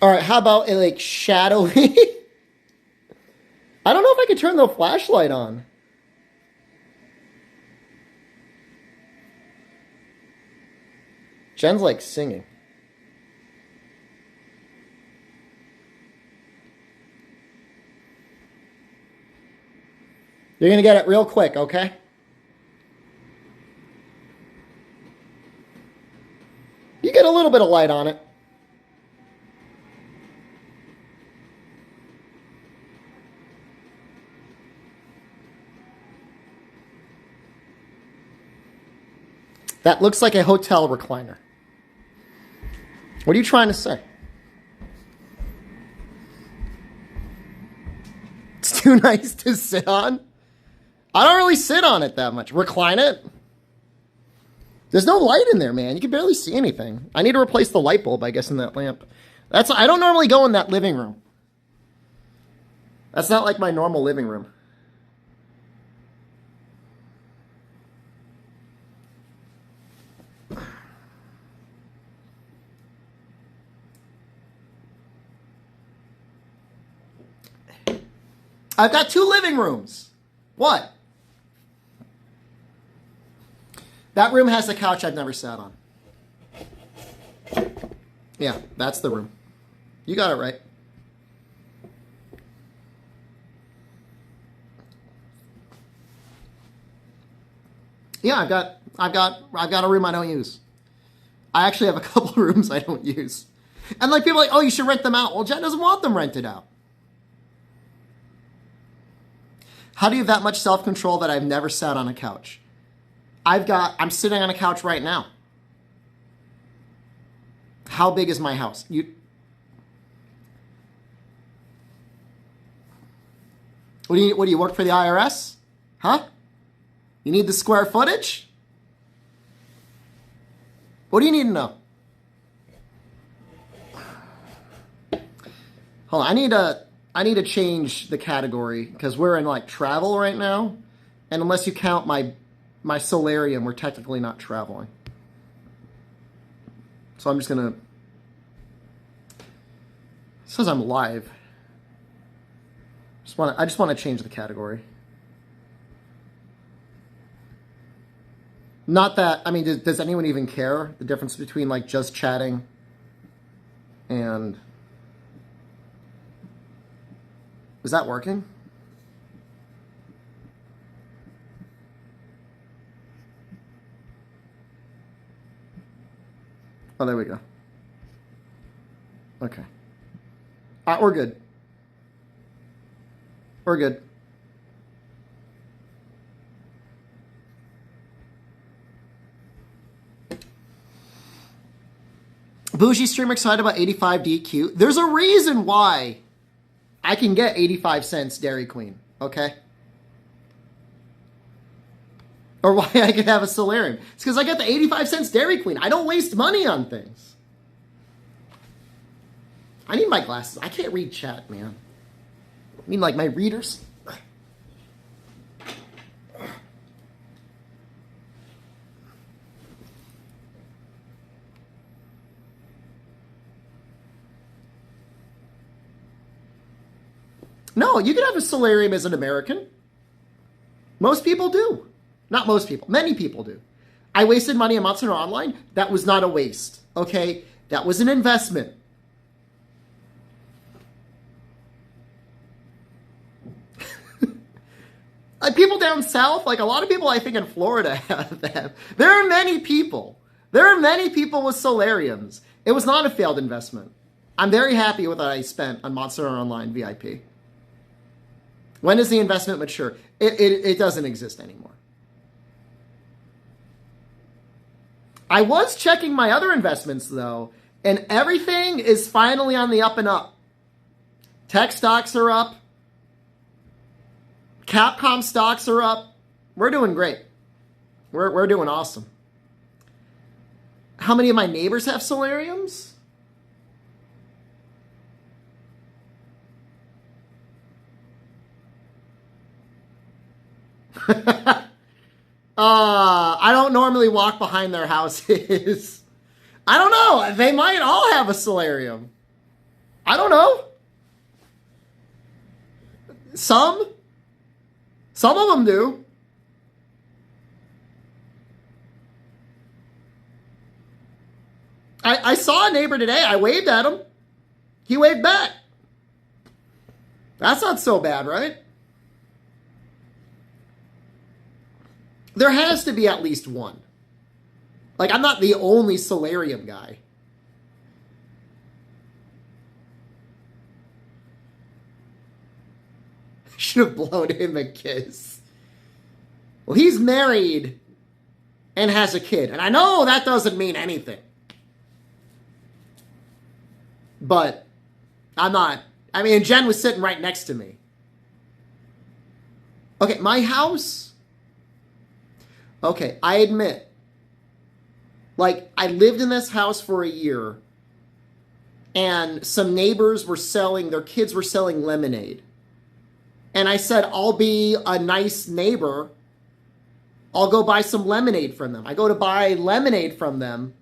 A: All right, how about a like shadowy? I don't know if I could turn the flashlight on. Jen's like singing. You're going to get it real quick, okay? You get a little bit of light on it. That looks like a hotel recliner. What are you trying to say? It's too nice to sit on? I don't really sit on it that much. Recline it? There's no light in there, man. You can barely see anything. I need to replace the light bulb, I guess, in that lamp. I don't normally go in that living room. That's not like my normal living room. I've got 2 living rooms. What? That room has a couch I've never sat on. Yeah, that's the room. You got it right. Yeah, I've got a room I don't use. I actually have a couple of rooms I don't use. And like people are like, oh, you should rent them out. Well, Jen doesn't want them rented out. How do you have that much self-control that I've never sat on a couch? I'm sitting on a couch right now. How big is my house? What do you work for the IRS? Huh? You need the square footage? What do you need to know? Hold on, I need to change the category because we're in like travel right now, and unless you count my solarium, we're technically not traveling. So I'm just gonna. It says I'm live. I just want to change the category. Not that, I mean, does anyone even care the difference between like just chatting and... Is that working? Oh, there we go. Okay. We're good. We're good. Bougie streamer excited about 85 DQ. There's a reason why I can get 85 cents Dairy Queen, okay? Or why I can have a solarium. It's because I get the 85 cents Dairy Queen. I don't waste money on things. I need my glasses. I can't read chat, man. I mean, like my readers. No, you can have a solarium as an American. Most people do. Not most people. Many people do. I wasted money on Monster Online. That was not a waste. Okay? That was an investment. Like people down south, like a lot of people I think in Florida have that. There are many people. There are many people with solariums. It was not a failed investment. I'm very happy with what I spent on Monster Online VIP. When does the investment mature? It doesn't exist anymore. I was checking my other investments, though, and everything is finally on the up and up. Tech stocks are up. Capcom stocks are up. We're doing great. We're doing awesome. How many of my neighbors have solariums? I don't normally walk behind their houses. I don't know. They might all have a solarium. I don't know. Some of them do. I saw a neighbor today. I waved at him. He waved back. That's not so bad, right? There has to be at least one. Like, I'm not the only solarium guy. Should have blown him a kiss. Well, he's married and has a kid. And I know that doesn't mean anything. But I'm not. I mean, Jen was sitting right next to me. Okay, my house... Okay, I admit, like, I lived in this house for a year, and some neighbors were their kids were selling lemonade. And I said, I'll be a nice neighbor. I'll go buy some lemonade from them. I go to buy lemonade from them,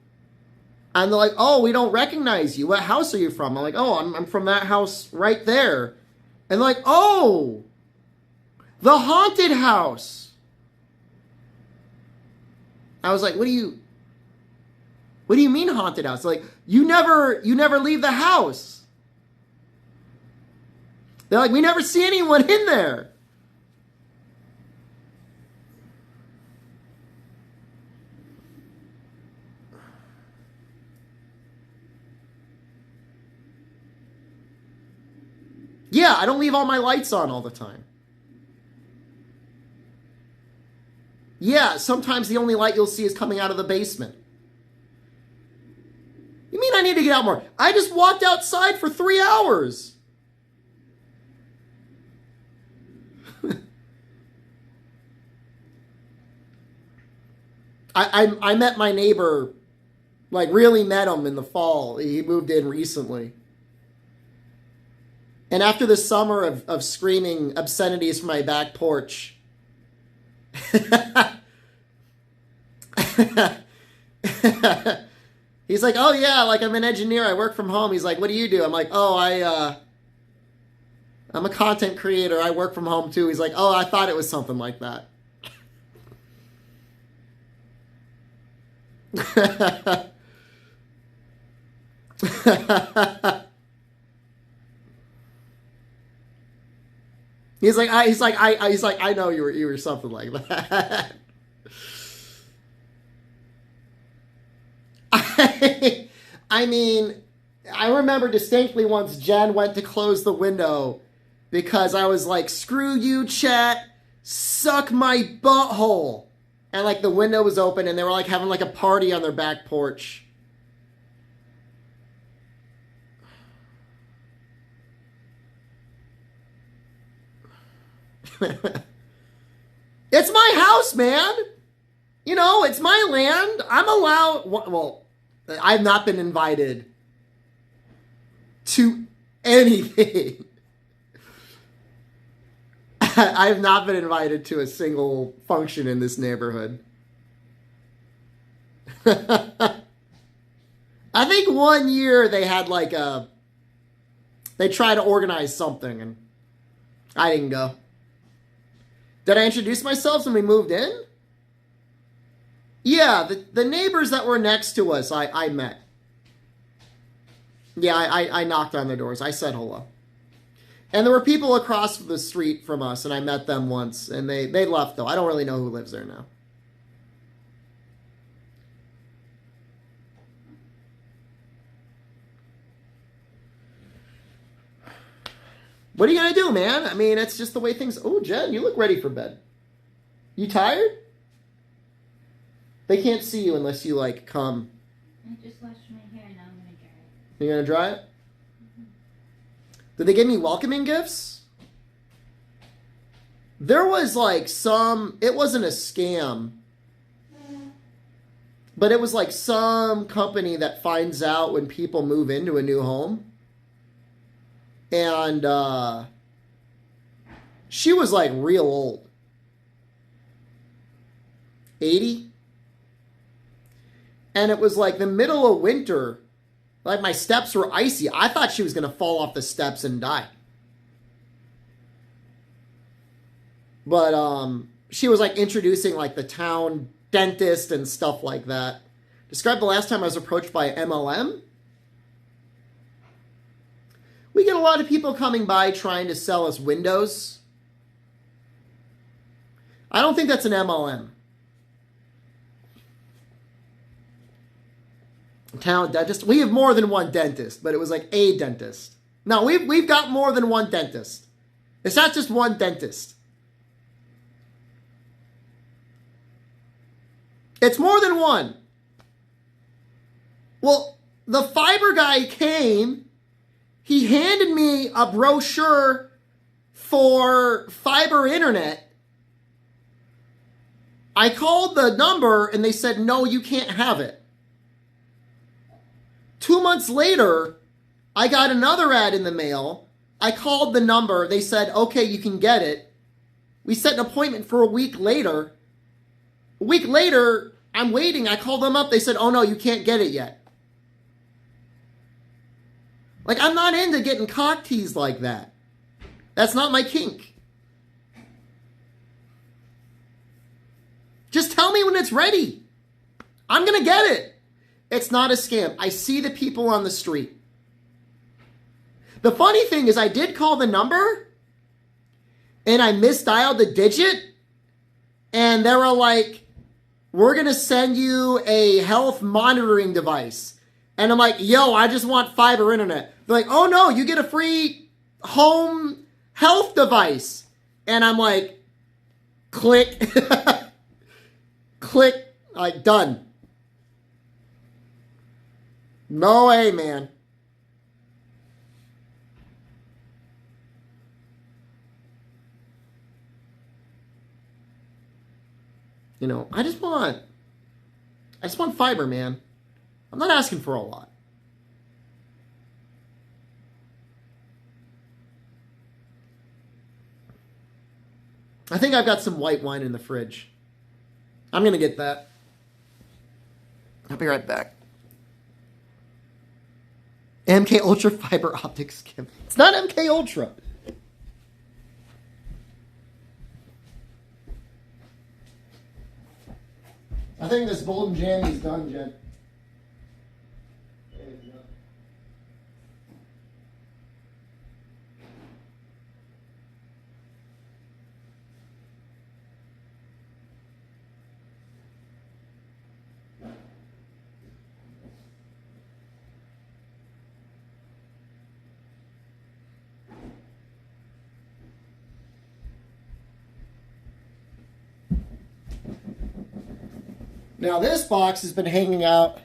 A: and they're like, oh, we don't recognize you. What house are you from? I'm like, oh, I'm from that house right there. And they're like, oh, the haunted house. I was like, what do you mean haunted house? Like, you never leave the house. They're like, we never see anyone in there. Yeah, I don't leave all my lights on all the time. Yeah, sometimes the only light you'll see is coming out of the basement. You mean I need to get out more? I just walked outside for 3 hours. I met my neighbor, like really met him in the fall. He moved in recently. And after the summer of screaming obscenities from my back porch, he's like, oh yeah, like I'm an engineer, I work from home. He's like, what do you do? I'm like, oh, I'm a content creator, I work from home too. He's like, oh, I thought it was something like that. He's like, I know you were something like that. I mean, I remember distinctly once Jen went to close the window because I was like, screw you, chat, suck my butthole. And like the window was open and they were like having like a party on their back porch. It's my house, man. You know, it's my land. I'm allowed. Well, I've not been invited to anything. I have not been invited to a single function in this neighborhood. I think one year they had like they tried to organize something and I didn't go. Did I introduce myself when we moved in? Yeah, the neighbors that were next to us, I met. Yeah, I knocked on their doors. I said hello. And there were people across the street from us, and I met them once, and they left, though. I don't really know who lives there now. What are you going to do, man? I mean, it's just the way things... Oh, Jen, you look ready for bed. You tired? They can't see you unless you, like, come.
B: I just washed my hair, now I'm going to dry it.
A: You're going to dry it? Mm-hmm. Did they give me welcoming gifts? There was, like, some... It wasn't a scam. But it was, like, some company that finds out when people move into a new home. And she was like real old. 80. And it was like the middle of winter. Like my steps were icy. I thought she was going to fall off the steps and die. But she was like introducing like the town dentist and stuff like that. Describe the last time I was approached by MLM. We get a lot of people coming by trying to sell us windows. I don't think that's an MLM. Town dentist. We have more than one dentist, but it was like a dentist. No, we've got more than one dentist. It's not just one dentist. It's more than one. Well, the fiber guy came. He handed me a brochure for fiber internet. I called the number and they said, no, you can't have it. 2 months later, I got another ad in the mail. I called the number. They said, okay, you can get it. We set an appointment for a week later. A week later, I'm waiting. I called them up. They said, oh no, you can't get it yet. Like, I'm not into getting cock teased like that. That's not my kink. Just tell me when it's ready. I'm going to get it. It's not a scam. I see the people on the street. The funny thing is I did call the number and I misdialed the digit and they were like, we're going to send you a health monitoring device. And I'm like, yo, I just want fiber internet. They're like, oh no, you get a free home health device. And I'm like, click, click, like done. No way, man. You know, I just want fiber, man. I'm not asking for a lot. I think I've got some white wine in the fridge. I'm going to get that. I'll be right back. MK Ultra fiber optic skim. It's not MK Ultra. I think this golden jammies done, Jen. There you go. Now this box has been hanging out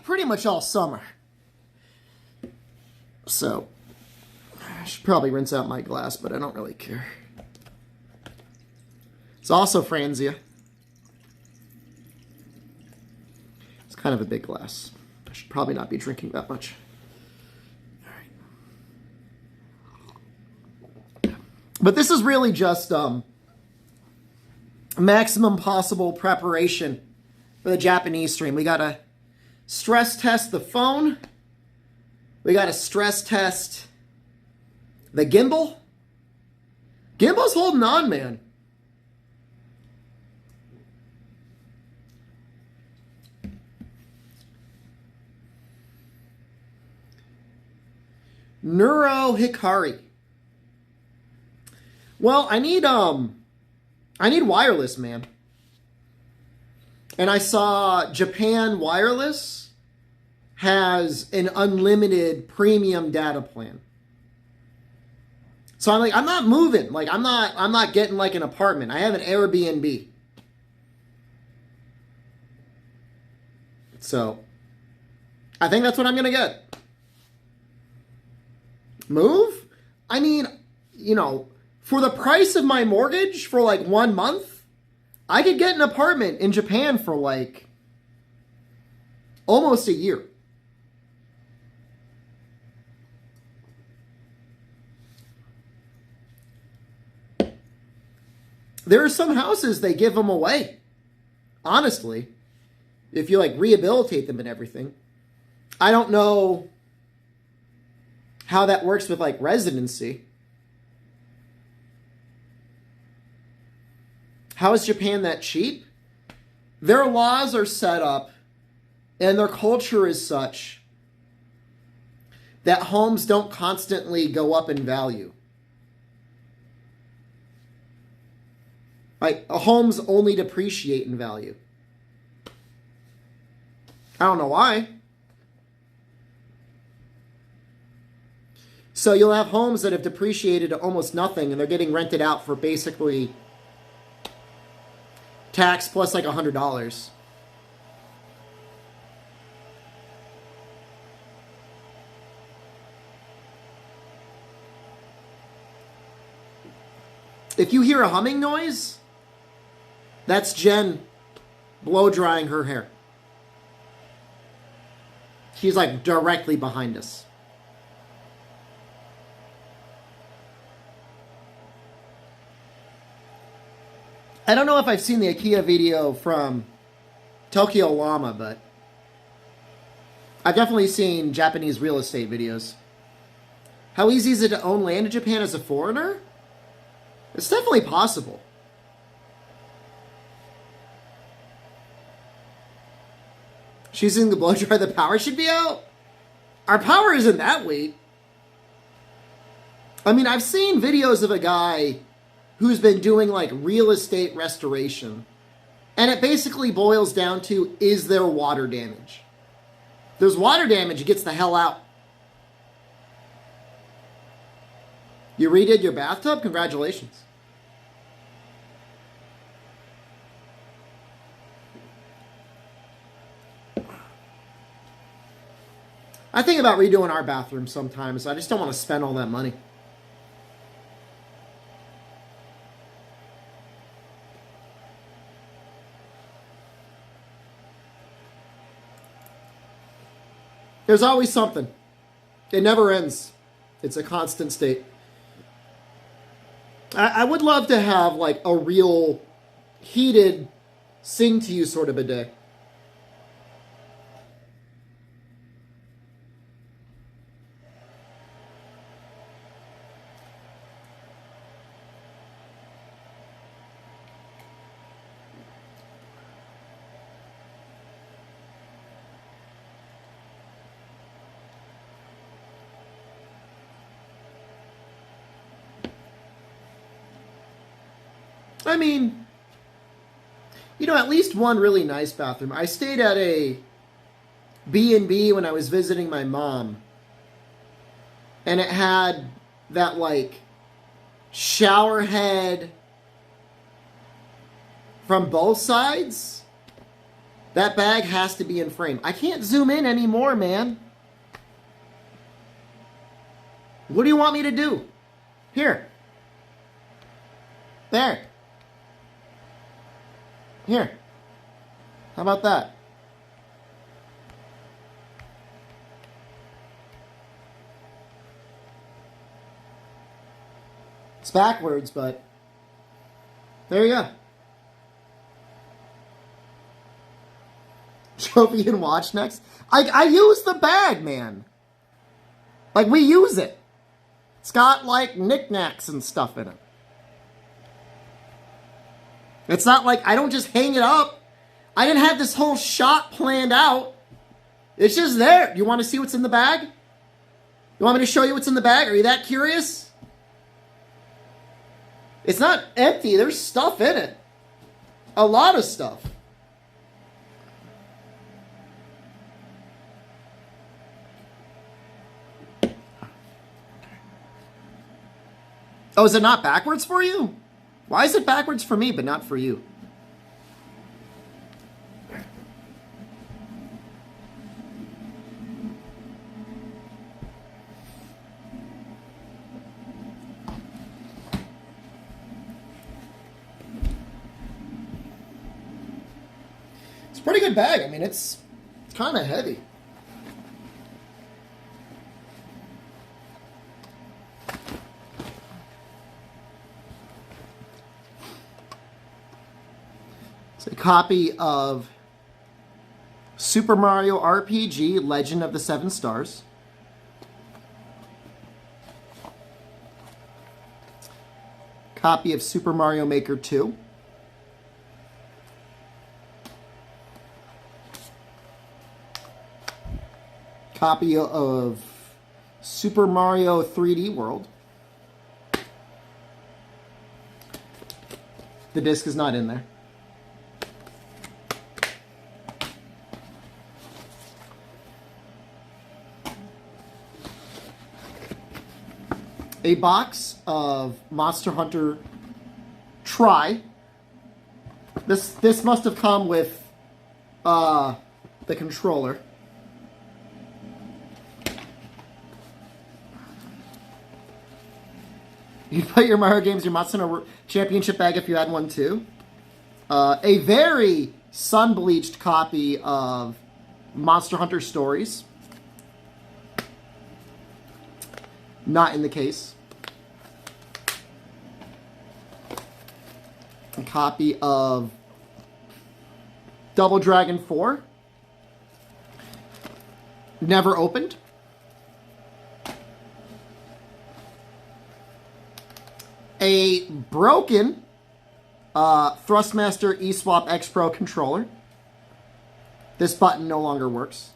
A: pretty much all summer. So, I should probably rinse out my glass, but I don't really care. It's also Franzia. It's kind of a big glass. I should probably not be drinking that much. All right. But this is really just maximum possible preparation for the Japanese stream. We got to stress test the phone. We got to stress test the gimbal. Gimbal's holding on, man. Neuro Hikari. Well, I need wireless, man. And I saw Japan Wireless has an unlimited premium data plan. So I'm like, I'm not moving. Like, I'm not getting like an apartment. I have an Airbnb. So I think that's what I'm going to get. Move? I mean, you know, for the price of my mortgage for like 1 month, I could get an apartment in Japan for like almost a year. There are some houses, they give them away. Honestly, if you like rehabilitate them and everything. I don't know how that works with like residency. How is Japan that cheap? Their laws are set up and their culture is such that homes don't constantly go up in value. Like, homes only depreciate in value. I don't know why. So you'll have homes that have depreciated to almost nothing and they're getting rented out for basically tax plus like $100. If you hear a humming noise, that's Jen blow drying her hair. She's like directly behind us. I don't know if I've seen the IKEA video from Tokyo Llama, but I've definitely seen Japanese real estate videos. How easy is it to own land in Japan as a foreigner? It's definitely possible. She's in the blow dryer, the power should be out? Our power isn't that late. I mean, I've seen videos of a guy who's been doing like real estate restoration. And it basically boils down to, is there water damage? If there's water damage, it gets the hell out. You redid your bathtub? Congratulations. I think about redoing our bathroom sometimes. I just don't want to spend all that money. There's always something. It never ends. It's a constant state. I would love to have like a real heated sing to you sort of a day. I mean, you know, at least one really nice bathroom. I stayed at a B&B when I was visiting my mom. And it had that, like, shower head from both sides. That bag has to be in frame. I can't zoom in anymore, man. What do you want me to do? Here. There. Here. How about that? It's backwards, but there you go. Trophy and watch next. I use the bag, man. Like, we use it. It's got, like, knickknacks and stuff in it. It's not like I don't just hang it up. I didn't have this whole shot planned out. It's just there. You want to see what's in the bag? You want me to show you what's in the bag? Are you that curious? It's not empty. There's stuff in it. A lot of stuff. Oh, is it not backwards for you? Why is it backwards for me, but not for you? It's a pretty good bag. I mean, it's kind of heavy. It's a copy of Super Mario RPG Legend of the Seven Stars. Copy of Super Mario Maker 2. Copy of Super Mario 3D World. The disc is not in there. A box of Monster Hunter Tri. This must have come with the controller. You'd put your Mario games in your Monster Hunter Championship bag if you had one too. A very sun-bleached copy of Monster Hunter Stories. Not in the case. A copy of Double Dragon 4. Never opened. A broken Thrustmaster eSwap X Pro controller. This button no longer works.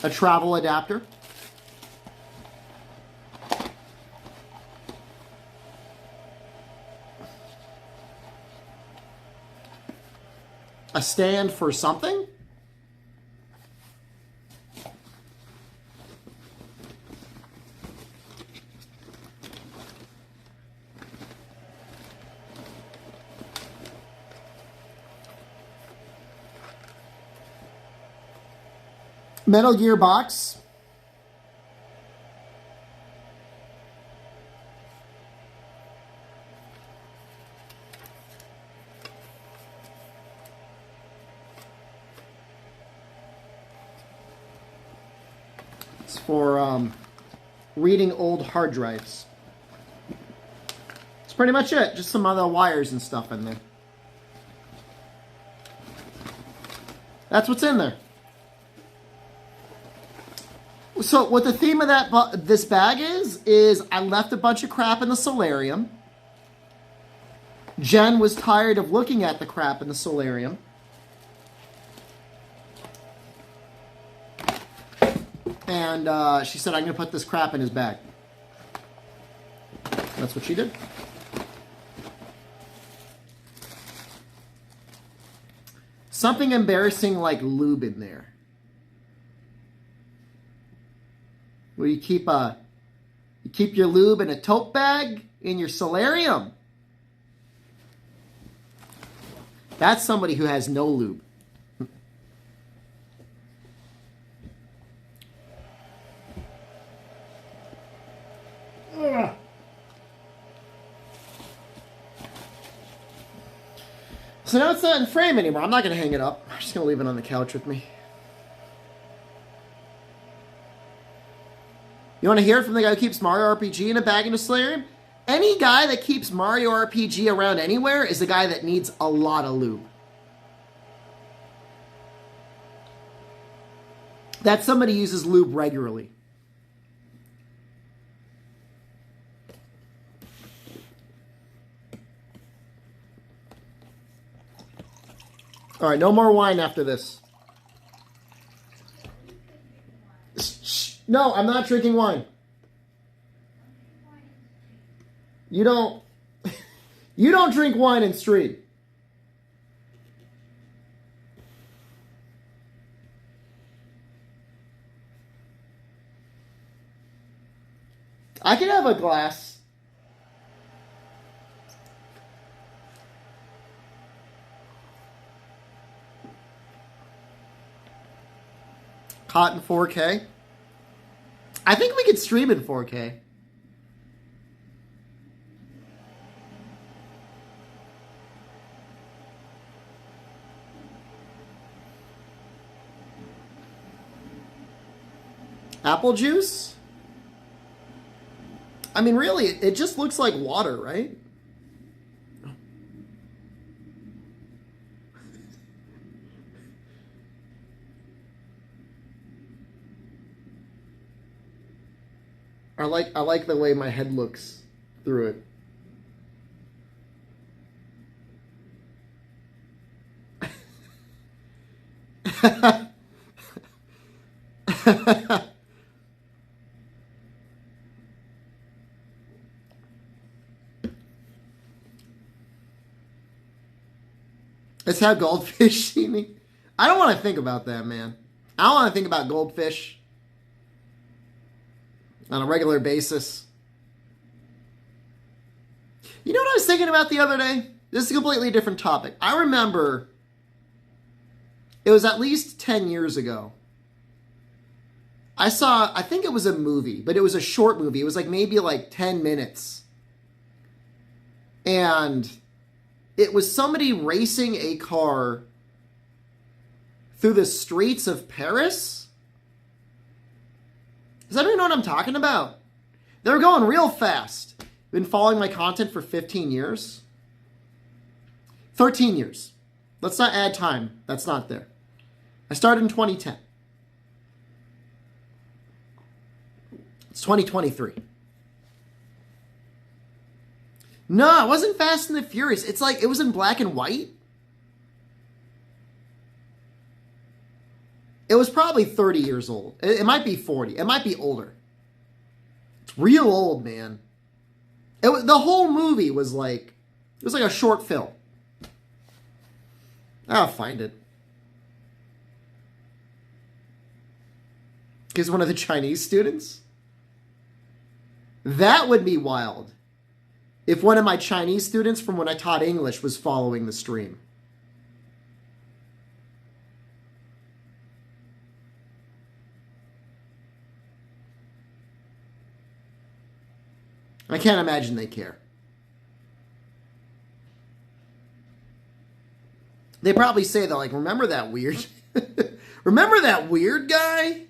A: A travel adapter. A stand for something. Metal Gear box. It's for reading old hard drives. That's pretty much it. Just some other wires and stuff in there. That's what's in there. So what the theme of this bag is I left a bunch of crap in the solarium. Jen was tired of looking at the crap in the solarium. And she said, I'm going to put this crap in his bag. That's what she did. Something embarrassing like lube in there. Where you keep your lube in a tote bag in your solarium. That's somebody who has no lube. So now it's not in frame anymore. I'm not going to hang it up. I'm just going to leave it on the couch with me. You want to hear it from the guy who keeps Mario RPG in a bag in a solarium? Any guy that keeps Mario RPG around anywhere is a guy that needs a lot of lube. That somebody uses lube regularly. All right, no more wine after this. Shh. No, I'm not drinking wine. You don't drink wine in street. I can have a glass. Caught in 4K. I think we could stream in 4K. Apple juice? I mean, really, it just looks like water, right? I like the way my head looks through it. That's how goldfish see me. I don't want to think about that, man. I don't want to think about goldfish on a regular basis. You know what I was thinking about the other day? This is a completely different topic. I remember it was at least 10 years ago. I think it was a movie, but it was a short movie. It was maybe 10 minutes. And it was somebody racing a car through the streets of Paris. Does everyone know what I'm talking about? They were going real fast. Been following my content for 15 years. 13 years. Let's not add time. That's not there. I started in 2010. It's 2023. No, it wasn't Fast and the Furious. It's it was in black and white. It was probably 30 years old. It might be 40. It might be older. It's real old, man. The whole movie was it was like a short film. I'll find it. Because one of the Chinese students? That would be wild. If one of my Chinese students from when I taught English was following the stream. I can't imagine they care. They probably say, they're like, remember that weird... remember that weird guy?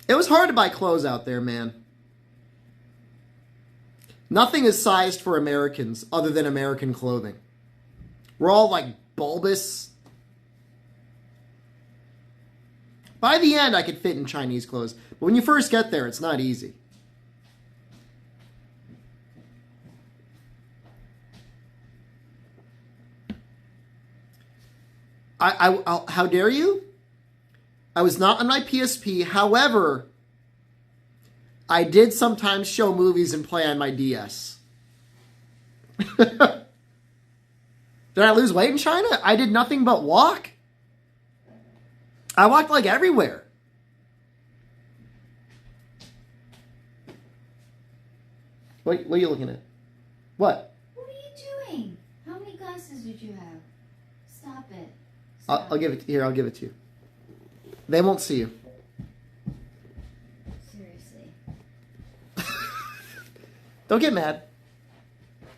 A: It was hard to buy clothes out there, man. Nothing is sized for Americans other than American clothing. We're all like bulbous. By the end, I could fit in Chinese clothes. But when you first get there, it's not easy. How dare you? I was not on my PSP. However, I did sometimes show movies and play on my DS. Did I lose weight in China? I did nothing but walk. I walked like everywhere. What are you looking at? What?
B: What are you doing? How many glasses did you have? Stop it.
A: I'll give it here. I'll give it to you. They won't see you.
B: Seriously.
A: Don't get mad.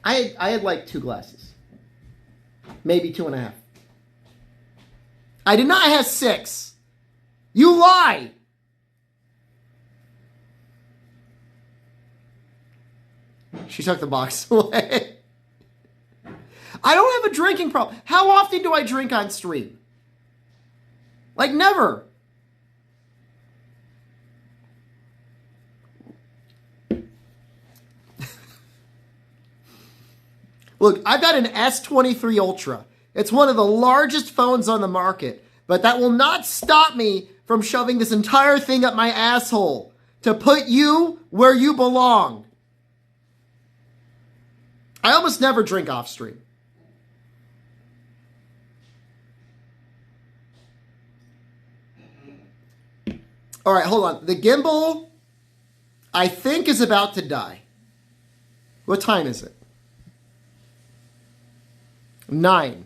A: I had like 2 glasses. Maybe 2.5. I did not have 6. You lie! She took the box away. I don't have a drinking problem. How often do I drink on stream? Like never. Look, I've got an S23 Ultra. It's one of the largest phones on the market, but that will not stop me from shoving this entire thing up my asshole to put you where you belong. I almost never drink off stream. All right, hold on. The gimbal, I think, is about to die. What time is it? 9.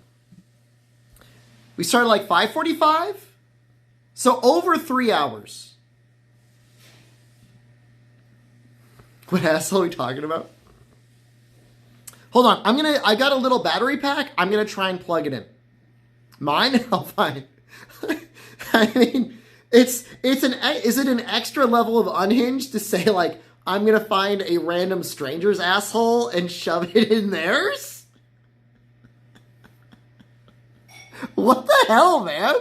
A: We started like 5:45, so over 3 hours. What asshole are we talking about? Hold on, I got a little battery pack. I'm gonna try and plug it in. Mine? I'll find. I mean, is it an extra level of unhinged to say like I'm gonna find a random stranger's asshole and shove it in theirs? What the hell, man?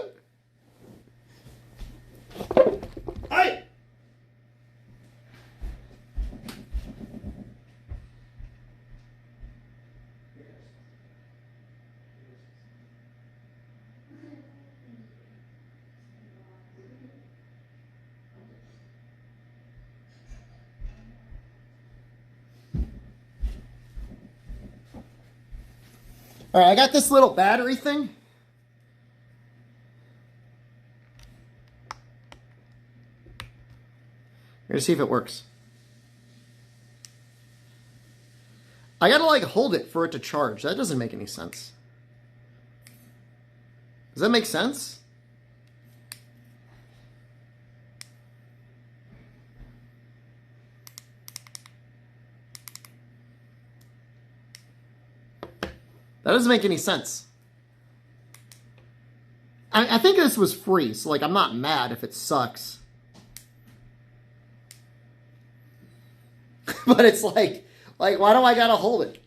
A: Hey! All right, I got this little battery thing. We're gonna see if it works. I gotta like hold it for it to charge. That doesn't make any sense. Does that make sense? That doesn't make any sense. I think this was free, so like I'm not mad if it sucks. But it's like why do I gotta hold it?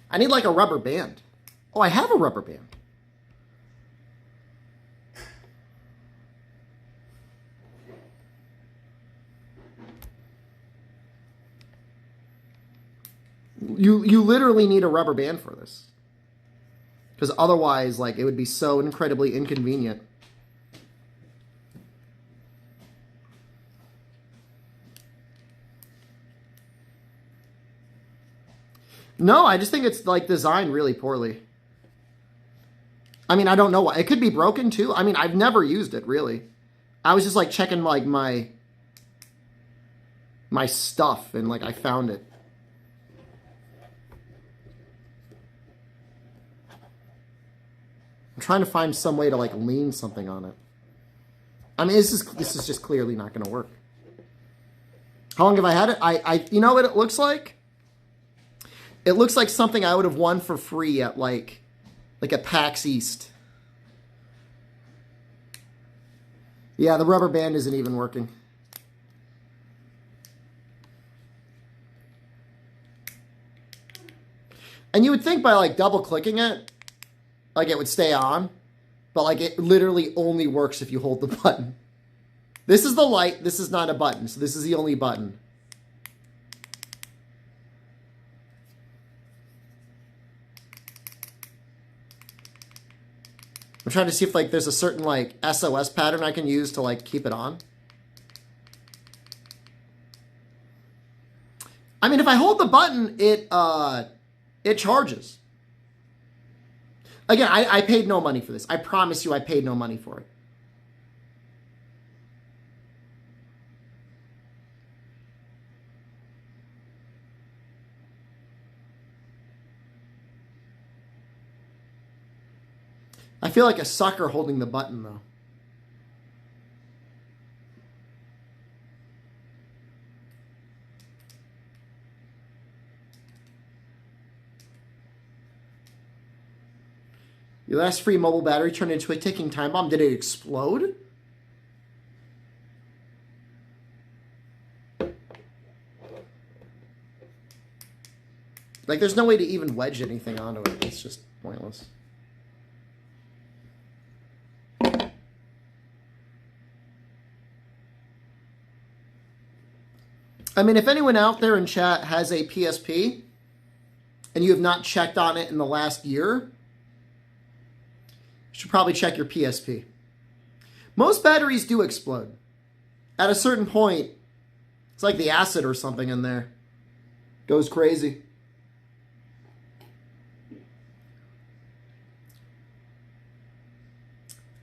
A: I need like a rubber band. Oh, I have a rubber band. You literally need a rubber band for this. Because otherwise, like, it would be so incredibly inconvenient. No, I just think it's, like, designed really poorly. I mean, I don't know why. It could be broken, too. I mean, I've never used it, really. I was just, like, checking, like, my stuff, and, like, I found it. I'm trying to find some way to, like, lean something on it. I mean, this is just clearly not going to work. How long have I had it? You know what it looks like? It looks like something I would have won for free at like at PAX East. Yeah, the rubber band isn't even working. And you would think by like double clicking it, like it would stay on, but like it literally only works if you hold the button. This is the light, this is not a button, so this is the only button. I'm trying to see if like there's a certain like SOS pattern I can use to like keep it on. I mean, if I hold the button, it charges. Again, I paid no money for this. I promise you I paid no money for it. I feel like a sucker holding the button, though. Your last free mobile battery turned into a ticking time bomb. Did it explode? Like, there's no way to even wedge anything onto it. It's just pointless. I mean, if anyone out there in chat has a PSP and you have not checked on it in the last year, you should probably check your PSP. Most batteries do explode. At a certain point, it's like the acid or something in there. Goes crazy.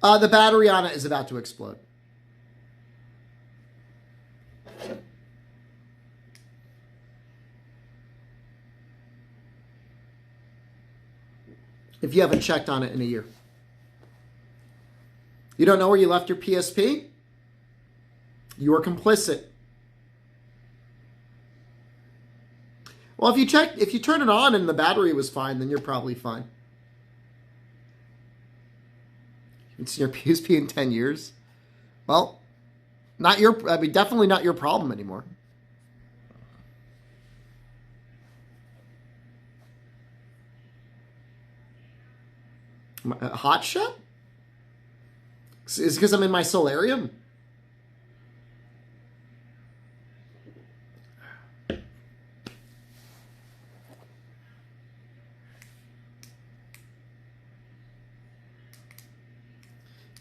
A: The battery on it is about to explode. If you haven't checked on it in a year. You don't know where you left your PSP? You are complicit. Well, if you turn it on and the battery was fine, then you're probably fine. It's your PSP in 10 years. Well, definitely not your problem anymore. A hot shot? Is it because I'm in my solarium?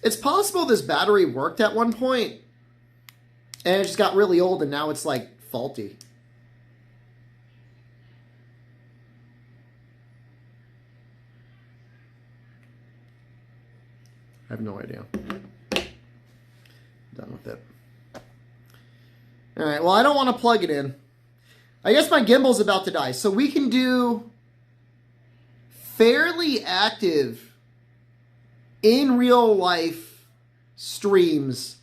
A: It's possible this battery worked at one point and it just got really old and now it's like faulty. I have no idea. Done with it. All right, well, I don't want to plug it in. I guess my gimbal's about to die. So we can do fairly active in real life streams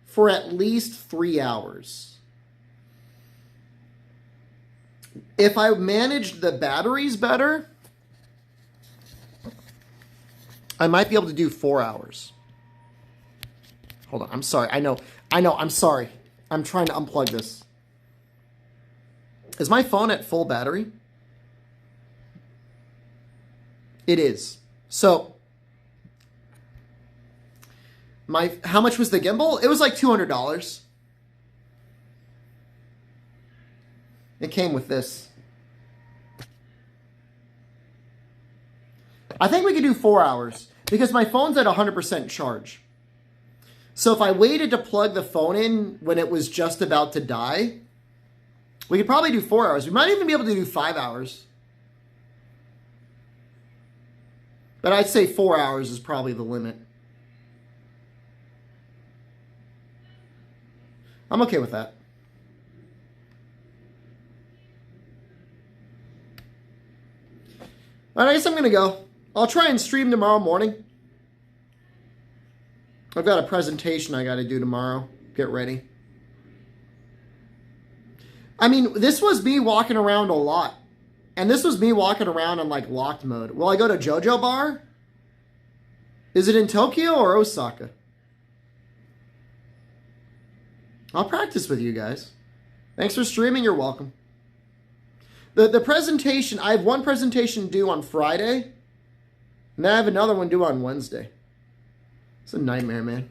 A: for at least 3 hours. If I managed the batteries better, I might be able to do 4 hours. Hold on, I'm sorry. I know, I'm sorry. I'm trying to unplug this. Is my phone at full battery? It is. So, how much was the gimbal? It was like $200. It came with this. I think we could do 4 hours because my phone's at 100% charge. So if I waited to plug the phone in when it was just about to die, we could probably do 4 hours. We might even be able to do 5 hours. But I'd say 4 hours is probably the limit. I'm okay with that. All right, I guess I'm going to go. I'll try and stream tomorrow morning. I've got a presentation I got to do tomorrow. Get ready. I mean, this was me walking around a lot. And this was me walking around in like locked mode. Will I go to JoJo Bar? Is it in Tokyo or Osaka? I'll practice with you guys. Thanks for streaming. You're welcome. The presentation, I have one presentation due on Friday. And then I have another one due on Wednesday. It's a nightmare, man.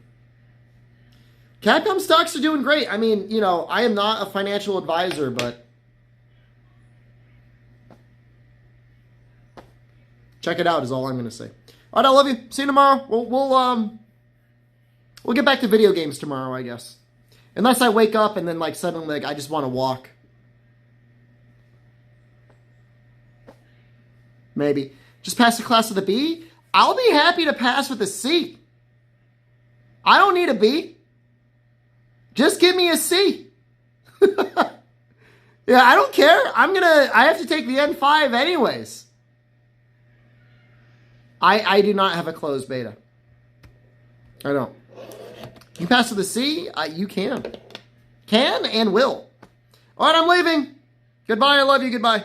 A: Capcom stocks are doing great. I mean, you know, I am not a financial advisor, but check it out is all I'm going to say. All right, I love you. See you tomorrow. We'll get back to video games tomorrow, I guess. Unless I wake up and then like suddenly like I just want to walk. Maybe. Just pass the class with a B? I'll be happy to pass with a C. I don't need a B. Just give me a C. Yeah, I don't care. I have to take the N5 anyways. I do not have a closed beta. I don't. You pass with a C? You can. Can and will. All right, I'm leaving. Goodbye. I love you. Goodbye.